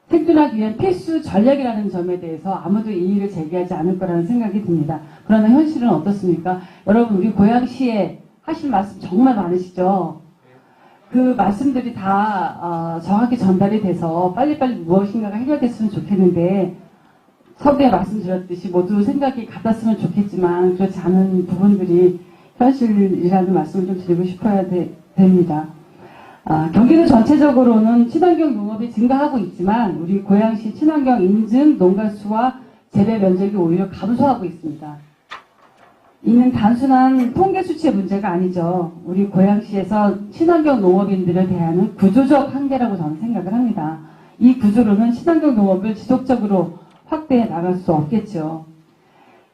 Speaker 5: 생존하기 위한 필수 전략이라는 점에 대해서 아무도 이의를 제기하지 않을 거라는 생각이 듭니다. 그러나 현실은 어떻습니까? 여러분 우리 고양시에 하신 말씀 정말 많으시죠? 그 말씀들이 다 정확히 전달이 돼서 빨리빨리 무엇인가가 해결됐으면 좋겠는데 서두에 말씀드렸듯이 모두 생각이 같았으면 좋겠지만 그렇지 않은 부분들이 현실이라는 말씀을 좀 드리고 싶어야 됩니다. 경기도 전체적으로는 친환경 농업이 증가하고 있지만 우리 고양시 친환경 인증 농가 수와 재배 면적이 오히려 감소하고 있습니다. 이는 단순한 통계 수치의 문제가 아니죠. 우리 고양시에서 친환경 농업인들을 대하는 구조적 한계라고 저는 생각을 합니다. 이 구조로는 친환경 농업을 지속적으로 확대해 나갈 수 없겠죠.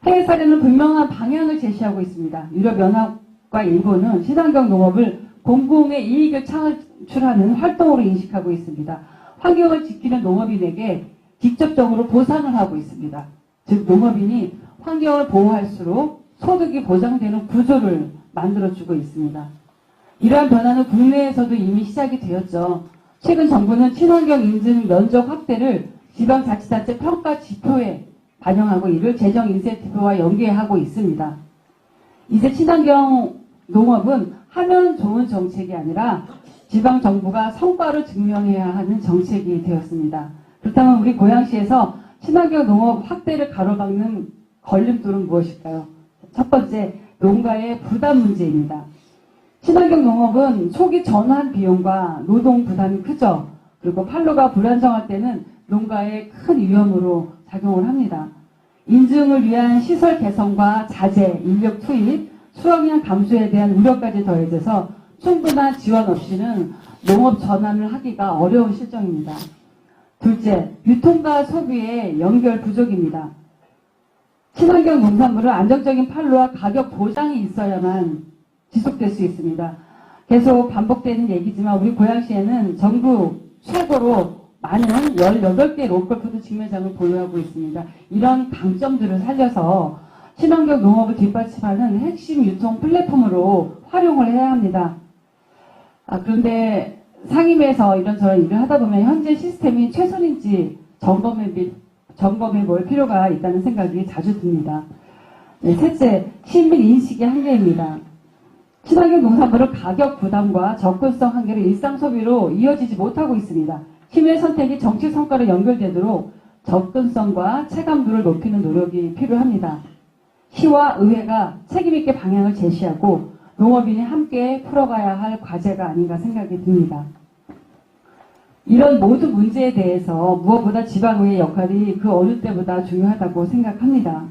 Speaker 5: 해외 사례는 분명한 방향을 제시하고 있습니다. 유럽연합과 일본은 친환경 농업을 공공의 이익을 창출하는 활동으로 인식하고 있습니다. 환경을 지키는 농업인에게 직접적으로 보상을 하고 있습니다. 즉 농업인이 환경을 보호할수록 소득이 보장되는 구조를 만들어주고 있습니다. 이러한 변화는 국내에서도 이미 시작이 되었죠. 최근 정부는 친환경 인증 면적 확대를 지방자치단체 평가 지표에 반영하고 이를 재정 인센티브와 연계하고 있습니다. 이제 친환경 농업은 하면 좋은 정책이 아니라 지방정부가 성과를 증명해야 하는 정책이 되었습니다. 그렇다면 우리 고양시에서 친환경 농업 확대를 가로막는 걸림돌은 무엇일까요? 첫 번째, 농가의 부담 문제입니다. 친환경 농업은 초기 전환 비용과 노동 부담이 크죠. 그리고 판로가 불안정할 때는 농가에 큰 위험으로 작용을 합니다. 인증을 위한 시설 개선과 자재, 인력 투입, 수확량 감소에 대한 우려까지 더해져서 충분한 지원 없이는 농업 전환을 하기가 어려운 실정입니다. 둘째, 유통과 소비의 연결 부족입니다. 친환경 농산물은 안정적인 판로와 가격 보장이 있어야만 지속될 수 있습니다. 계속 반복되는 얘기지만 우리 고양시에는 전국 최고로 많은 18개 로컬푸드 직매장을 보유하고 있습니다. 이런 강점들을 살려서 친환경 농업을 뒷받침하는 핵심 유통 플랫폼으로 활용을 해야 합니다. 그런데 상임위에서 이런저런 일을 하다 보면 현재 시스템이 최선인지 점검해 볼 필요가 있다는 생각이 자주 듭니다. 네, 셋째, 시민 인식의 한계입니다. 친환경 농산물은 가격 부담과 접근성 한계로 일상 소비로 이어지지 못하고 있습니다. 시민의 선택이 정치 성과로 연결되도록 접근성과 체감도를 높이는 노력이 필요합니다. 시와 의회가 책임있게 방향을 제시하고 농업인이 함께 풀어가야 할 과제가 아닌가 생각이 듭니다. 이런 모든 문제에 대해서 무엇보다 지방의회의 역할이 그 어느 때보다 중요하다고 생각합니다.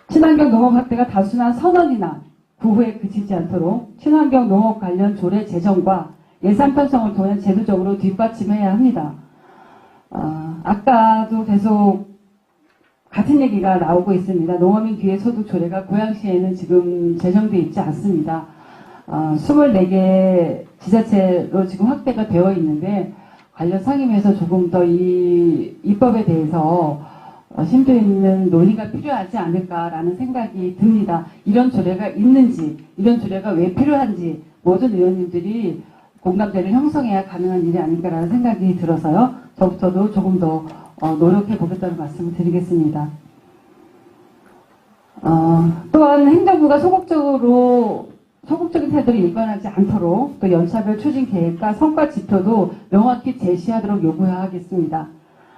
Speaker 5: 친환경 농업 확대가 단순한 선언이나 구호에 그치지 않도록 친환경 농업 관련 조례 제정과 예산 편성을 통해 제도적으로 뒷받침해야 합니다. 아까도 계속 같은 얘기가 나오고 있습니다. 농어민 기회소득 조례가 고양시에는 지금 제정되어 있지 않습니다. 24개 지자체로 지금 확대가 되어 있는데 관련 상임위에서 조금 더 이 입법에 대해서 심도 있는 논의가 필요하지 않을까라는 생각이 듭니다. 이런 조례가 있는지, 이런 조례가 왜 필요한지 모든 의원님들이 공감대를 형성해야 가능한 일이 아닌가라는 생각이 들어서요. 저부터도 조금 더 노력해 보겠다는 말씀을 드리겠습니다. 또한 행정부가 소극적인 태도를 일관하지 않도록 또 연차별 추진 계획과 성과 지표도 명확히 제시하도록 요구하겠습니다.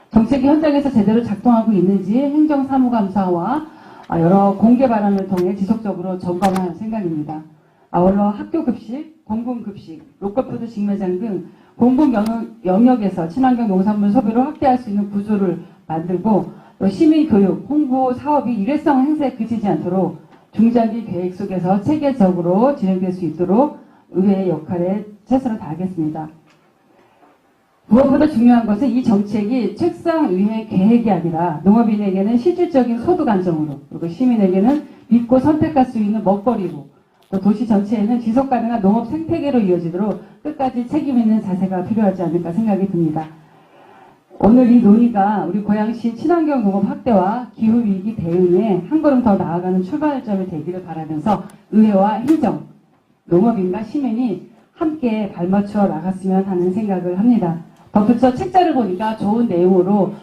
Speaker 5: 정책이 현장에서 제대로 작동하고 있는지 행정사무감사와 여러 공개 발언을 통해 지속적으로 점검할 생각입니다. 아울러 학교급식, 공공급식, 로컬푸드 직매장 등 공공 영역에서 친환경 농산물 소비를 확대할 수 있는 구조를 만들고 또 시민교육, 홍보 사업이 일회성 행사에 그치지 않도록 중장기 계획 속에서 체계적으로 진행될 수 있도록 의회의 역할에 최선을 다하겠습니다. 무엇보다 중요한 것은 이 정책이 책상 위의 계획이 아니라 농업인에게는 실질적인 소득 안정으로 그리고 시민에게는 믿고 선택할 수 있는 먹거리로 또 도시 전체에는 지속가능한 농업 생태계로 이어지도록 끝까지 책임 있는 자세가 필요하지 않을까 생각이 듭니다. 오늘 이 논의가 우리 고양시 친환경 농업 확대와 기후위기 대응에 한 걸음 더 나아가는 출발점이 되기를 바라면서 의회와 행정, 농업인과 시민이 함께 발맞추어 나갔으면 하는 생각을 합니다. 덧붙여 책자를 보니까 좋은 내용으로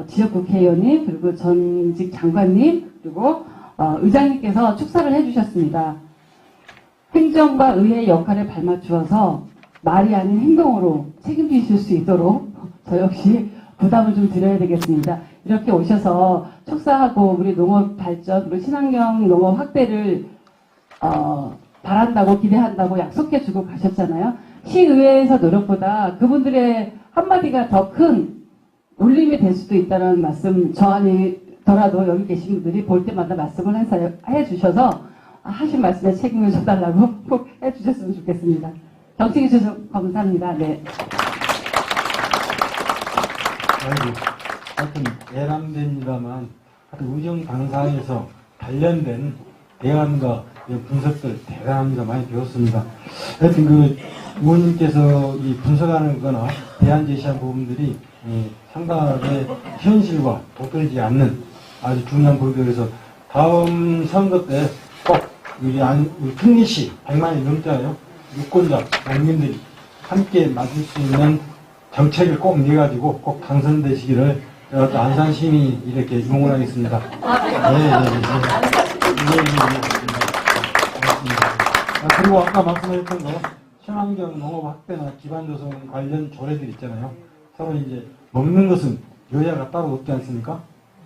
Speaker 5: 지역국회의원님 그리고 전직 장관님 그리고 의장님께서 축사를 해주셨습니다. 행정과 의회의 역할을 발맞추어서 말이 아닌 행동으로 책임지실 수 있도록 저 역시 부담을 좀 드려야 되겠습니다. 이렇게 오셔서 축사하고 우리 농업 발전, 우리 친환경 농업 확대를 바란다고 기대한다고 약속해주고 가셨잖아요. 시의회에서 노력보다 그분들의 한마디가 더 큰 울림이 될 수도 있다는 말씀 저 아니더라도 여기 계신 분들이 볼 때마다 말씀을 해주셔서 하신 말씀에 책임을 져달라고 꼭 해주셨으면 좋겠습니다. 정치해 주셔서 감사합니다. 네.
Speaker 4: 하여튼 예람됩니다만 하여튼 의정 당사에서 관련된 대안과 분석들 대단합니다. 많이 배웠습니다. 하여튼 그 의원님께서 이 분석하는 거나 대안 제시한 부분들이 상당하게 현실과 도떨지 않는 아주 중요한 부분들에서 다음 선거 때 꼭 우리 특리시 100만이 넘잖아요. 유권자, 국민들이 함께 맞을 수 있는 정책을 꼭 내가지고 꼭 당선되시기를 제가 또 안산시민이 이렇게 응원하겠습니다. 그리고 아까 말씀하셨던 거 친환경 농업 확대나 기반조성 관련 조례들 있잖아요. 서로 이제 먹는 것은 여야가 따로 없지 않습니까?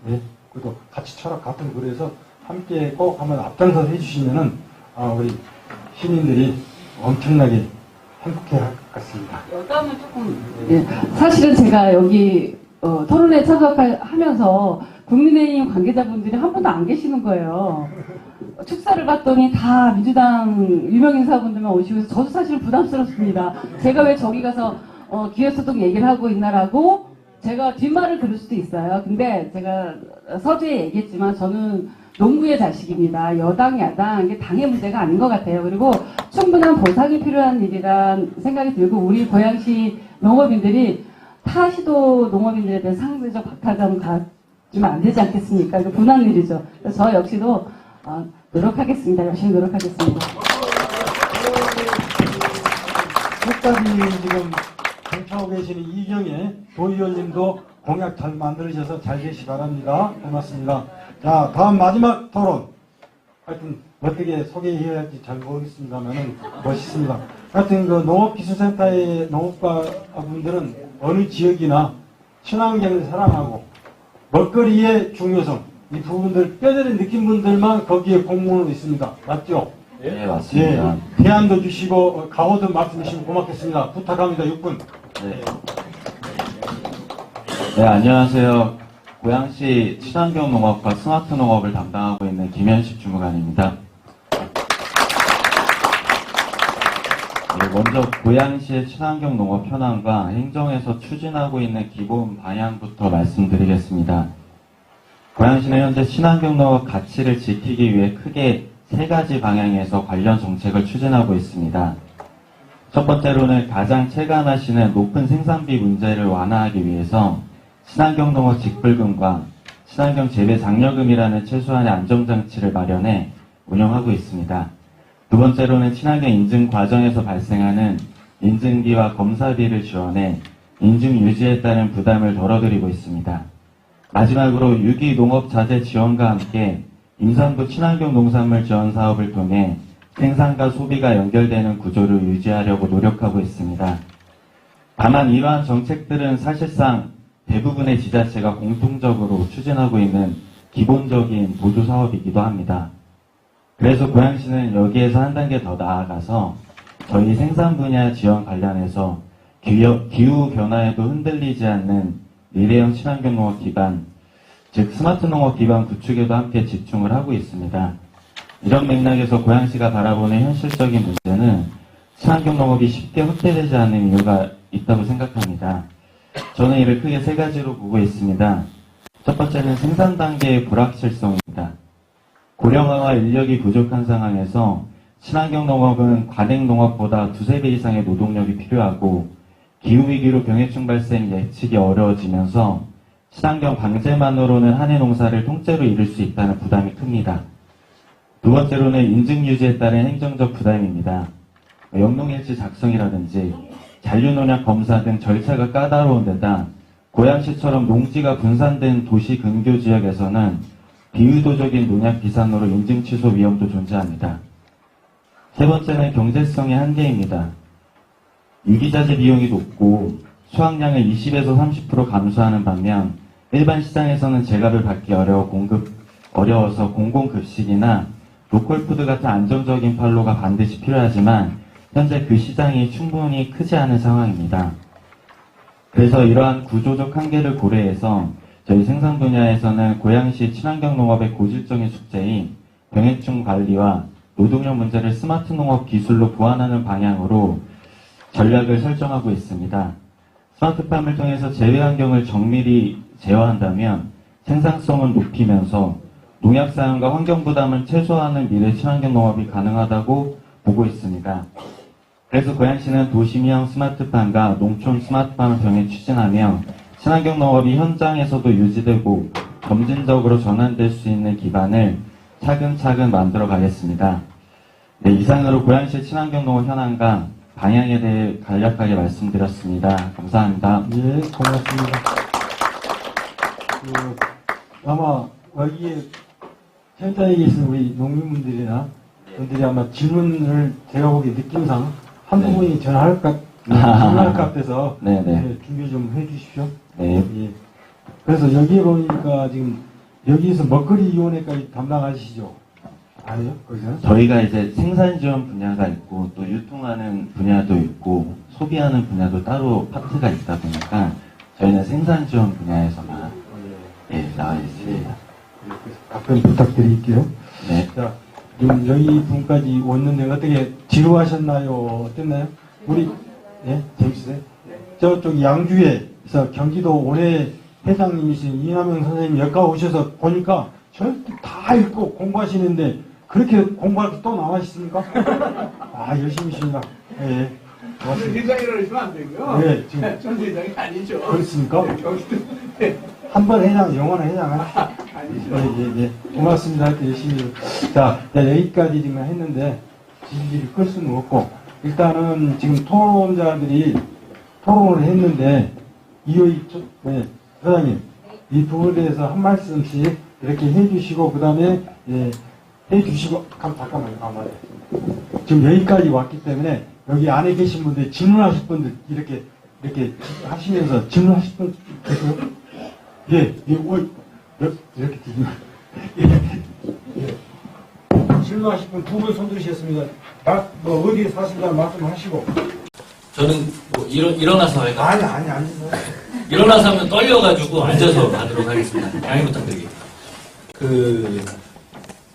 Speaker 4: 네. 그래도 같이 철학 같은 그래서 함께 꼭 한번 앞장서서 해주시면은 우리 시민들이 엄청나게 행복해 할 것 같습니다.
Speaker 12: 여담은 조금.
Speaker 5: 예, 사실은 제가 여기 토론에 참석하면서 국민의힘 관계자분들이 한 분도 안 계시는 거예요. 축사를 봤더니 다 민주당 유명 인사분들만 오시고 해서 저도 사실 부담스럽습니다. 제가 왜 저기 가서 기회소득 얘기를 하고 있나라고 제가 뒷말을 들을 수도 있어요. 근데 제가 서두에 얘기했지만 저는 농부의 자식입니다. 여당, 야당, 이게 당의 문제가 아닌 것 같아요. 그리고 충분한 보상이 필요한 일이란 생각이 들고 우리 고양시 농업인들이 타 시도 농업인들에 대한 상대적 박탈감을 가지면 안 되지 않겠습니까? 이거 분한 일이죠. 그래서 저 역시도 노력하겠습니다. 열심히 노력하겠습니다.
Speaker 4: 끝까지 지금 경청하고 계시는 이경혜 도의원님도 공약 잘 만들으셔서 잘 되시 바랍니다. 고맙습니다. 자, 다음 마지막 토론. 하여튼 어떻게 소개해야 할지 잘 모르겠습니다만은 멋있습니다. 하여튼 그 농업기술센터의 농업가분들은 어느 지역이나 친환경을 사랑하고 먹거리의 중요성 이 부분들 뼈저리 느낀 분들만 거기에 공무원으로 있습니다. 맞죠?
Speaker 13: 네, 맞습니다.
Speaker 4: 네, 대안도 주시고 가오도 말씀 주시면 고맙겠습니다. 부탁합니다. 6분.
Speaker 13: 네, 안녕하세요. 고양시 친환경 농업과 스마트 농업을 담당하고 있는 김현식 주무관입니다. 네, 먼저 고양시의 친환경 농업 현황과 행정에서 추진하고 있는 기본 방향부터 말씀드리겠습니다. 고양시는 현재 친환경 농업 가치를 지키기 위해 크게 3가지 방향에서 관련 정책을 추진하고 있습니다. 첫 번째로는 가장 체감하시는 높은 생산비 문제를 완화하기 위해서 친환경 농업 직불금과 친환경 재배 장려금이라는 최소한의 안정장치를 마련해 운영하고 있습니다. 두 번째로는 친환경 인증 과정에서 발생하는 인증비와 검사비를 지원해 인증 유지에 따른 부담을 덜어드리고 있습니다. 마지막으로 유기농업자재 지원과 함께 임산부 친환경 농산물 지원 사업을 통해 생산과 소비가 연결되는 구조를 유지하려고 노력하고 있습니다. 다만 이러한 정책들은 사실상 대부분의 지자체가 공통적으로 추진하고 있는 기본적인 보조 사업이기도 합니다. 그래서 고양시는 여기에서 한 단계 더 나아가서 저희 생산 분야 지원 관련해서 기후 변화에도 흔들리지 않는 미래형 친환경 농업 기반, 즉 스마트 농업 기반 구축에도 함께 집중을 하고 있습니다. 이런 맥락에서 고양시가 바라보는 현실적인 문제는 친환경 농업이 쉽게 확대되지 않는 이유가 있다고 생각합니다. 저는 이를 크게 3가지로 보고 있습니다. 첫 번째는 생산 단계의 불확실성입니다. 고령화와 인력이 부족한 상황에서 친환경 농업은 관행 농업보다 2~3배 이상의 노동력이 필요하고 기후위기로 병해충 발생 예측이 어려워지면서 친환경 방제만으로는 한 해 농사를 통째로 이룰 수 있다는 부담이 큽니다. 두 번째로는 인증 유지에 따른 행정적 부담입니다. 영농일지 작성이라든지 잔류농약 검사 등 절차가 까다로운 데다 고양시처럼 농지가 분산된 도시 근교 지역에서는 비의도적인 농약 비산으로 인증 취소 위험도 존재합니다. 세 번째는 경제성의 한계입니다. 유기자재 비용이 높고 수확량을 20에서 30% 감소하는 반면 일반 시장에서는 제값을 받기 어려워서 공공급식이나 로컬푸드 같은 안정적인 판로가 반드시 필요하지만 현재 그 시장이 충분히 크지 않은 상황입니다. 그래서 이러한 구조적 한계를 고려해서 저희 생산 분야에서는 고양시 친환경 농업의 고질적인 숙제인 병해충 관리와 노동력 문제를 스마트 농업 기술로 보완하는 방향으로 전략을 설정하고 있습니다. 스마트팜을 통해서 재배 환경을 정밀히 제어한다면 생산성을 높이면서 농약 사용과 환경 부담을 최소화하는 미래 친환경 농업이 가능하다고 보고 있습니다. 그래서 고양시는 도심형 스마트팜과 농촌 스마트팜을 병행 추진하며 친환경 농업이 현장에서도 유지되고 점진적으로 전환될 수 있는 기반을 차근차근 만들어 가겠습니다. 네, 이상으로 고양시 친환경 농업 현황과 방향에 대해 간략하게 말씀드렸습니다. 감사합니다.
Speaker 4: 예, 고맙습니다. 아마 여기에 현장에 계신 우리 농민분들이나 분들이 아마 질문을 제가 보기 느낌상 한 부분이 질문할 것 같아서
Speaker 13: 네네.
Speaker 4: 네, 준비 좀 해주십시오.
Speaker 13: 네.
Speaker 4: 예. 그래서 여기에 보니까 지금 여기에서 먹거리위원회까지 담당하시죠? 아니요? 거기서는?
Speaker 13: 저희가 이제 생산 지원 분야가 있고 또 유통하는 분야도 있고 소비하는 분야도 따로 파트가 있다 보니까 저희는 생산 지원 분야에서만 나와 있습니다.
Speaker 4: 답변 부탁드릴게요.
Speaker 13: 네.
Speaker 4: 자, 지금 여기 분까지 왔는데 어떻게 지루하셨나요? 어땠나요? 우리 예, 재밌으세요? 저쪽 양주에서 경기도 올해 회장님이신 이남영 선생님 여기가 오셔서 보니까 절대 다 읽고 공부하시는데 그렇게 공부할 게 또 남아있습니까? 아, 열심히십니다. 예, 고맙습니다.
Speaker 6: 회장이라고 하시면 안 되고요.
Speaker 4: 네, 지금.
Speaker 6: 전 회장이 아니죠.
Speaker 4: 그렇습니까?
Speaker 6: 네.
Speaker 4: 한 번 회장, 영원한 회장은?
Speaker 6: 아니죠.
Speaker 4: 예. 고맙습니다. 하여튼 열심히. 자, 여기까지 지금 했는데, 질질 끌 수는 없고, 일단은 지금 토론자들이 토론을 했는데, 회장님, 이 부분에 대해서 한 말씀씩 이렇게 해주시고, 그 다음에, 해주시고, 잠깐만요. 지금 여기까지 왔기 때문에, 여기 안에 계신 분들, 질문하실 분들, 이렇게 하시면서 질문하실 분 계세요? 이렇게 질문하실 분 두 분 손 드시겠습니다. 어디에 사신다는 말씀하시고.
Speaker 14: 저는 뭐 일어나서 할까요?
Speaker 4: 아니.
Speaker 14: 일어나서 하면 떨려가지고 앉아서 하도록 하겠습니다. 양해 부탁드리겠습니다.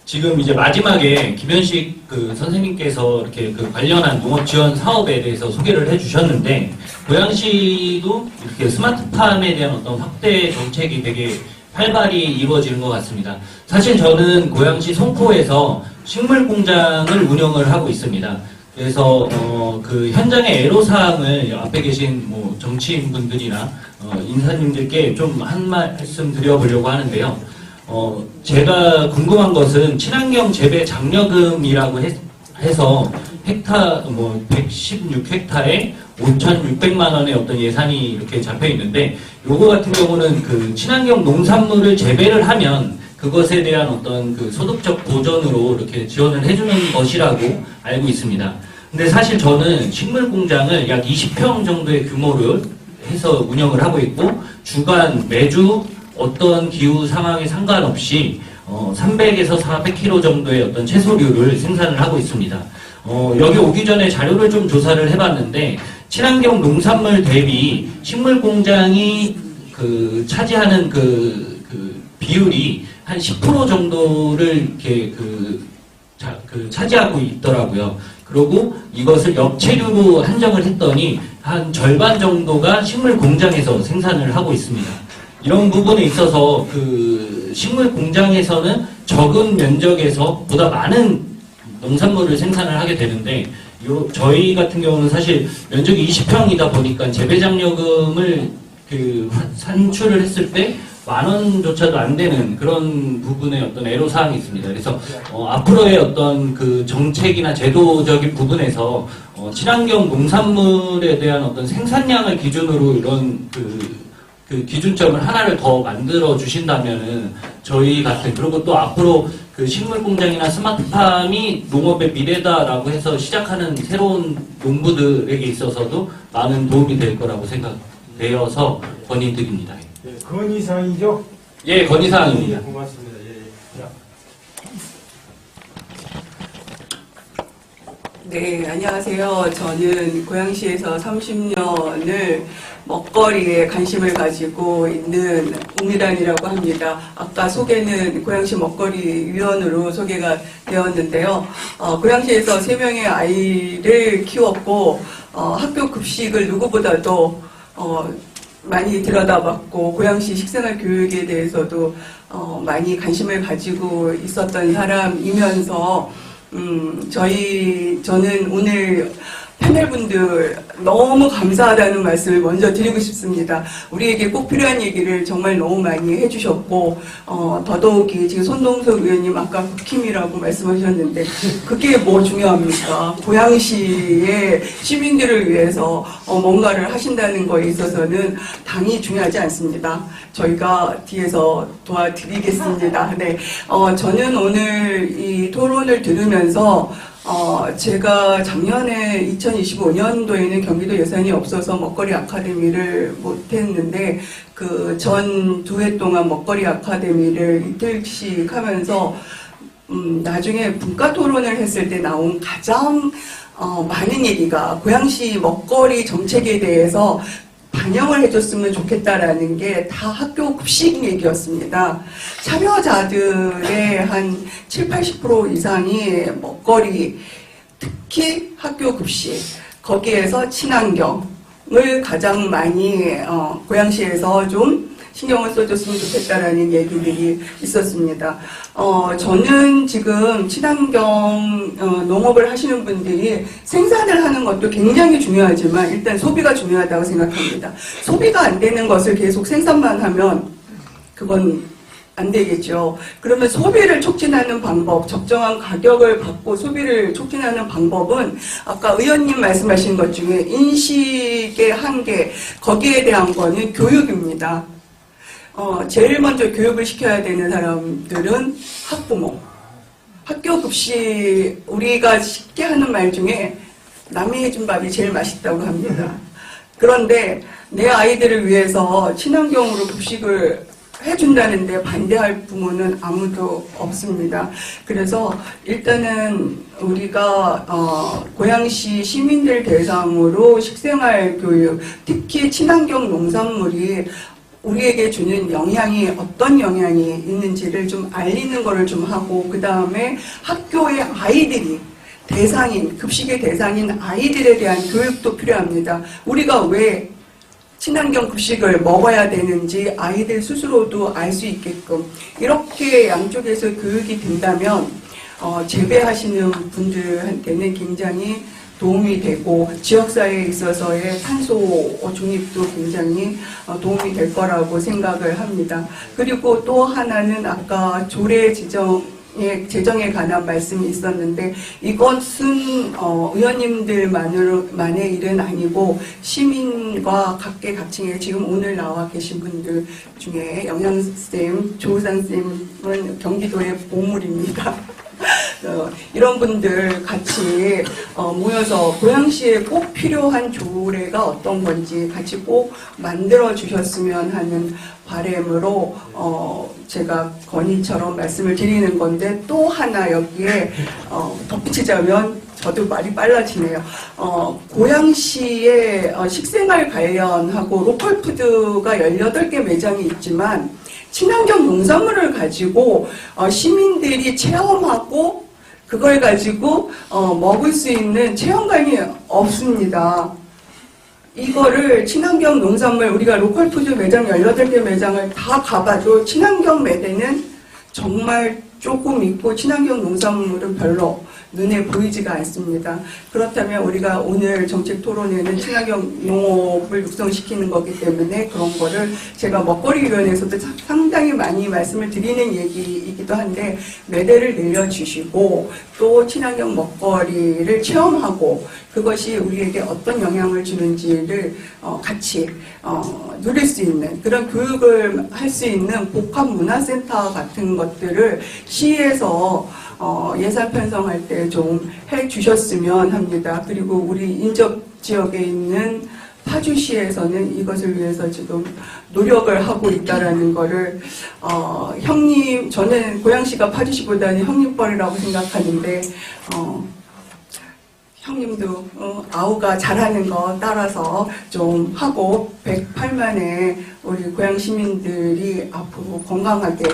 Speaker 14: 지금 이제 마지막에 김현식 선생님께서 이렇게 관련한 농업 지원 사업에 대해서 소개를 해주셨는데, 고양시도 이렇게 스마트팜에 대한 어떤 확대 정책이 되게 활발히 이루어지는 것 같습니다. 사실 저는 고양시 송포에서 식물 공장을 운영을 하고 있습니다. 그래서 그 현장의 애로사항을 앞에 계신 뭐 정치인분들이나 인사님들께 좀 한 말씀 드려보려고 하는데요. 제가 궁금한 것은 친환경 재배 장려금이라고 해서 헥타 116헥타에 5,600만 원의 어떤 예산이 이렇게 잡혀 있는데, 요거 같은 경우는 그 친환경 농산물을 재배를 하면 그것에 대한 어떤 그 소득적 보전으로 이렇게 지원을 해주는 것이라고 알고 있습니다. 근데 사실 저는 식물 공장을 약 20평 정도의 규모를 해서 운영을 하고 있고, 주간 매주 어떤 기후 상황에 상관없이 300에서 400kg 정도의 어떤 채소류를 생산을 하고 있습니다. 여기 오기 전에 자료를 좀 조사를 해봤는데, 친환경 농산물 대비 식물 공장이 차지하는 비율이 한 10% 정도를 이렇게 차지하고 있더라고요. 그리고 이것을 엽채류로 한정을 했더니 한 절반 정도가 식물 공장에서 생산을 하고 있습니다. 이런 부분에 있어서 식물 공장에서는 적은 면적에서 보다 많은 농산물을 생산을 하게 되는데, 저희 같은 경우는 사실 면적이 20평이다 보니까 재배장려금을 산출을 했을 때 10,000원조차도 안 되는 그런 부분의 어떤 애로사항이 있습니다. 그래서 앞으로의 어떤 정책이나 제도적인 부분에서 친환경 농산물에 대한 어떤 생산량을 기준으로 이런 기준점을 하나를 더 만들어 주신다면은 저희 같은, 그리고 또 앞으로 식물 공장이나 스마트팜이 농업의 미래다라고 해서 시작하는 새로운 농부들에게 있어서도 많은 도움이 될 거라고 생각되어서 건의드립니다.
Speaker 4: 건의사항이죠?
Speaker 14: 예, 건의사항입니다.
Speaker 4: 고맙습니다.
Speaker 15: 네, 안녕하세요. 저는 고양시에서 30년을 먹거리에 관심을 가지고 있는 우미란이라고 합니다. 아까 소개는 고양시 먹거리위원으로 소개가 되었는데요. 고양시에서 3명의 아이를 키웠고 학교 급식을 누구보다도 많이 들여다봤고, 고양시 식생활 교육에 대해서도 많이 관심을 가지고 있었던 사람이면서 저는 오늘 패널분들 너무 감사하다는 말씀을 먼저 드리고 싶습니다. 우리에게 꼭 필요한 얘기를 정말 너무 많이 해주셨고 더더욱이 지금 손동석 의원님 아까 국힘이라고 말씀하셨는데 그게 뭐 중요합니까? 고양시의 시민들을 위해서 뭔가를 하신다는 거에 있어서는 당이 중요하지 않습니다. 저희가 뒤에서 도와드리겠습니다. 네, 저는 오늘 이 토론을 들으면서 제가 작년에 2025년도에는 경기도 예산이 없어서 먹거리 아카데미를 못했는데 그 전 2회 동안 먹거리 아카데미를 이틀씩 하면서 나중에 분과 토론을 했을 때 나온 가장 많은 얘기가 고양시 먹거리 정책에 대해서 반영을 해줬으면 좋겠다라는 게 다 학교 급식 얘기였습니다. 참여자들의 한 70-80% 이상이 먹거리, 특히 학교 급식, 거기에서 친환경을 가장 많이 고양시에서 좀 신경을 써줬으면 좋겠다라는 얘기들이 있었습니다. 저는 지금 친환경 농업을 하시는 분들이 생산을 하는 것도 굉장히 중요하지만 일단 소비가 중요하다고 생각합니다. 소비가 안 되는 것을 계속 생산만 하면 그건 안 되겠죠. 그러면 소비를 촉진하는 방법, 적정한 가격을 받고 소비를 촉진하는 방법은 아까 의원님 말씀하신 것 중에 인식의 한계, 거기에 대한 거는 교육입니다. 제일 먼저 교육을 시켜야 되는 사람들은 학부모. 학교 급식, 우리가 쉽게 하는 말 중에 남이 해준 밥이 제일 맛있다고 합니다. 그런데 내 아이들을 위해서 친환경으로 급식을 해준다는데 반대할 부모는 아무도 없습니다. 그래서 일단은 우리가 고양시 시민들 대상으로 식생활 교육, 특히 친환경 농산물이 우리에게 주는 영향이 어떤 영향이 있는지를 좀 알리는 거를 좀 하고 그 다음에 학교의 아이들이 대상인, 급식의 대상인 아이들에 대한 교육도 필요합니다. 우리가 왜 친환경 급식을 먹어야 되는지 아이들 스스로도 알 수 있게끔 이렇게 양쪽에서 교육이 된다면 재배하시는 분들한테는 굉장히 도움이 되고 지역사회에 있어서의 탄소 중립도 굉장히 도움이 될 거라고 생각을 합니다. 그리고 또 하나는 아까 조례 제정에 관한 말씀이 있었는데 이것은 의원님들만의 일은 아니고 시민과 각계각층에 지금 오늘 나와 계신 분들 중에 영양쌤, 조우상쌤은 경기도의 보물입니다. 이런 분들 같이 모여서 고양시에 꼭 필요한 조례가 어떤 건지 같이 꼭 만들어 주셨으면 하는 바람으로 제가 건의처럼 말씀을 드리는 건데 또 하나 여기에 덧붙이자면 저도 말이 빨라지네요. 고양시에 식생활 관련하고 로컬푸드가 18개 매장이 있지만 친환경 농산물을 가지고 시민들이 체험하고 그걸 가지고 먹을 수 있는 체험관이 없습니다. 이거를 친환경 농산물 우리가 로컬푸드 매장 18개 매장을 다 가봐도 친환경 매대는 정말 조금 있고 친환경 농산물은 별로 눈에 보이지가 않습니다. 그렇다면 우리가 오늘 정책 토론회는 친환경 농업을 육성시키는 거기 때문에 그런 거를 제가 먹거리위원회에서도 상당히 많이 말씀을 드리는 얘기이기도 한데 매대를 늘려주시고 또 친환경 먹거리를 체험하고 그것이 우리에게 어떤 영향을 주는지를 같이 누릴 수 있는 그런 교육을 할 수 있는 복합문화센터 같은 것들을 시에서 예산 편성할 때 좀 해주셨으면 합니다. 그리고 우리 인접 지역에 있는 파주시에서는 이것을 위해서 지금 노력을 하고 있다라는 거를 형님, 저는 고양시가 파주시보다는 형님뻘이라고 생각하는데 형님도 아우가 잘하는 거 따라서 좀 하고 108만의 우리 고양 시민들이 앞으로 건강하게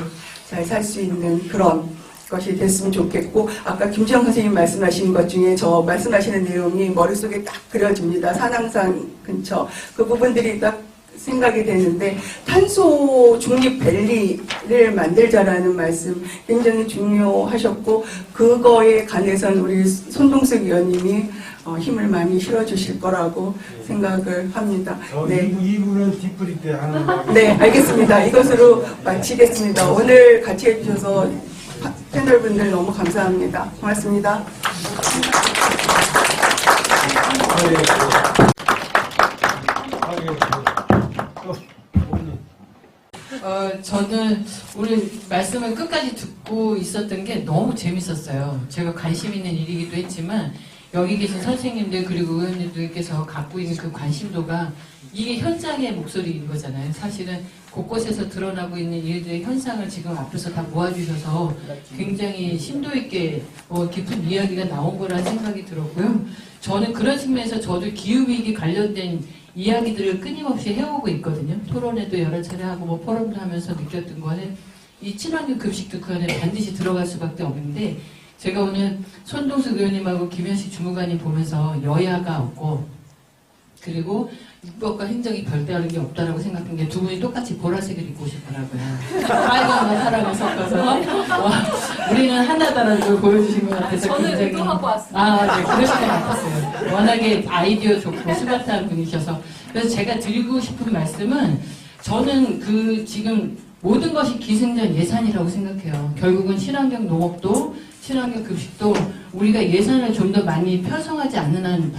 Speaker 15: 잘 살 수 있는 그런 것이 됐으면 좋겠고 아까 김지영 선생님 말씀하신 것 중에 저 말씀하시는 내용이 머릿속에 딱 그려집니다. 산왕산 근처 그 부분들이 딱 생각이 되는데 탄소 중립 밸리를 만들자라는 말씀 굉장히 중요하셨고 그거에 관해서는 우리 손동석 의원님이 힘을 많이 실어주실 거라고 생각을 합니다. 네.
Speaker 16: 2부는 뒷풀이 때 하는 거.
Speaker 15: 네, 알겠습니다. 이것으로 마치겠습니다. 오늘 같이 해주셔서 패널분들 너무 감사합니다. 고맙습니다.
Speaker 17: 저는 오늘 말씀을 끝까지 듣고 있었던 게 너무 재밌었어요. 제가 관심 있는 일이기도 했지만 여기 계신 선생님들 그리고 의원님들께서 갖고 있는 그 관심도가 이게 현장의 목소리인 거잖아요. 사실은 곳곳에서 드러나고 있는 일들의 현상을 지금 앞에서 다 모아주셔서 굉장히 심도 있게 깊은 이야기가 나온 거라는 생각이 들었고요. 저는 그런 측면에서 저도 기후위기 관련된 이야기들을 끊임없이 해오고 있거든요. 토론회도 여러 차례 하고 뭐 포럼도 하면서 느꼈던 거는 이 친환경 급식도 그 안에 반드시 들어갈 수밖에 없는데 제가 오늘 손동숙 의원님하고 김현식 주무관님 보면서 여야가 없고 그리고 입법과 행정이 별다른 게 없다라고 생각한 게 두 분이 똑같이 보라색을 입고 오셨더라고요. 빨강과 파랑을 섞어서 와, 우리는 하나다라는 걸 보여주신 것 같아서
Speaker 11: 저는
Speaker 17: 굉장히
Speaker 11: 의도하고 왔습니다.
Speaker 17: 네, 그러실 것 같았어요. 워낙에 아이디어 좋고 스마트한 분이셔서 그래서 제가 드리고 싶은 말씀은 저는 그 지금 모든 것이 기승전 예산이라고 생각해요. 결국은 친환경 농업도 친환경 급식도 우리가 예산을 좀 더 많이 편성하지 않는 한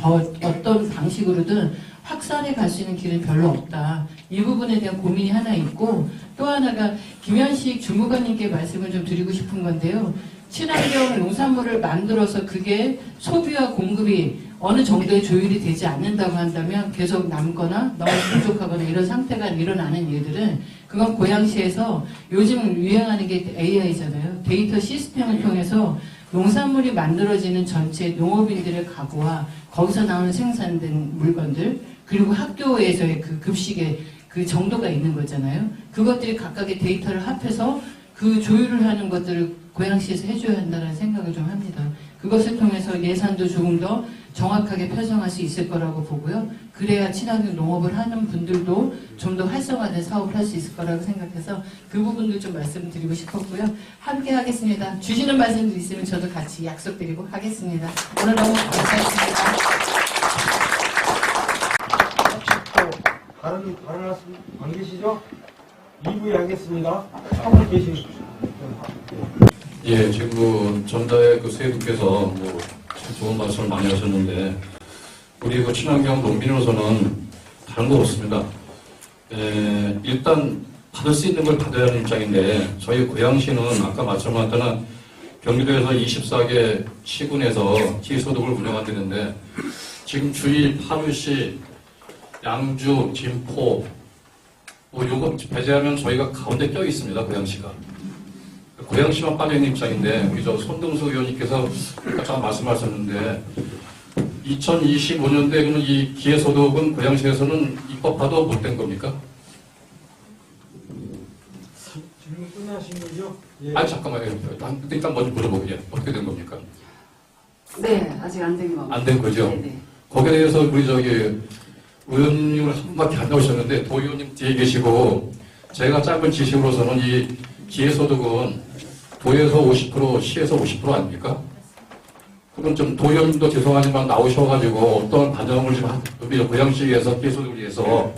Speaker 17: 어떤 방식으로든 확산해 갈 수 있는 길은 별로 없다. 이 부분에 대한 고민이 하나 있고 또 하나가 김현식 주무관님께 말씀을 좀 드리고 싶은 건데요. 친환경 농산물을 만들어서 그게 소비와 공급이 어느 정도의 조율이 되지 않는다고 한다면 계속 남거나 너무 부족하거나 이런 상태가 일어나는 일들은 그건 고양시에서 요즘 유행하는 게 AI잖아요. 데이터 시스템을 통해서 농산물이 만들어지는 전체 농업인들의 가구와 거기서 나오는 생산된 물건들 그리고 학교에서의 그 급식의 그 정도가 있는 거잖아요. 그것들이 각각의 데이터를 합해서 그 조율을 하는 것들을 고양시에서 해줘야 한다는 생각을 좀 합니다. 그것을 통해서 예산도 조금 더 정확하게 편성할 수 있을 거라고 보고요. 그래야 친환경 농업을 하는 분들도 좀 더 활성화된 사업을 할 수 있을 거라고 생각해서 그 부분도 좀 말씀드리고 싶었고요. 함께 하겠습니다. 주시는 말씀도 있으면 저도 같이 약속드리고 하겠습니다. 오늘 너무 감사했습니다.
Speaker 16: 다른 말씀 안 계시죠? 2부에 하겠습니다. 한분 계시.
Speaker 18: 예, 지금 전자의 그 수혜분께서 뭐 좋은 말씀을 많이 하셨는데 우리 그 친환경 농민으로서는 다른 거 없습니다. 일단 받을 수 있는 걸 받아야 하는 입장인데 저희 고양시는 아까 말씀하셨던 경기도에서 24개 시군에서 기소득을 운영한다는데 지금 주위 파주시, 양주, 진포 뭐 요거 배제하면 저희가 가운데 껴 있습니다. 고양시가. 고양시만 빠져있는 입장인데 우리 저 손동수 의원님께서 아까 말씀하셨는데 2025년도에는 이 기회소득은 고양시에서는 입법화도 못 된 겁니까?
Speaker 16: 질문 끝나신 거죠? 예.
Speaker 18: 아니 잠깐만요. 일단 먼저 물어보고 어떻게 된 겁니까?
Speaker 19: 네, 아직 안 된 거.
Speaker 18: 안 된 거죠?
Speaker 19: 네네.
Speaker 18: 거기에 대해서 우리 저기 의원님을 한 분밖에 안 나오셨는데 도 의원님 뒤에 계시고 제가 짧은 지식으로서는 이 기회소득은 도에서 50%, 시에서 50% 아닙니까? 그럼 좀 도 의원님도 죄송하지만 나오셔가지고 어떤 반영을 좀 우리 고양시에서 기회소득을 위해서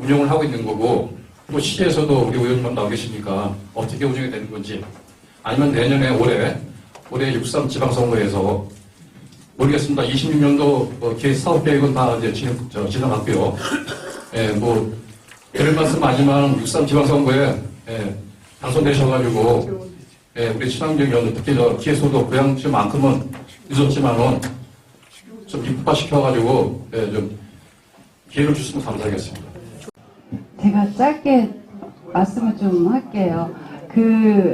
Speaker 18: 운영을 하고 있는 거고 또 시에서도 우리 의원님만 나오 계시니까 어떻게 운영이 되는 건지 아니면 내년에 올해 63 지방선거에서 모르겠습니다. 26년도 기획 사업계획은 다 이제 진행했고요. 예, 뭐, 예를 말씀하지만 63 지방선거에, 당선되셔가지고, 우리 친환경위원, 특히 기회소득 고양시만큼은 늦었지만은 좀 입법화시켜가지고, 좀 기회를 주시면 감사하겠습니다.
Speaker 19: 제가 짧게 말씀을 좀 할게요.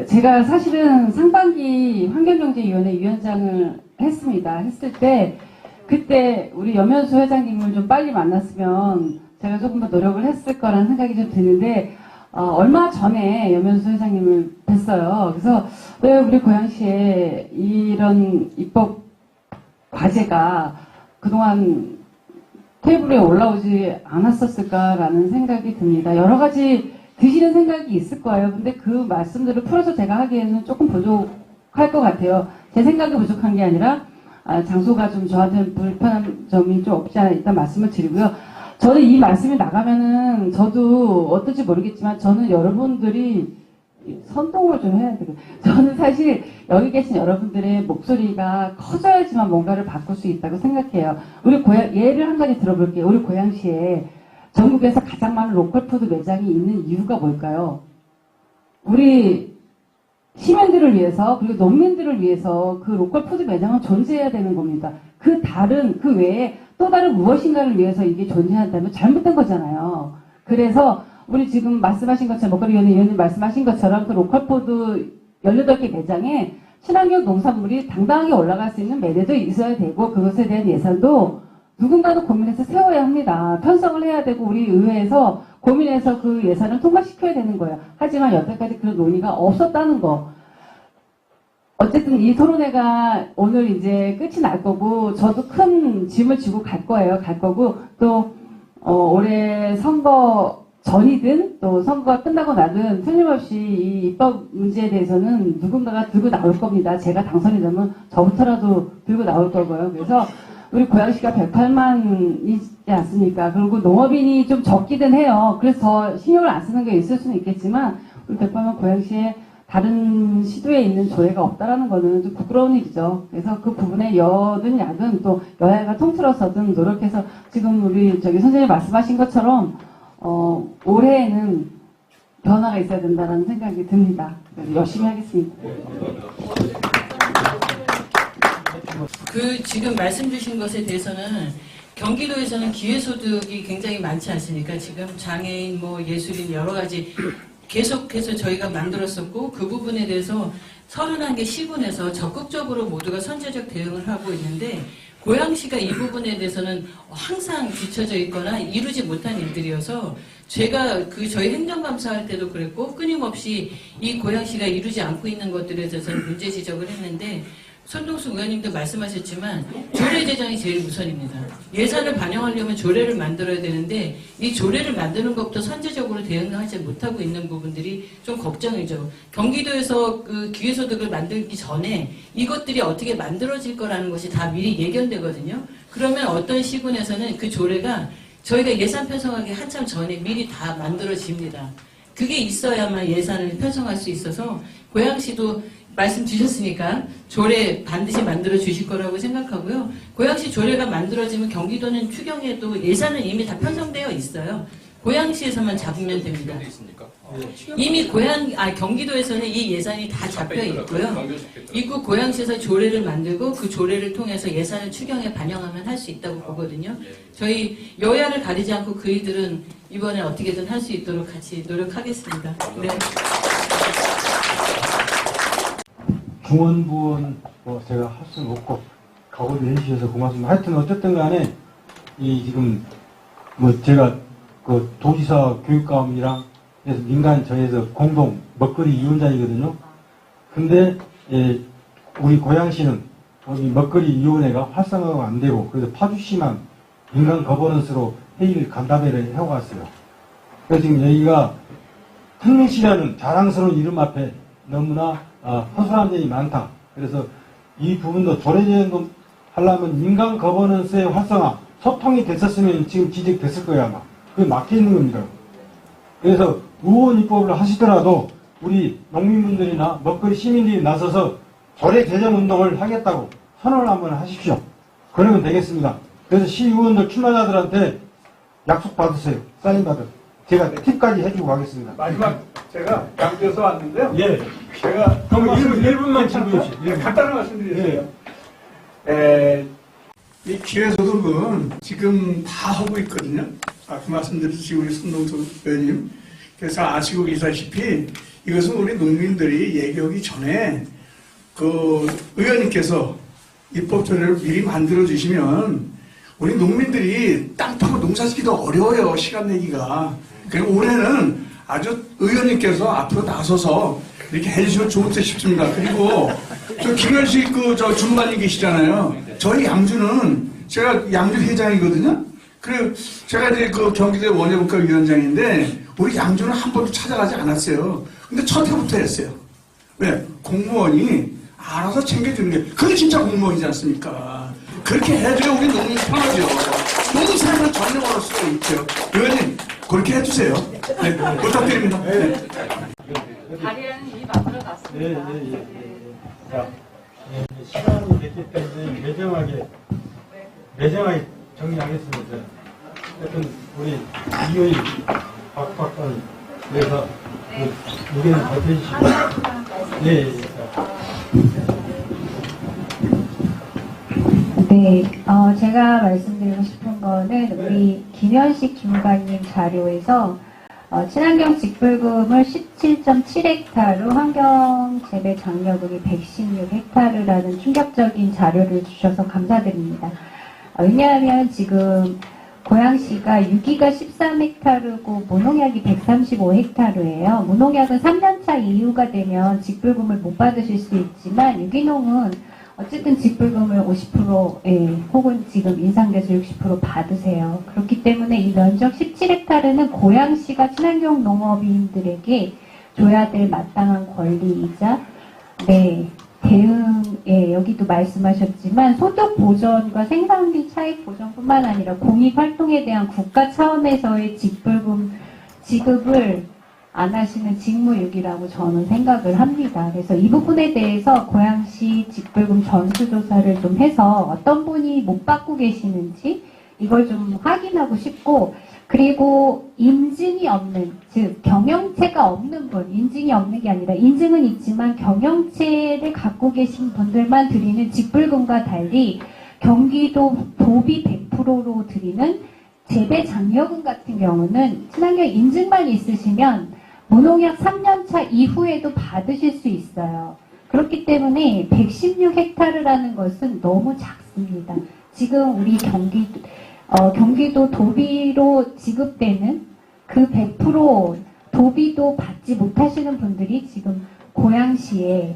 Speaker 19: 제가 사실은 상반기 환경경제위원회 위원장을 했을 때, 그때 우리 염현수 회장님을 좀 빨리 만났으면 제가 조금 더 노력을 했을 거라는 생각이 좀 드는데, 얼마 전에 염현수 회장님을 뵀어요. 그래서 왜 우리 고양시에 이런 입법 과제가 그동안 테이블에 올라오지 않았었을까라는 생각이 듭니다. 여러 가지 드시는 생각이 있을 거예요. 근데 그 말씀들을 풀어서 제가 하기에는 조금 부족할 것 같아요. 제 생각이 부족한 게 아니라 장소가 좀 저한테는 불편한 점이 좀 없지 않아 있다는 말씀을 드리고요. 저는 이 말씀이 나가면은 저도 어떨지 모르겠지만 저는 여러분들이 선동을 좀 해야 되고 저는 사실 여기 계신 여러분들의 목소리가 커져야지만 뭔가를 바꿀 수 있다고 생각해요. 우리 예를 한 가지 들어볼게요. 우리 고양시에 전국에서 가장 많은 로컬푸드 매장이 있는 이유가 뭘까요? 우리 시민들을 위해서 그리고 농민들을 위해서 그 로컬푸드 매장은 존재해야 되는 겁니다. 그 외에 또 다른 무엇인가를 위해서 이게 존재한다면 잘못된 거잖아요. 그래서 우리 지금 말씀하신 것처럼 먹거리 위원님 말씀하신 것처럼 그 로컬푸드 18개 매장에 친환경 농산물이 당당하게 올라갈 수 있는 매대도 있어야 되고 그것에 대한 예산도 누군가도 고민해서 세워야 합니다. 편성을 해야 되고 우리 의회에서 고민해서 그 예산을 통과시켜야 되는 거예요. 하지만 여태까지 그런 논의가 없었다는 거. 어쨌든 이 토론회가 오늘 이제 끝이 날 거고 저도 큰 짐을 지고 갈 거예요. 갈 거고 또 올해 선거 전이든 또 선거가 끝나고 나든 틀림없이 이 입법 문제에 대해서는 누군가가 들고 나올 겁니다. 제가 당선이 되면 저부터라도 들고 나올 거고요. 그래서 우리 고양시가 108만이지 않습니까? 그리고 농업인이 좀 적기는 해요. 그래서 더 신경을 안 쓰는 게 있을 수는 있겠지만 우리 108만 고양시에 다른 시도에 있는 조례가 없다라는 거는 좀 부끄러운 일이죠. 그래서 그 부분에 여든 야든 또 여야가 통틀어서든 노력해서 지금 우리 선생님 말씀하신 것처럼 올해에는 변화가 있어야 된다는 생각이 듭니다. 그래서 열심히 하겠습니다.
Speaker 17: 지금 말씀 주신 것에 대해서는 경기도에서는 기회소득이 굉장히 많지 않습니까? 지금 장애인, 예술인 여러 가지 계속해서 저희가 만들었었고 그 부분에 대해서 31개 시군에서 적극적으로 모두가 선제적 대응을 하고 있는데 고양시가 이 부분에 대해서는 항상 뒤처져 있거나 이루지 못한 일들이어서 제가 저희 행정감사할 때도 그랬고 끊임없이 이 고양시가 이루지 않고 있는 것들에 대해서는 문제 지적을 했는데 손동수 의원님도 말씀하셨지만 조례 제정이 제일 우선입니다. 예산을 반영하려면 조례를 만들어야 되는데 이 조례를 만드는 것부터 선제적으로 대응하지 못하고 있는 부분들이 좀 걱정이죠. 경기도에서 그 기회소득을 만들기 전에 이것들이 어떻게 만들어질 거라는 것이 다 미리 예견되거든요. 그러면 어떤 시군에서는 그 조례가 저희가 예산 편성하기 한참 전에 미리 다 만들어집니다. 그게 있어야만 예산을 편성할 수 있어서 고양시도 말씀 주셨으니까 조례 반드시 만들어 주실 거라고 생각하고요. 고양시 조례가 만들어지면 경기도는 추경에도 예산은 이미 다 편성되어 있어요. 고양시에서만 잡으면 됩니다. 이미 경기도에서는 이 예산이 다 잡혀 있고요. 이구 고양시에서 조례를 만들고 그 조례를 통해서 예산을 추경에 반영하면 할 수 있다고 보거든요. 저희 여야를 가리지 않고 그이들은 이번에 어떻게든 할 수 있도록 같이 노력하겠습니다. 네.
Speaker 4: 중원부원 제가 할 수는 없고 각오를 해주셔서 고맙습니다. 하여튼 어쨌든 간에 지금 제가 그 도지사 교육감이랑 해서 민간 저에서 공동 먹거리 위원장이거든요. 근데 우리 고양시는 여기 먹거리 위원회가 활성화가 안 되고 그래서 파주시만 민간 거버넌스로 회의를 간담회를 해왔어요. 그래서 지금 여기가 특례시라는 자랑스러운 이름 앞에 너무나 허술한 점이 많다. 그래서 이 부분도 조례제도 하려면 민간 거버넌스의 활성화, 소통이 됐었으면 지금 지적됐을 거야 아마. 그게 막혀 있는 겁니다. 그래서 의원 입법을 하시더라도 우리 농민분들이나 먹거리 시민들이 나서서 조례 개정 운동을 하겠다고 선언을 한번 하십시오. 그러면 되겠습니다. 그래서 시의원들 출마자들한테 약속 받으세요. 사인 받으세요. 제가 팁까지 해주고 가겠습니다.
Speaker 20: 마지막 제가 양주에서 왔는데요.
Speaker 4: 예.
Speaker 20: 제가 1분만 질문해 주시죠. 간단한 말씀드리겠어요. 이 기회소득은 지금 다 하고 있거든요. 아까 말씀드렸듯이 우리 손동수 의원님. 그래서 아시고 계시다시피 이것은 우리 농민들이 얘기하기 전에 그 의원님께서 입법 조례를 미리 만들어 주시면 우리 농민들이 땅 파고 농사 짓기도 어려워요. 시간 내기가. 그리고 올해는 아주 의원님께서 앞으로 나서서 이렇게 해주시면 좋겠다 싶습니다. 그리고 저 김현식 저 중반이 계시잖아요. 저희 양주는 제가 양주 회장이거든요. 그리고 제가 이제 그 경기도 원예국가 위원장인데 우리 양주는 한 번도 찾아가지 않았어요. 근데 첫 해부터 했어요. 왜? 공무원이 알아서 챙겨주는 게 그게 진짜 공무원이지 않습니까? 그렇게 해줘야 우리 농민이 편하죠. 모든 사람을 전념할 수가 있죠. 의원님 그렇게 해주세요. 네, 부탁드립니다. 네.
Speaker 12: 발의는 이미 만들어놨습니다.
Speaker 16: 자, 시간이 됐기 때문에 매정하게 정리하겠습니다. 하여튼 우리 이효희 박 박사님 그래서 의견을 발표해주시고
Speaker 8: 네, 제가 말씀드리고 싶은 거는 우리 김현식 주무관님 자료에서 친환경 직불금을 17.7헥타르, 환경 재배 장려금이 116헥타르라는 충격적인 자료를 주셔서 감사드립니다. 왜냐하면 지금 고양시가 유기가 13헥타르고 무농약이 135헥타르예요. 무농약은 3년차 이후가 되면 직불금을 못 받으실 수 있지만 유기농은 어쨌든 직불금을 50% 혹은 지금 인상돼서 60% 받으세요. 그렇기 때문에 이 면적 17헥타르는 고양시가 친환경 농업인들에게 줘야 될 마땅한 권리이자 대응, 여기도 말씀하셨지만 소득 보전과 생산비 차익 보전뿐만 아니라 공익활동에 대한 국가 차원에서의 직불금 지급을 안 하시는 직무유기라고 저는 생각을 합니다. 그래서 이 부분에 대해서 고양시 직불금 전수조사를 좀 해서 어떤 분이 못 받고 계시는지 이걸 좀 확인하고 싶고, 그리고 인증이 없는, 즉 경영체가 없는 분, 인증이 없는 게 아니라 인증은 있지만 경영체를 갖고 계신 분들만 드리는 직불금과 달리 경기도 도비 100%로 드리는 재배 장려금 같은 경우는 친환경 인증만 있으시면 무농약 3년차 이후에도 받으실 수 있어요. 그렇기 때문에 116헥타르라는 것은 너무 작습니다. 지금 우리 경기도 도비로 지급되는 그 100% 도비도 받지 못하시는 분들이 지금 고양시에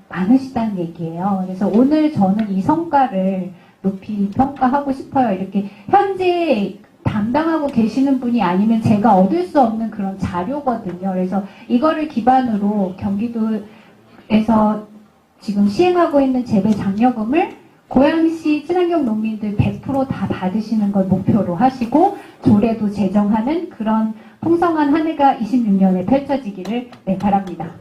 Speaker 8: 많으시다는 얘기예요. 그래서 오늘 저는 이 성과를 높이 평가하고 싶어요. 이렇게 현재 담당하고 계시는 분이 아니면 제가 얻을 수 없는 그런 자료거든요. 그래서 이거를 기반으로 경기도에서 지금 시행하고 있는 재배 장려금을 고양시 친환경 농민들 100% 다 받으시는 걸 목표로 하시고 조례도 제정하는 그런 풍성한 한 해가 26년에 펼쳐지기를 바랍니다.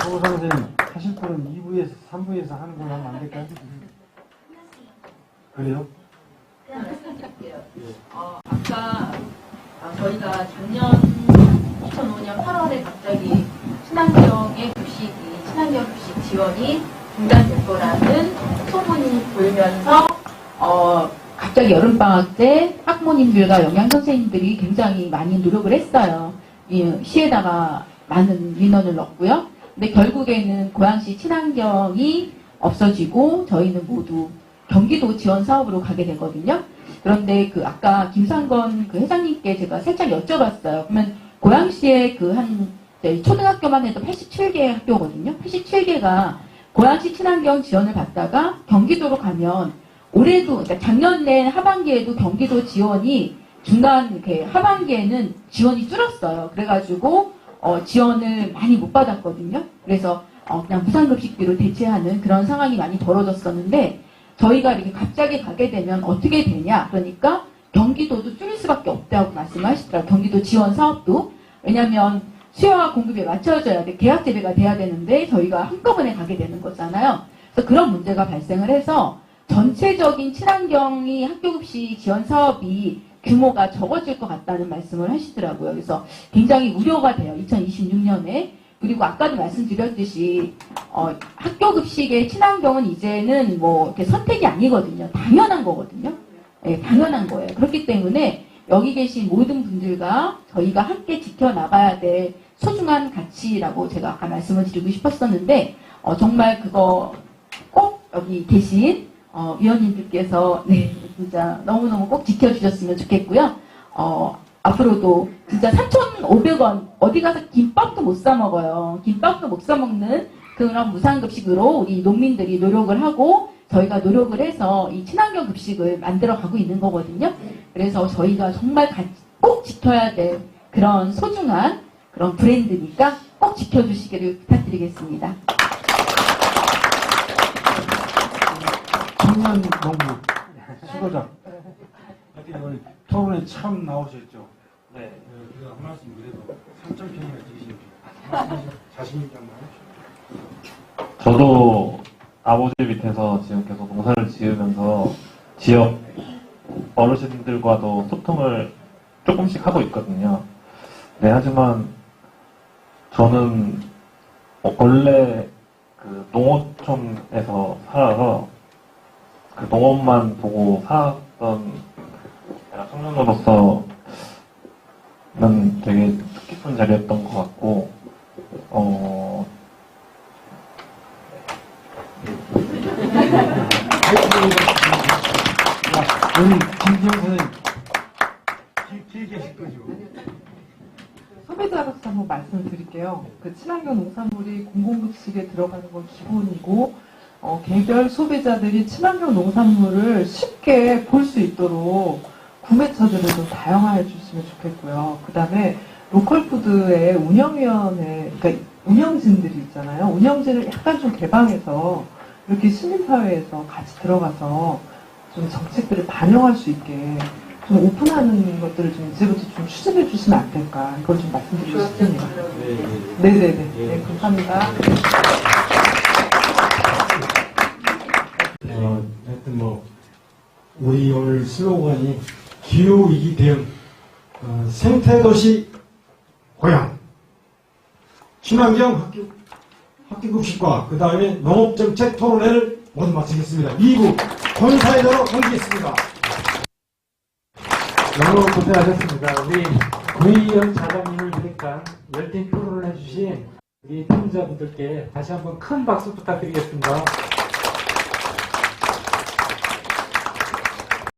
Speaker 16: 조 선생님 하실 거는 2부에서 3부에서 하는 걸로 하면 안 될까요? 그래요?
Speaker 11: 아까 저희가 작년 2005년 8월에 갑자기 친환경의 급식이 친환경 급식 지원이 중단될 거라는 소문이 돌면서 갑자기 여름방학 때 학부모님들과 영양선생님들이 굉장히 많이 노력을 했어요. 시에다가 많은 민원을 넣었고요. 근데 결국에는 고양시 친환경이 없어지고 저희는 모두 경기도 지원 사업으로 가게 되거든요. 그런데 아까 김상건 회장님께 제가 살짝 여쭤봤어요. 그러면 고양시에 초등학교만 해도 87개 학교거든요. 87개가 고양시 친환경 지원을 받다가 경기도로 가면 올해도, 그러니까 작년에 하반기에도 경기도 지원이 중간 하반기에는 지원이 줄었어요. 그래가지고 지원을 많이 못 받았거든요. 그래서 그냥 무상급식비로 대체하는 그런 상황이 많이 벌어졌었는데 저희가 이렇게 갑자기 가게 되면 어떻게 되냐? 그러니까 경기도도 줄일 수밖에 없다고 말씀하시더라고요. 경기도 지원 사업도. 왜냐하면 수요와 공급에 맞춰져야 돼. 계약 재배가 돼야 되는데 저희가 한꺼번에 가게 되는 거잖아요. 그래서 그런 문제가 발생을 해서 전체적인 친환경이 학교급식 지원 사업이 규모가 적어질 것 같다는 말씀을 하시더라고요. 그래서 굉장히 우려가 돼요. 2026년에. 그리고 아까도 말씀드렸듯이 학교급식의 친환경은 이제는 이렇게 선택이 아니거든요. 당연한 거거든요. 네, 당연한 거예요. 그렇기 때문에 여기 계신 모든 분들과 저희가 함께 지켜나가야 될 소중한 가치라고 제가 아까 말씀을 드리고 싶었었는데 정말 그거 꼭 여기 계신 위원님들께서 진짜 너무너무 꼭 지켜주셨으면 좋겠고요. 앞으로도 진짜 3,500원 어디 가서 김밥도 못 사 먹어요. 김밥도 못 사 먹는 그런 무상급식으로 우리 농민들이 노력을 하고 저희가 노력을 해서 이 친환경 급식을 만들어 가고 있는 거거든요. 그래서 저희가 정말 꼭 지켜야 될 그런 소중한 그런 브랜드니까
Speaker 8: 꼭 지켜주시기를 부탁드리겠습니다.
Speaker 16: 청년 농부 수고자 오늘 토론에 참 나오셨죠.
Speaker 9: 네.
Speaker 16: 그거 한 말씀 그래도 3.평이나 드리시는 자신 있게 한번 해주세요.
Speaker 9: 저도 아버지 밑에서 지금 계속 농사를 지으면서 지역 어르신들과도 소통을 조금씩 하고 있거든요. 네, 하지만 저는 원래 그 농어촌에서 살아서 그 농업만 보고 살았던 청년으로서는 되게 뜻깊은 자리였던 것 같고,
Speaker 16: 우리 김지영 선생님 길게 하실 거죠?
Speaker 10: 소비자로서 한번 말씀을 드릴게요. 그 친환경 농산물이 공공급식에 들어가는 건 기본이고, 개별 소비자들이 친환경 농산물을 쉽게 볼 수 있도록 구매처들을 좀 다양화해 주시면 좋겠고요. 그 다음에 로컬푸드의 운영위원회, 그러니까 운영진들이 있잖아요. 운영진을 약간 좀 개방해서 이렇게 시민사회에서 같이 들어가서 좀 정책들을 반영할 수 있게 좀 오픈하는 것들을 좀 이제부터 좀 추진해 주시면 안 될까, 이걸 좀 말씀드리고 싶습니다. 네네네. 네, 감사합니다.
Speaker 16: 하여튼 우리 오늘 슬로건이 기후위기 대응, 생태도시 고향, 친환경 학교급식과 그 다음에 농업정책 토론회를 모두 마치겠습니다. 2부 본사회자로 넘기겠습니다.
Speaker 6: 너무 고생하셨습니다. 우리 구의원 자장님을 비롯한 열띤 토론을 해주신 우리 팀장분들께 다시 한번 큰 박수 부탁드리겠습니다.